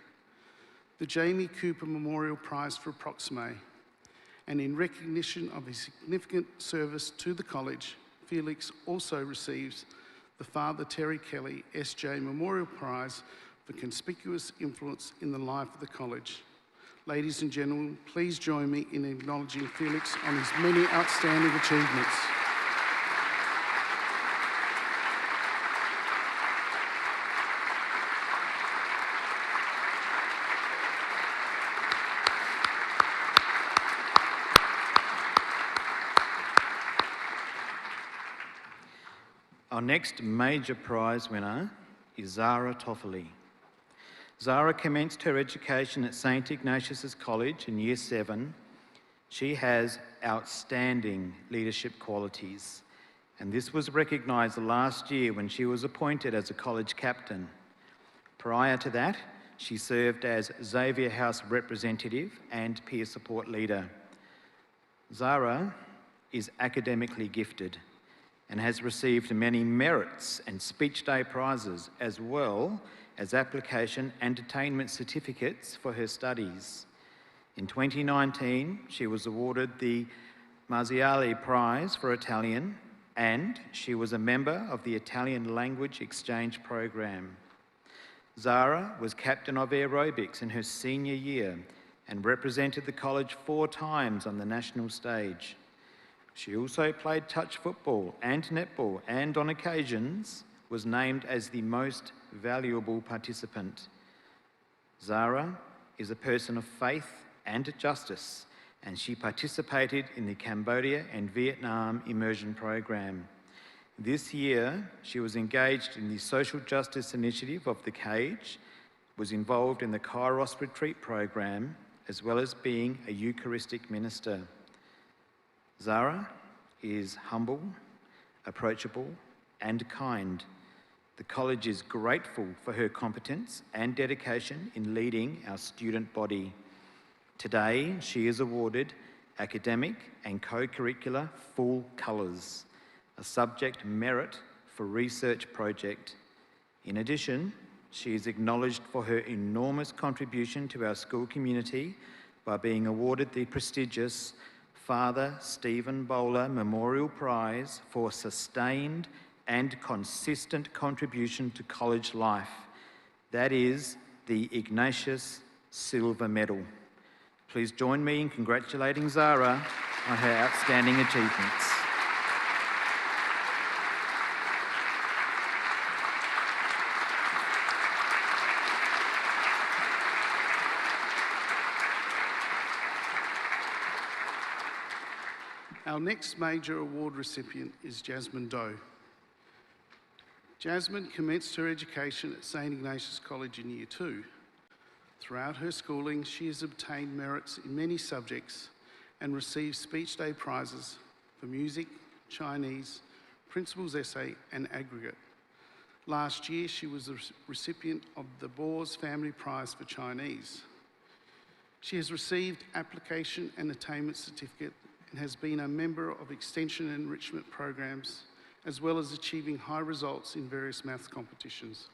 the Jamie Cooper Memorial Prize for approximate, and in recognition of his significant service to the college, Felix also receives the Father Terry Kelly SJ Memorial Prize for conspicuous influence in the life of the college. Ladies and gentlemen, please join me in acknowledging Felix on his many outstanding achievements. Our next major prize winner is Zara Toffoli. Zara commenced her education at St Ignatius College in Year 7. She has outstanding leadership qualities, and this was recognised last year when she was appointed as a college captain. Prior to that, she served as Xavier House representative and peer support leader. Zara is academically gifted and has received many merits and speech day prizes, as well as application and attainment certificates for her studies. In 2019, she was awarded the Marziali Prize for Italian, and she was a member of the Italian Language Exchange Program. Zara was captain of aerobics in her senior year and represented the college 4 times on the national stage. She also played touch football and netball, and on occasions was named as the most valuable participant. Zara is a person of faith and justice, and she participated in the Cambodia and Vietnam immersion program. This year, she was engaged in the social justice initiative of The Cage, was involved in the Kairos retreat program, as well as being a Eucharistic minister. Zara is humble, approachable, and kind. The college is grateful for her competence and dedication in leading our student body. Today, she is awarded academic and co-curricular full colours, a subject merit for research project In addition, she is acknowledged for her enormous contribution to our school community by being awarded the prestigious Father Stephen Bowler Memorial Prize for sustained and consistent contribution to college life. That is the Ignatius Silver Medal. Please join me in congratulating Zara on her outstanding achievements. Our next major award recipient is Jasmine Doe. Jasmine commenced her education at St Ignatius College in Year 2. Throughout her schooling, she has obtained merits in many subjects and received speech day prizes for music, Chinese, principal's essay and aggregate. Last year, she was the recipient of the Boers Family Prize for Chinese. She has received application and attainment certificate and has been a member of extension and enrichment programs, as well as achieving high results in various maths competitions.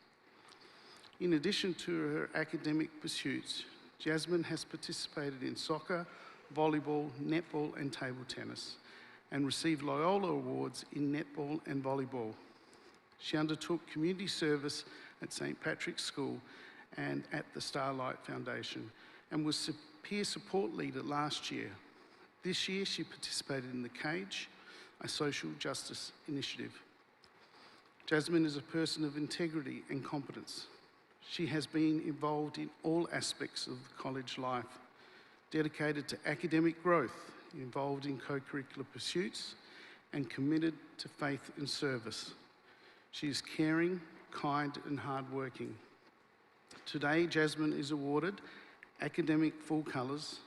In addition to her academic pursuits, Jasmine has participated in soccer, volleyball, netball and table tennis, and received Loyola Awards in netball and volleyball. She undertook community service at St Patrick's School and at the Starlight Foundation, and was peer support leader last year. This year, she participated in The Cage, a social justice initiative. Jasmine is a person of integrity and competence. She has been involved in all aspects of the college life, dedicated to academic growth, involved in co-curricular pursuits, and committed to faith and service. She is caring, kind, and hardworking. Today, Jasmine is awarded academic full colours,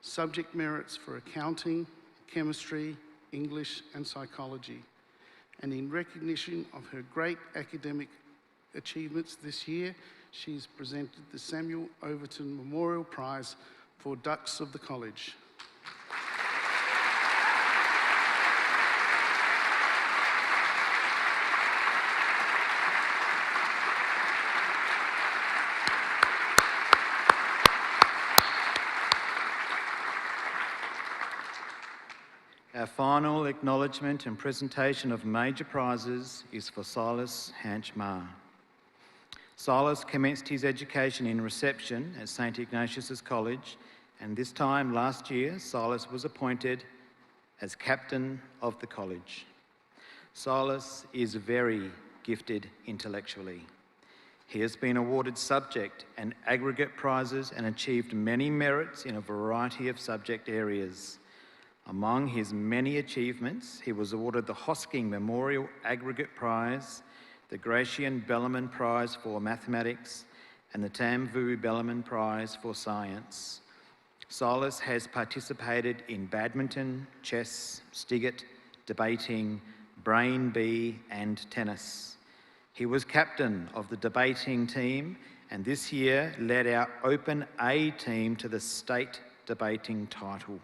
subject merits for accounting, chemistry, English and psychology. And in recognition of her great academic achievements this year, she's presented the Samuel Overton Memorial Prize for Ducks of the College. Our final acknowledgement and presentation of major prizes is for Silas Hanchmar. Silas commenced his education in reception at St Ignatius College, and this time last year, Silas was appointed as captain of the college. Silas is very gifted intellectually. He has been awarded subject and aggregate prizes and achieved many merits in a variety of subject areas. Among his many achievements, he was awarded the Hosking Memorial Aggregate Prize, the Gratian Bellarmine Prize for Mathematics, and the Tam Vu Bellarmine Prize for Science. Silas has participated in badminton, chess, stiggit, debating, brain bee, and tennis. He was captain of the debating team and this year led our Open A team to the state debating title.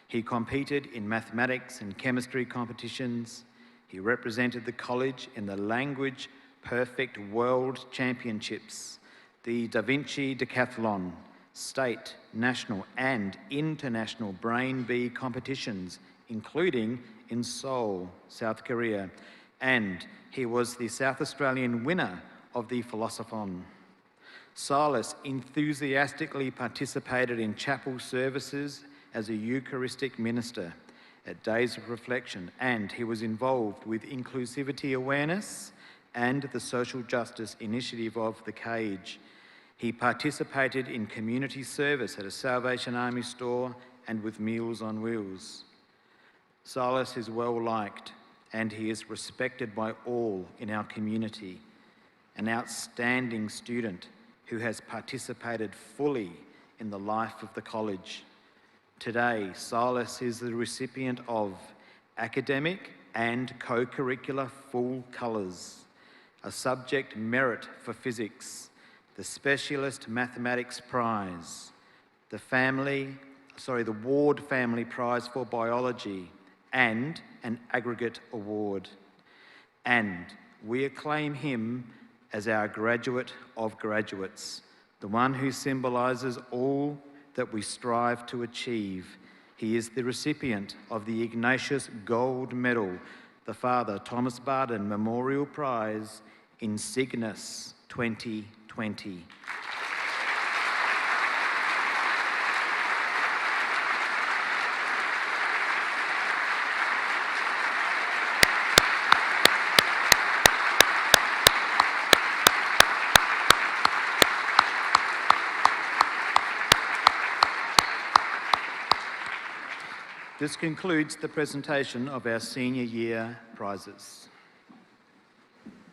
He competed in mathematics and chemistry competitions. He represented the college in the Language Perfect World Championships, the Da Vinci Decathlon, state, national and international brain bee competitions, including in Seoul, South Korea, and he was the South Australian winner of the Philosophon. Silas enthusiastically participated in chapel services as a Eucharistic minister at Days of Reflection, and he was involved with inclusivity awareness and the social justice initiative of The Cage. He participated in community service at a Salvation Army store and with Meals on Wheels. Silas is well liked and he is respected by all in our community, an outstanding student who has participated fully in the life of the college. Today, Silas is the recipient of academic and co-curricular full colours, a subject merit for physics, the Specialist Mathematics Prize, the Ward Family Prize for Biology, and an aggregate award. And we acclaim him as our graduate of graduates, the one who symbolises all that we strive to achieve. He is the recipient of the Ignatius Gold Medal, the Father Thomas Barden Memorial Prize, Insignis 2020. This concludes the presentation of our senior year prizes.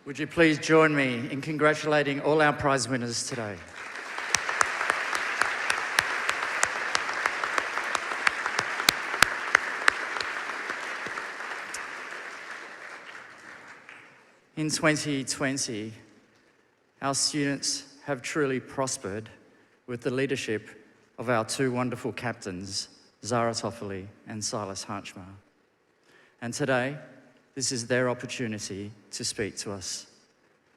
Would you please join me in congratulating all our prize winners today? In 2020, our students have truly prospered with the leadership of our two wonderful captains, Zara Toffoli and Silas Harchmar. And today, this is their opportunity to speak to us,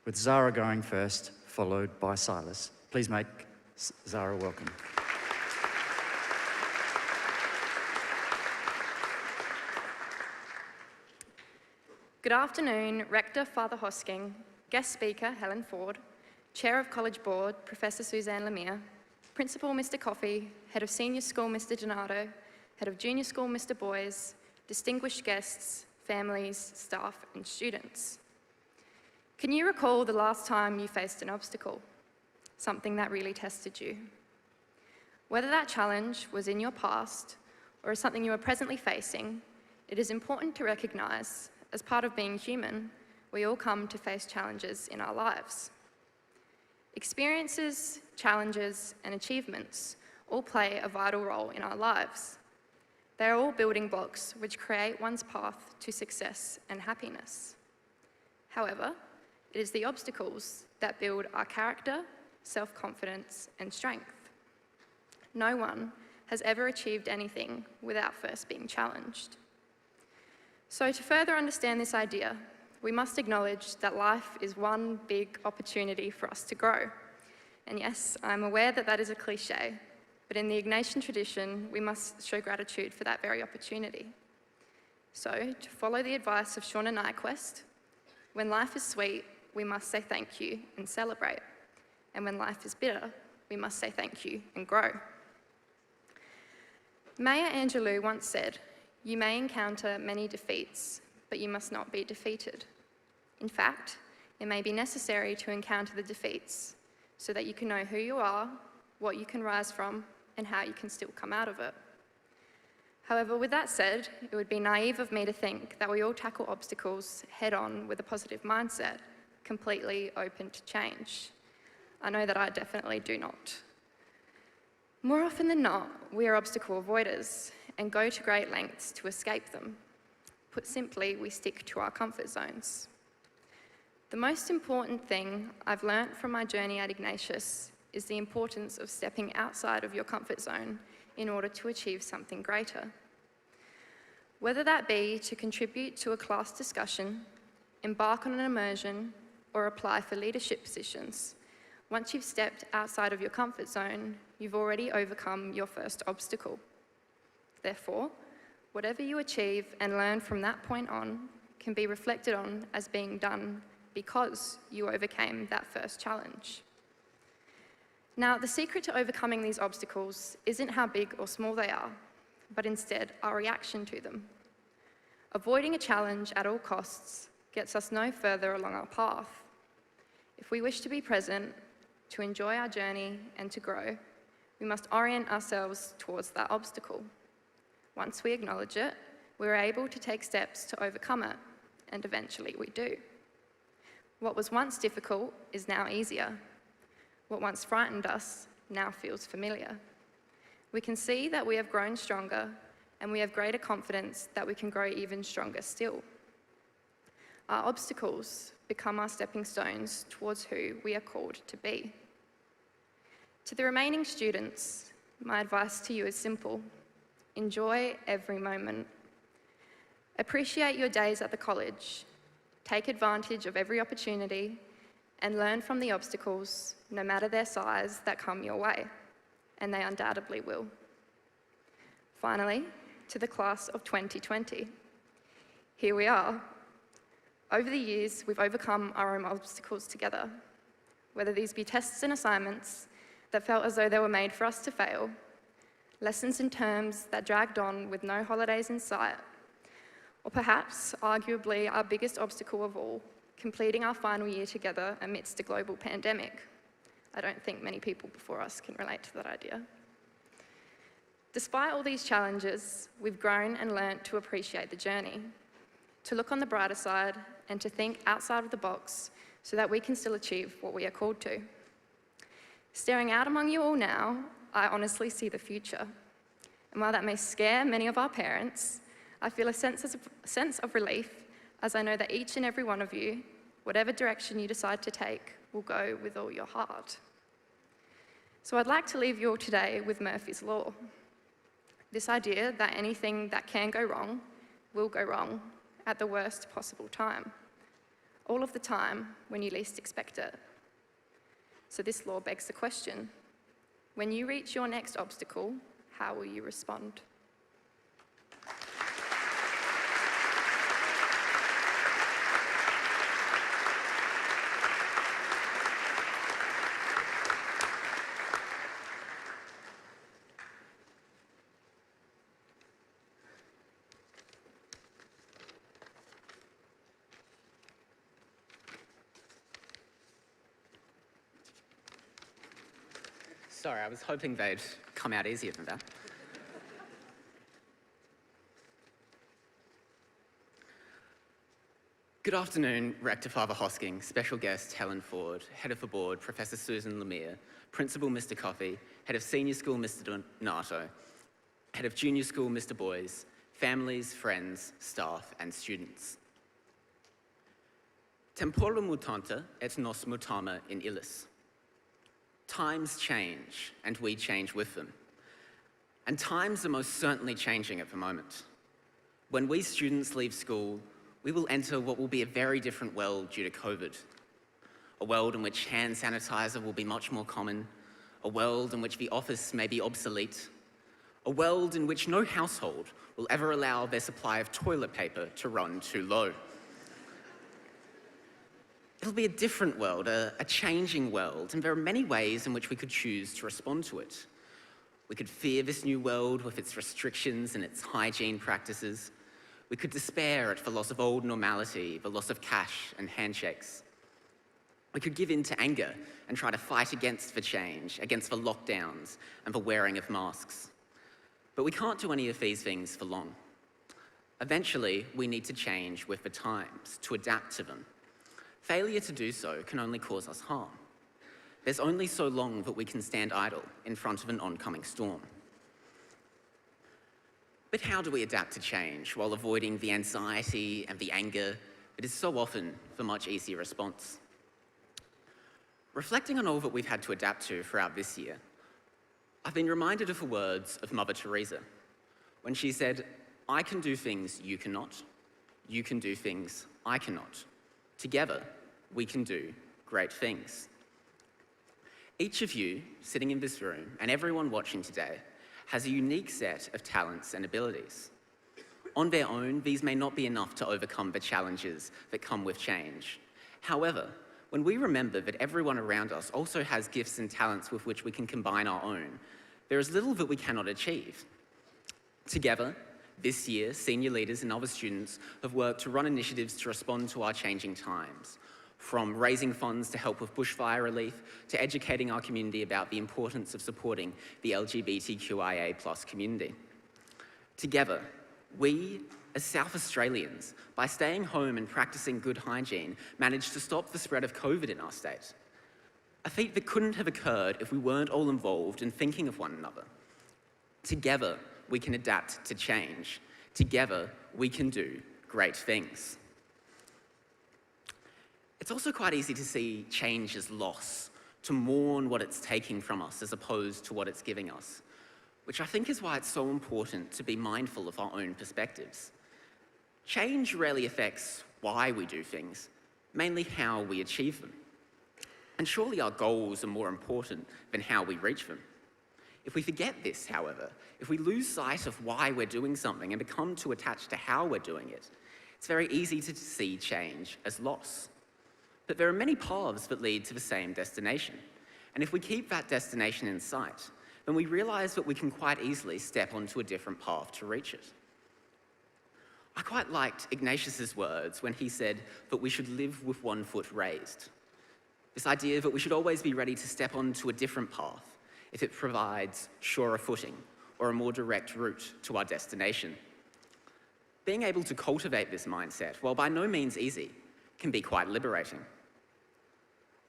with Zara going first, followed by Silas. Please make Zara welcome. Good afternoon, Rector Father Hosking, guest speaker Helen Forde, Chair of College Board Professor Suzanne Lemire, Principal Mr Coffey, Head of Senior School Mr Donato, Head of Junior School Mr Boys, distinguished guests, families, staff and students. Can you recall the last time you faced an obstacle, something that really tested you? Whether that challenge was in your past or is something you are presently facing, it is important to recognise, as part of being human, we all come to face challenges in our lives. Experiences, challenges and achievements all play a vital role in our lives. They are all building blocks which create one's path to success and happiness. However, it is the obstacles that build our character, self-confidence and strength. No one has ever achieved anything without first being challenged. So to further understand this idea, we must acknowledge that life is one big opportunity for us to grow. And yes, I'm aware that that is a cliche, but in the Ignatian tradition, we must show gratitude for that very opportunity. So, to follow the advice of Shauna Nyquist, when life is sweet, we must say thank you and celebrate. And when life is bitter, we must say thank you and grow. Maya Angelou once said, "You may encounter many defeats, but you must not be defeated. In fact, it may be necessary to encounter the defeats so that you can know who you are, what you can rise from, and how you can still come out of it." However, with that said, it would be naive of me to think that we all tackle obstacles head-on with a positive mindset, completely open to change. I know that I definitely do not. More often than not, we are obstacle avoiders and go to great lengths to escape them. Put simply, we stick to our comfort zones. The most important thing I've learnt from my journey at Ignatius is the importance of stepping outside of your comfort zone in order to achieve something greater. Whether that be to contribute to a class discussion, embark on an immersion, or apply for leadership positions, once you've stepped outside of your comfort zone, you've already overcome your first obstacle. Therefore, whatever you achieve and learn from that point on can be reflected on as being done because you overcame that first challenge. Now, the secret to overcoming these obstacles isn't how big or small they are, but instead our reaction to them. Avoiding a challenge at all costs gets us no further along our path. If we wish to be present, to enjoy our journey and to grow, we must orient ourselves towards that obstacle. Once we acknowledge it, we're able to take steps to overcome it, and eventually we do. What was once difficult is now easier. What once frightened us now feels familiar. We can see that we have grown stronger, and we have greater confidence that we can grow even stronger still. Our obstacles become our stepping stones towards who we are called to be. To the remaining students, my advice to you is simple. Enjoy every moment. Appreciate your days at the college. Take advantage of every opportunity and learn from the obstacles, no matter their size, that come your way, and they undoubtedly will. Finally, to the class of 2020. Here we are. Over the years, we've overcome our own obstacles together, whether these be tests and assignments that felt as though they were made for us to fail, lessons and terms that dragged on with no holidays in sight, or perhaps, arguably, our biggest obstacle of all, completing our final year together amidst a global pandemic. I don't think many people before us can relate to that idea. Despite all these challenges, we've grown and learnt to appreciate the journey, to look on the brighter side, and to think outside of the box so that we can still achieve what we are called to. Staring out among you all now, I honestly see the future. And while that may scare many of our parents, I feel a sense of relief as I know that each and every one of you, whatever direction you decide to take, will go with all your heart. So I'd like to leave you all today with Murphy's Law. This idea that anything that can go wrong will go wrong at the worst possible time, all of the time when you least expect it. So this law begs the question, when you reach your next obstacle, how will you respond? Sorry, I was hoping they'd come out easier than that. Good afternoon, Rector Father Hosking, special guest Helen Forde, Head of the Board, Professor Susan Lemire, Principal Mr. Coffey, Head of Senior School Mr. Donato, Head of Junior School Mr. Boys, families, friends, staff and students. Tempora mutanta et nos mutama in illis. Times change, and we change with them. And times are most certainly changing at the moment. When we students leave school, we will enter what will be a very different world due to COVID. A world in which hand sanitizer will be much more common, a world in which the office may be obsolete, a world in which no household will ever allow their supply of toilet paper to run too low. It'll be a different world, a changing world, and there are many ways in which we could choose to respond to it. We could fear this new world with its restrictions and its hygiene practices. We could despair at the loss of old normality, the loss of cash and handshakes. We could give in to anger and try to fight against the change, against the lockdowns and the wearing of masks. But we can't do any of these things for long. Eventually, we need to change with the times, to adapt to them. Failure to do so can only cause us harm. There's only so long that we can stand idle in front of an oncoming storm. But how do we adapt to change while avoiding the anxiety and the anger that is so often the much easier response? Reflecting on all that we've had to adapt to throughout this year, I've been reminded of the words of Mother Teresa when she said, "I can do things you cannot, you can do things I cannot. Together, we can do great things." Each of you sitting in this room and everyone watching today has a unique set of talents and abilities. On their own, these may not be enough to overcome the challenges that come with change. However, when we remember that everyone around us also has gifts and talents with which we can combine our own, there is little that we cannot achieve. Together, this year, senior leaders and other students have worked to run initiatives to respond to our changing times, from raising funds to help with bushfire relief to educating our community about the importance of supporting the LGBTQIA+ community. Together, we, as South Australians, by staying home and practicing good hygiene, managed to stop the spread of COVID in our state. A feat that couldn't have occurred if we weren't all involved in thinking of one another. Together, we can adapt to change. Together, we can do great things. It's also quite easy to see change as loss, to mourn what it's taking from us as opposed to what it's giving us, which I think is why it's so important to be mindful of our own perspectives. Change rarely affects why we do things, mainly how we achieve them. And surely our goals are more important than how we reach them. If we forget this, however, if we lose sight of why we're doing something and become too attached to how we're doing it, it's very easy to see change as loss. But there are many paths that lead to the same destination. And if we keep that destination in sight, then we realize that we can quite easily step onto a different path to reach it. I quite liked Ignatius's words when he said that we should live with one foot raised. This idea that we should always be ready to step onto a different path if it provides surer footing or a more direct route to our destination. Being able to cultivate this mindset, while by no means easy, can be quite liberating.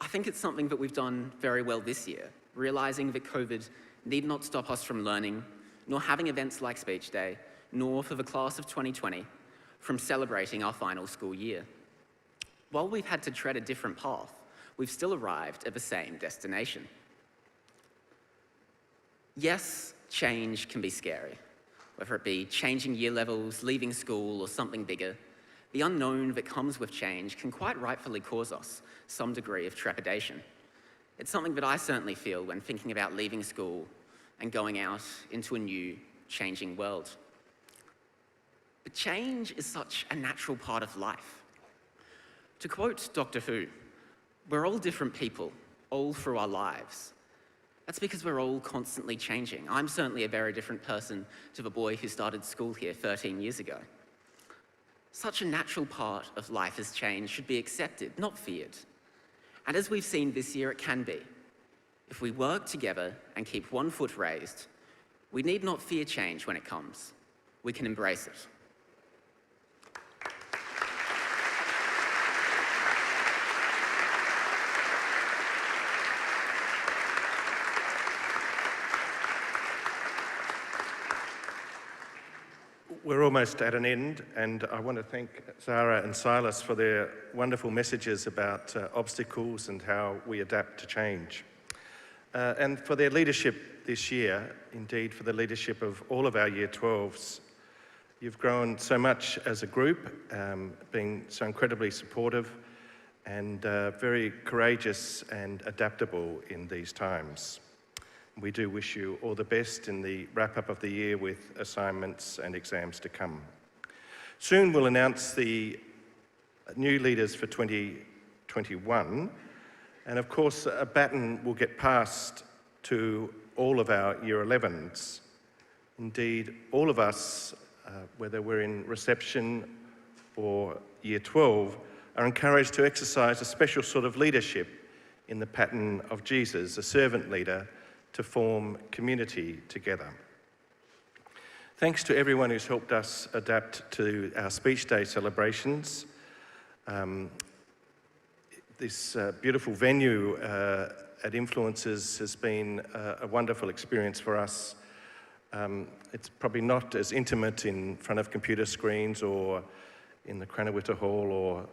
I think it's something that we've done very well this year, realizing that COVID need not stop us from learning, nor having events like Speech Day, nor for the class of 2020, from celebrating our final school year. While we've had to tread a different path, we've still arrived at the same destination. Yes, change can be scary, whether it be changing year levels, leaving school, or something bigger. The unknown that comes with change can quite rightfully cause us some degree of trepidation. It's something that I certainly feel when thinking about leaving school and going out into a new, changing world. But change is such a natural part of life. To quote Doctor Who, we're all different people, all through our lives. That's because we're all constantly changing. I'm certainly a very different person to the boy who started school here 13 years ago. Such a natural part of life as change should be accepted, not feared. And as we've seen this year, it can be. If we work together and keep one foot raised, we need not fear change when it comes. We can embrace it. We're almost at an end, and I want to thank Zara and Silas for their wonderful messages about obstacles and how we adapt to change. And for their leadership this year, indeed for the leadership of all of our Year 12s. You've grown so much as a group, being so incredibly supportive and very courageous and adaptable in these times. We do wish you all the best in the wrap-up of the year with assignments and exams to come. Soon we'll announce the new leaders for 2021, and of course a baton will get passed to all of our Year 11s. Indeed, all of us, whether we're in reception or Year 12, are encouraged to exercise a special sort of leadership in the pattern of Jesus, a servant leader, to form community together. Thanks to everyone who's helped us adapt to our Speech Day celebrations. This beautiful venue at Influences has been a wonderful experience for us. It's probably not as intimate in front of computer screens or in the Cranawita Hall or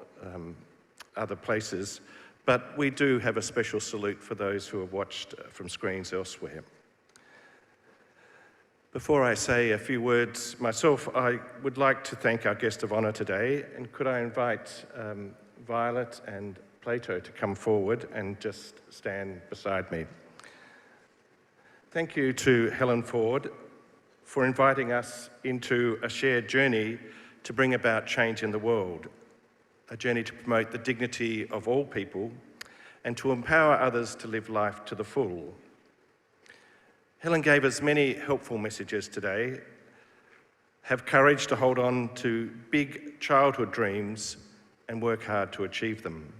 other places, but we do have a special salute for those who have watched from screens elsewhere. Before I say a few words myself, I would like to thank our guest of honour today, and could I invite Violet and Plato to come forward and just stand beside me. Thank you to Helen Forde for inviting us into a shared journey to bring about change in the world, a journey to promote the dignity of all people and to empower others to live life to the full. Helen gave us many helpful messages today. Have courage to hold on to big childhood dreams and work hard to achieve them.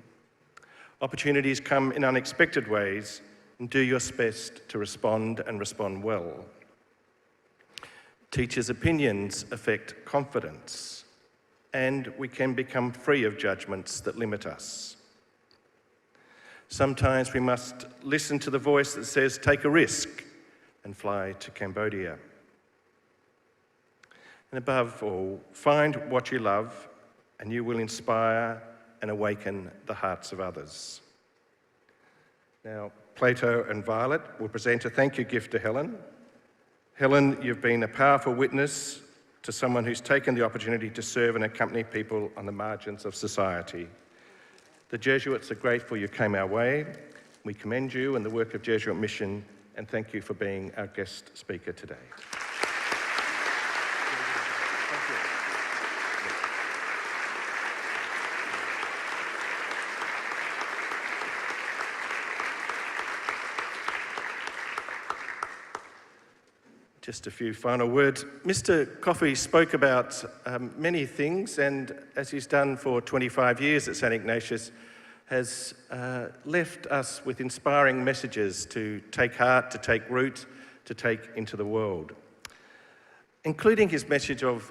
Opportunities come in unexpected ways, and do your best to respond and respond well. Teachers' opinions affect confidence, and we can become free of judgments that limit us. Sometimes we must listen to the voice that says, take a risk and fly to Cambodia. And above all, find what you love, and you will inspire and awaken the hearts of others. Now, Plato and Violet will present a thank you gift to Helen. Helen, you've been a powerful witness to someone who's taken the opportunity to serve and accompany people on the margins of society. The Jesuits are grateful you came our way, We commend you and the work of Jesuit Mission, and thank you for being our guest speaker today. Just a few final words. Mr. Coffey spoke about many things, and as he's done for 25 years at St. Ignatius, has left us with inspiring messages to take heart, to take root, to take into the world. Including his message of,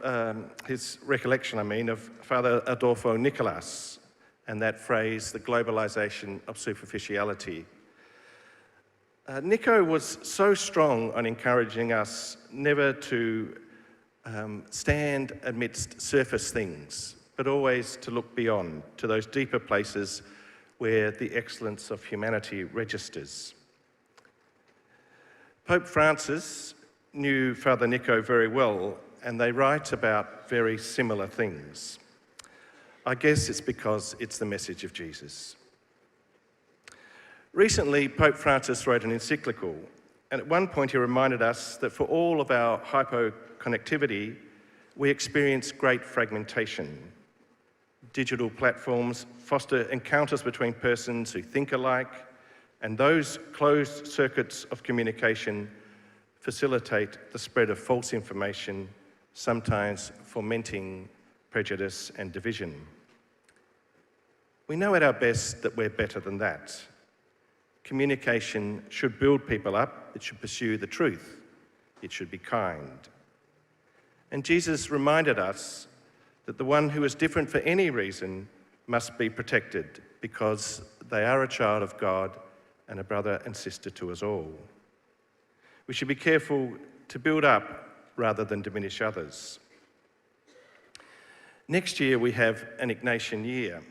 his recollection, of Father Adolfo Nicolas, and that phrase, the globalisation of superficiality. Nico was so strong on encouraging us never to stand amidst surface things, but always to look beyond, to those deeper places where the excellence of humanity registers. Pope Francis knew Father Nico very well, and they write about very similar things. I guess it's because it's the message of Jesus. Recently, Pope Francis wrote an encyclical, and at one point he reminded us that for all of our hyperconnectivity, we experience great fragmentation. Digital platforms foster encounters between persons who think alike, and those closed circuits of communication facilitate the spread of false information, sometimes fomenting prejudice and division. We know at our best that we're better than that. Communication should build people up, it should pursue the truth, it should be kind. And Jesus reminded us that the one who is different for any reason must be protected because they are a child of God and a brother and sister to us all. We should be careful to build up rather than diminish others. Next year we have an Ignatian year.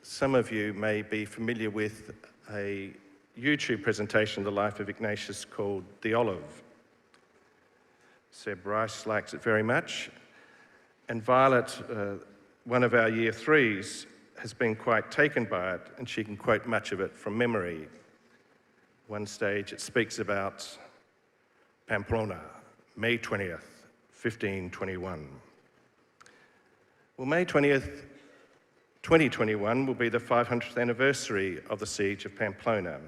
Some of you may be familiar with a YouTube presentation of the life of Ignatius called The Olive. Seb Rice likes it very much, and Violet, one of our year threes, has been quite taken by it, and she can quote much of it from memory. One stage it speaks about Pamplona, May 20th, 1521. Well, May 20th, 2021 will be the 500th anniversary of the siege of Pamplona.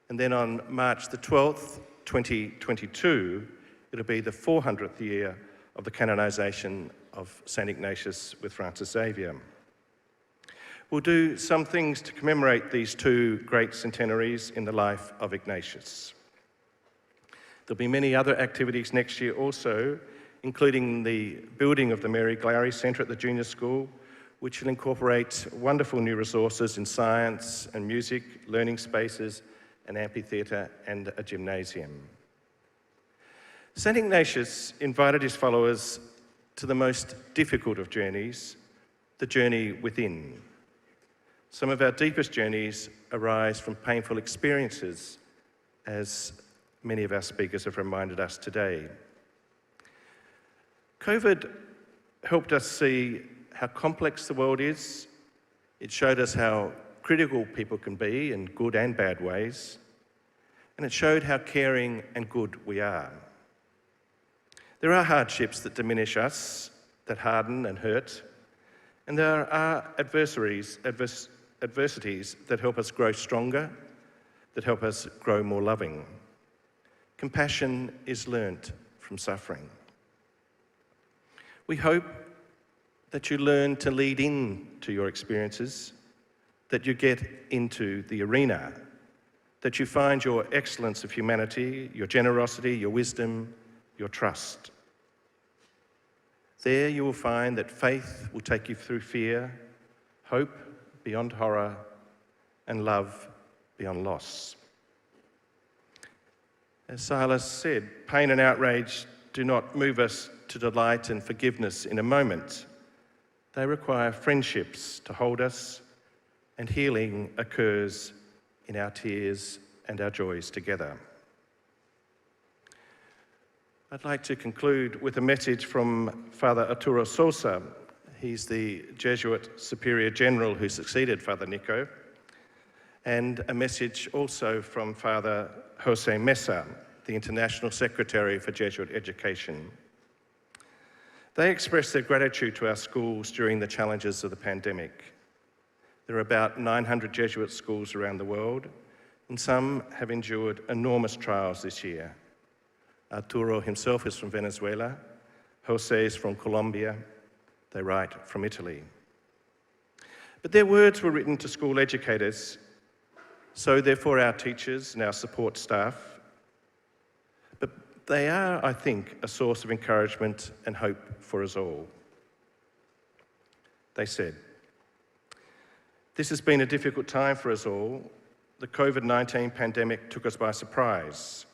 And then on March the 12th, 2022, it'll be the 400th year of the canonisation of St. Ignatius with Francis Xavier. We'll do some things to commemorate these two great centenaries in the life of Ignatius. There'll be many other activities next year also, including the building of the Mary Glary Centre at the junior school, which will incorporate wonderful new resources in science and music, learning spaces, an amphitheatre and a gymnasium. St. Ignatius invited his followers to the most difficult of journeys, the journey within. Some of our deepest journeys arise from painful experiences, as many of our speakers have reminded us today. COVID helped us see how complex the world is. It showed us how critical people can be in good and bad ways. And it showed how caring and good we are. There are hardships that diminish us, that harden and hurt. And there are adversities that help us grow stronger, that help us grow more loving. Compassion is learnt from suffering. We hope that you learn to lead in to your experiences, that you get into the arena, that you find your excellence of humanity, your generosity, your wisdom, your trust. There you will find that faith will take you through fear, hope beyond horror, and love beyond loss. As Silas said, pain and outrage do not move us to delight and forgiveness in a moment. They require friendships to hold us, and healing occurs in our tears and our joys together. I'd like to conclude with a message from Father Arturo Sosa. He's the Jesuit Superior General who succeeded Father Nico. and a message also from Father Jose Mesa, the International Secretary for Jesuit Education. They express their gratitude to our schools during the challenges of the pandemic. There are about 900 Jesuit schools around the world, and some have endured enormous trials this year. Arturo himself is from Venezuela, Jose is from Colombia, they write from Italy. But their words were written to school educators, so therefore our teachers and our support staff. But they are, I think, a source of encouragement and hope for us all. They said, "This has been a difficult time for us all. The COVID-19 pandemic took us by surprise.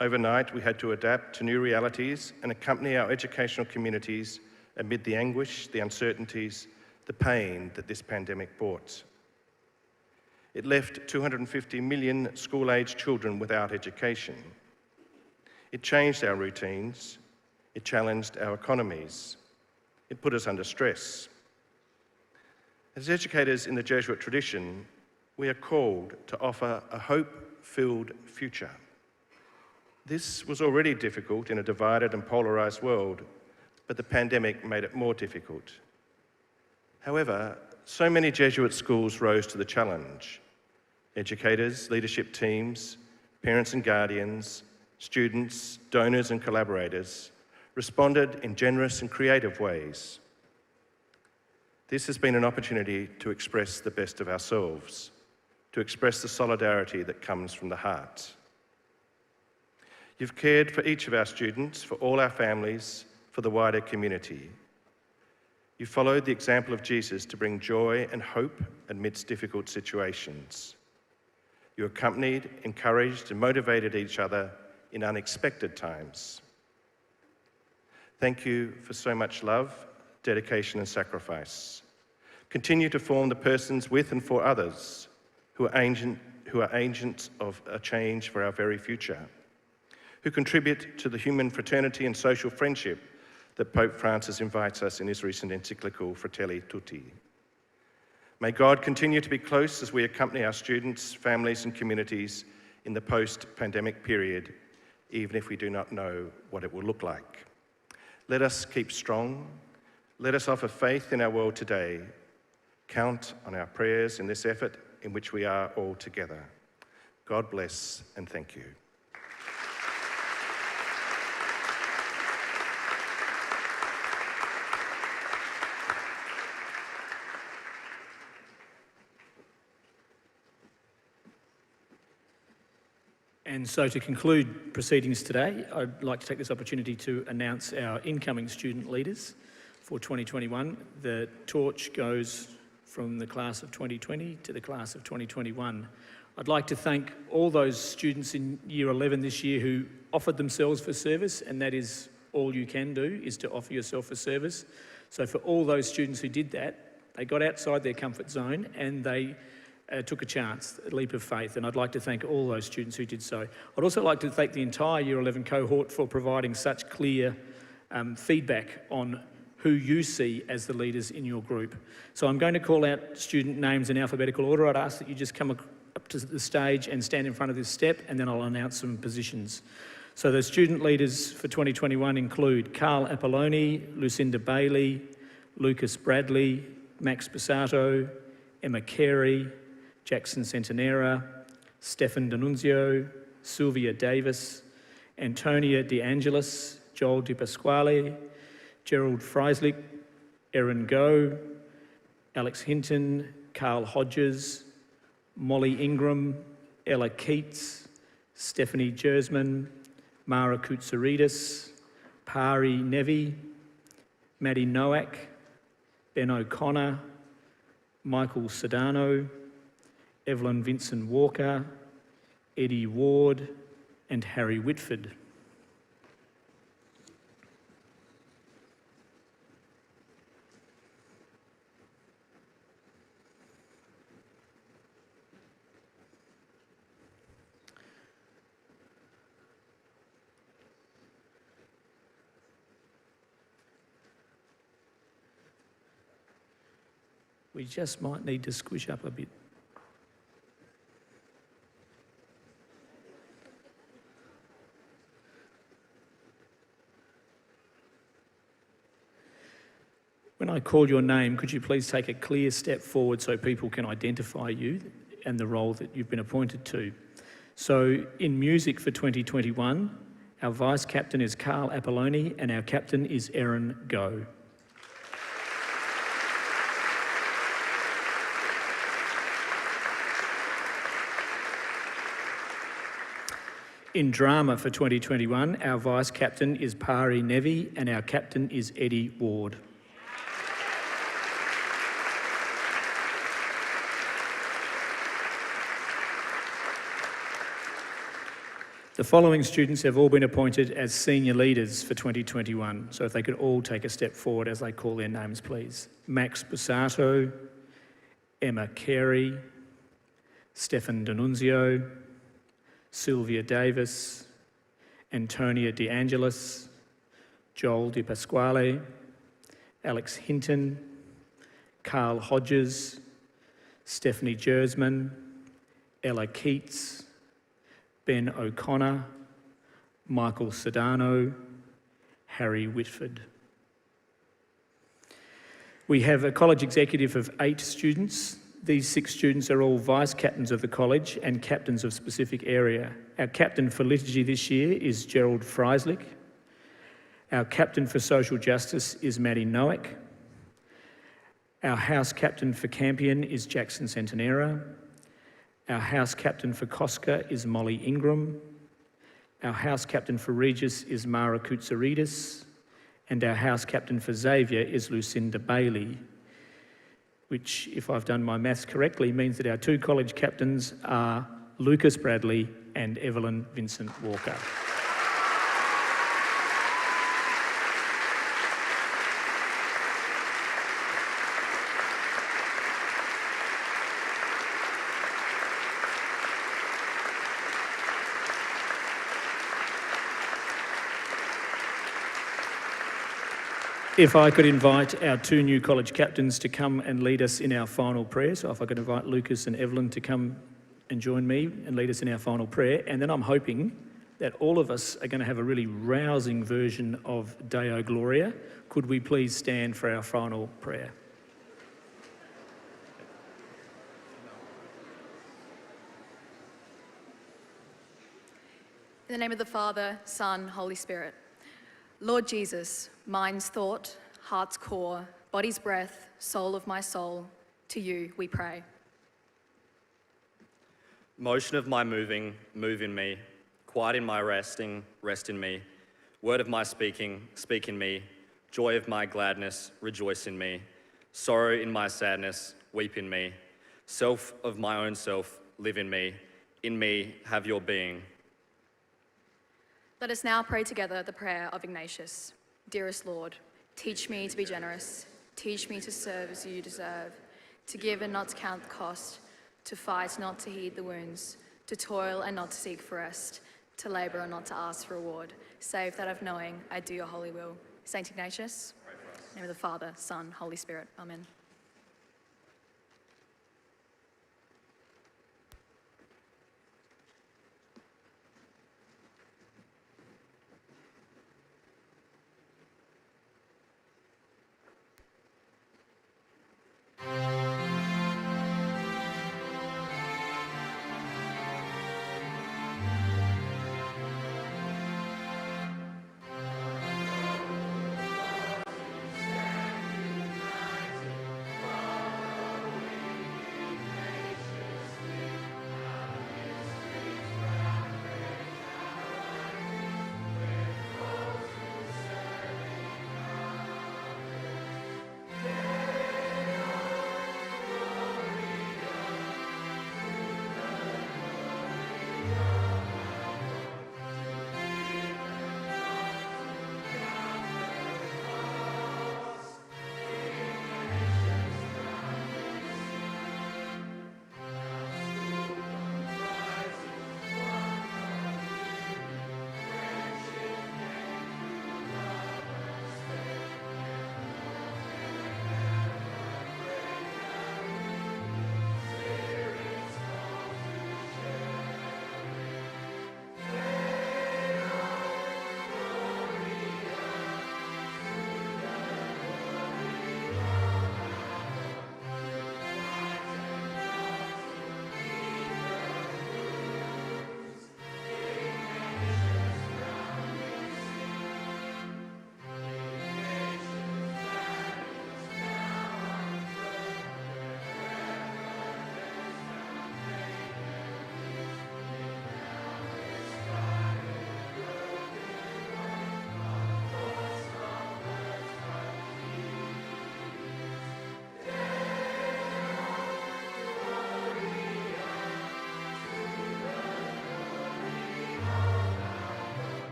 Overnight, we had to adapt to new realities and accompany our educational communities amid the anguish, the uncertainties, the pain that this pandemic brought. It left 250 million school-aged children without education. It changed our routines. It challenged our economies. It put us under stress. As educators in the Jesuit tradition, we are called to offer a hope-filled future. This was already difficult in a divided and polarised world, but the pandemic made it more difficult. However, so many Jesuit schools rose to the challenge. Educators, leadership teams, parents and guardians, students, donors and collaborators responded in generous and creative ways. This has been an opportunity to express the best of ourselves, to express the solidarity that comes from the heart. You've cared for each of our students, for all our families, for the wider community. You followed the example of Jesus to bring joy and hope amidst difficult situations. You accompanied, encouraged, and motivated each other in unexpected times. Thank you for so much love, dedication, and sacrifice. Continue to form the persons with and for others who are agents of a change for our very future, who contribute to the human fraternity and social friendship that Pope Francis invites us in his recent encyclical, Fratelli Tutti. May God continue to be close as we accompany our students, families, and communities in the post-pandemic period, even if we do not know what it will look like. Let us keep strong. Let us offer faith in our world today. Count on our prayers in this effort in which we are all together. God bless and thank you. And so to conclude proceedings today, I'd like to take this opportunity to announce our incoming student leaders for 2021. The torch goes from the class of 2020 to the class of 2021. I'd like to thank all those students in Year 11 this year who offered themselves for service, and that is all you can do, is to offer yourself for service. So for all those students who did that, they got outside their comfort zone and they took a chance, a leap of faith, and I'd like to thank all those students who did so. I'd also like to thank the entire Year 11 cohort for providing such clear feedback on who you see as the leaders in your group. So I'm going to call out student names in alphabetical order. I'd ask that you just come up to the stage and stand in front of this step, and then I'll announce some positions. So the student leaders for 2021 include Carl Apolloni, Lucinda Bailey, Lucas Bradley, Max Basato, Emma Carey, Jackson Centenera, Stefan D'Annunzio, Sylvia Davis, Antonia De Angelis, Joel Di Pasquale, Gerald Freislich, Erin Goh, Alex Hinton, Carl Hodges, Molly Ingram, Ella Keats, Stephanie Jersman, Mara Koutsaridis, Pari Nevi, Maddie Nowak, Ben O'Connor, Michael Sedano, Evelyn Vincent Walker, Eddie Ward, and Harry Whitford. We just might need to squish up a bit. When I call your name, could you please take a clear step forward so people can identify you and the role that you've been appointed to? So in music for 2021, our Vice Captain is Carl Apolloni and our Captain is Erin Go. In drama for 2021, our Vice Captain is Pari Nevi and our Captain is Eddie Ward. The following students have all been appointed as senior leaders for 2021, so if they could all take a step forward as they call their names, please. Max Bussato, Emma Carey, Stefan D'Annunzio, Sylvia Davis, Antonia De Angelis, Joel Di Pasquale, Alex Hinton, Carl Hodges, Stephanie Jersman, Ella Keats, Ben O'Connor, Michael Sedano, Harry Whitford. We have a college executive of 8 students. These 6 students are all vice captains of the college and captains of specific area. Our captain for liturgy this year is Gerald Freislich. Our captain for social justice is Maddie Noack. Our house captain for Campion is Jackson Centenera. Our house captain for Cosca is Molly Ingram. Our house captain for Regis is Mara Koutsaridis. And our house captain for Xavier is Lucinda Bailey, which, if I've done my maths correctly, means that our 2 college captains are Lucas Bradley and Evelyn Vincent Walker. If I could invite our 2 new college captains to come and lead us in our final prayer. So if I could invite Lucas and Evelyn to come and join me and lead us in our final prayer. And then I'm hoping that all of us are going to have a really rousing version of Deo Gloria. Could we please stand for our final prayer? In the name of the Father, Son, Holy Spirit. Lord Jesus, mind's thought, heart's core, body's breath, soul of my soul, to you we pray. Motion of my moving, move in me. Quiet in my resting, rest in me. Word of my speaking, speak in me. Joy of my gladness, rejoice in me. Sorrow in my sadness, weep in me. Self of my own self, live in me. In me, have your being. Let us now pray together the prayer of Ignatius. Dearest Lord, teach me to be generous. Teach me to serve as you deserve, to give and not to count the cost, to fight, not to heed the wounds, to toil and not to seek for rest, to labour and not to ask for reward, save that of knowing I do your holy will. Saint Ignatius, in the name of the Father, Son, Holy Spirit. Amen.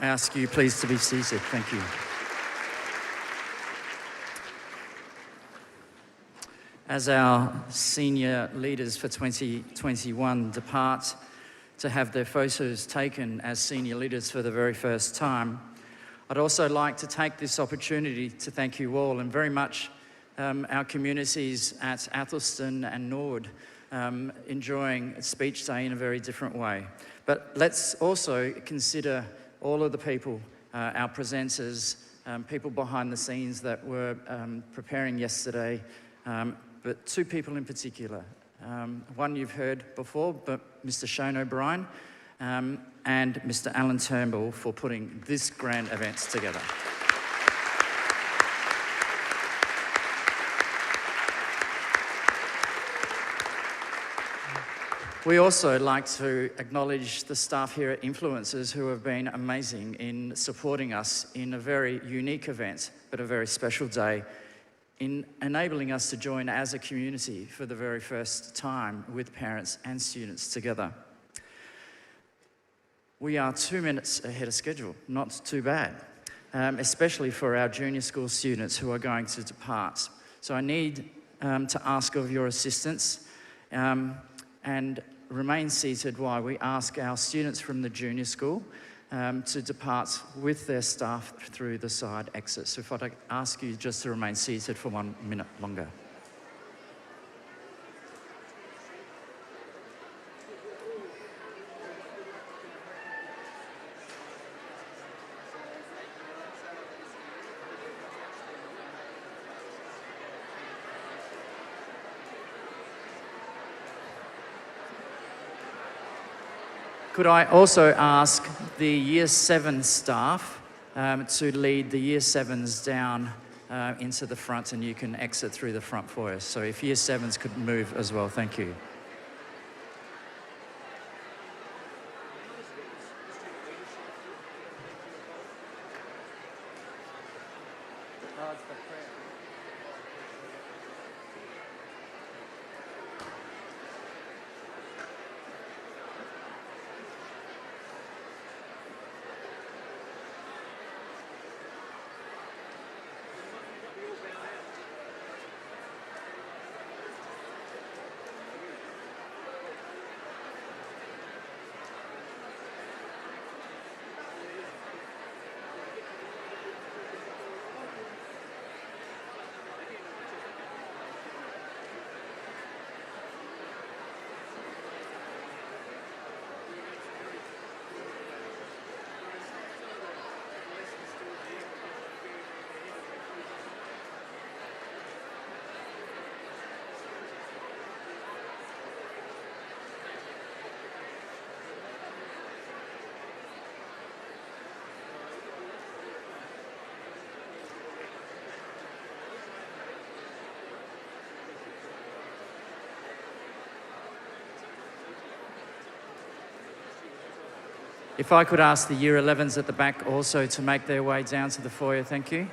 I ask you please to be seated. Thank you. As our senior leaders for 2021 depart to have their photos taken as senior leaders for the very first time, I'd also like to take this opportunity to thank you all, and very much our communities at Athelston and Nord enjoying Speech Day in a very different way. But let's also consider all of the people, our presenters, people behind the scenes that were preparing yesterday, but two people in particular. One you've heard before, but Mr. Shane O'Brien and Mr. Alan Turnbull for putting this grand event together. We also like to acknowledge the staff here at Influencers who have been amazing in supporting us in a very unique event, but a very special day, in enabling us to join as a community for the very first time with parents and students together. We are 2 minutes ahead of schedule, not too bad, especially for our junior school students who are going to depart. So I need to ask of your assistance and remain seated while we ask our students from the junior school to depart with their staff through the side exit. So if I'd ask you just to remain seated for 1 minute longer. Could I also ask the Year 7 staff to lead the Year 7s down into the front, and you can exit through the front foyer. So if Year 7s could move as well, thank you. If I could ask the Year 11s at the back also to make their way down to the foyer, thank you.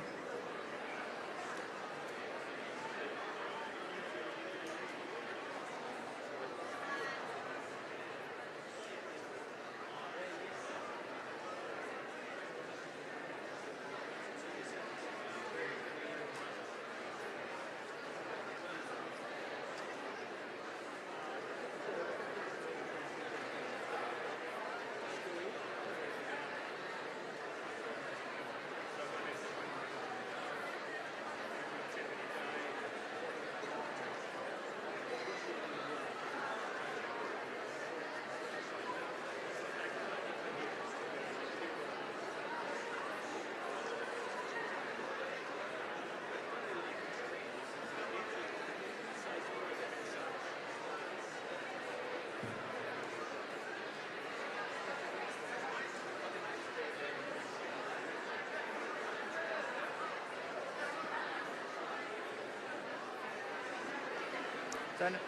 Don't know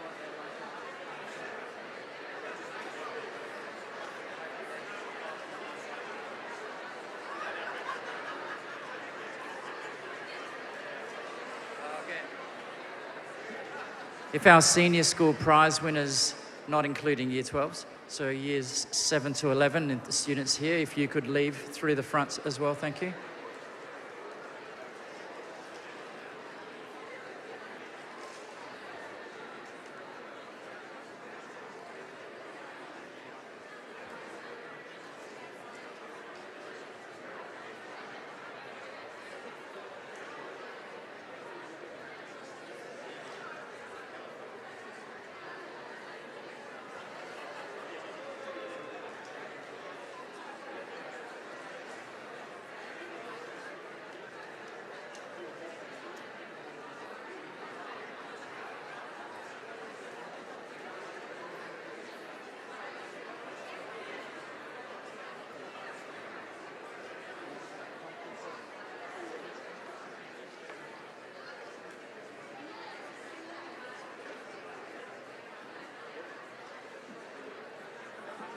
what they're like. Okay. If our senior school prize winners not including Year 12s. So years 7 to 11, and the students here, if you could leave through the front as well, thank you.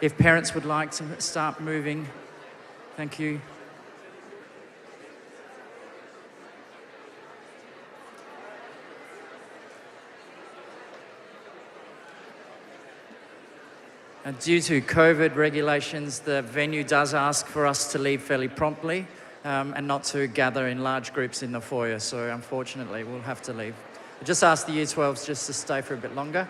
If parents would like to start moving, thank you. And due to COVID regulations, the venue does ask for us to leave fairly promptly and not to gather in large groups in the foyer. So unfortunately, we'll have to leave. I just ask the Year 12s just to stay for a bit longer.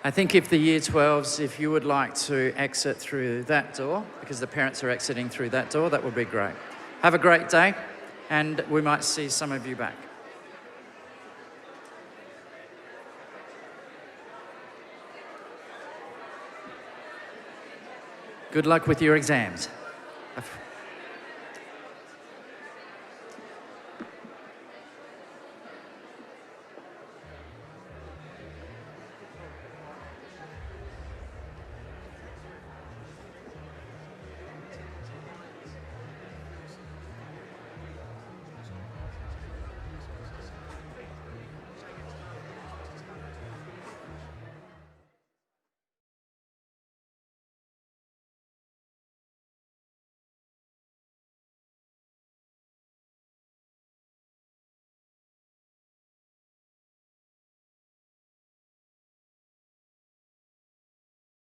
I think if the Year 12s, if you would like to exit through that door, because the parents are exiting through that door, that would be great. Have a great day, and we might see some of you back. Good luck with your exams.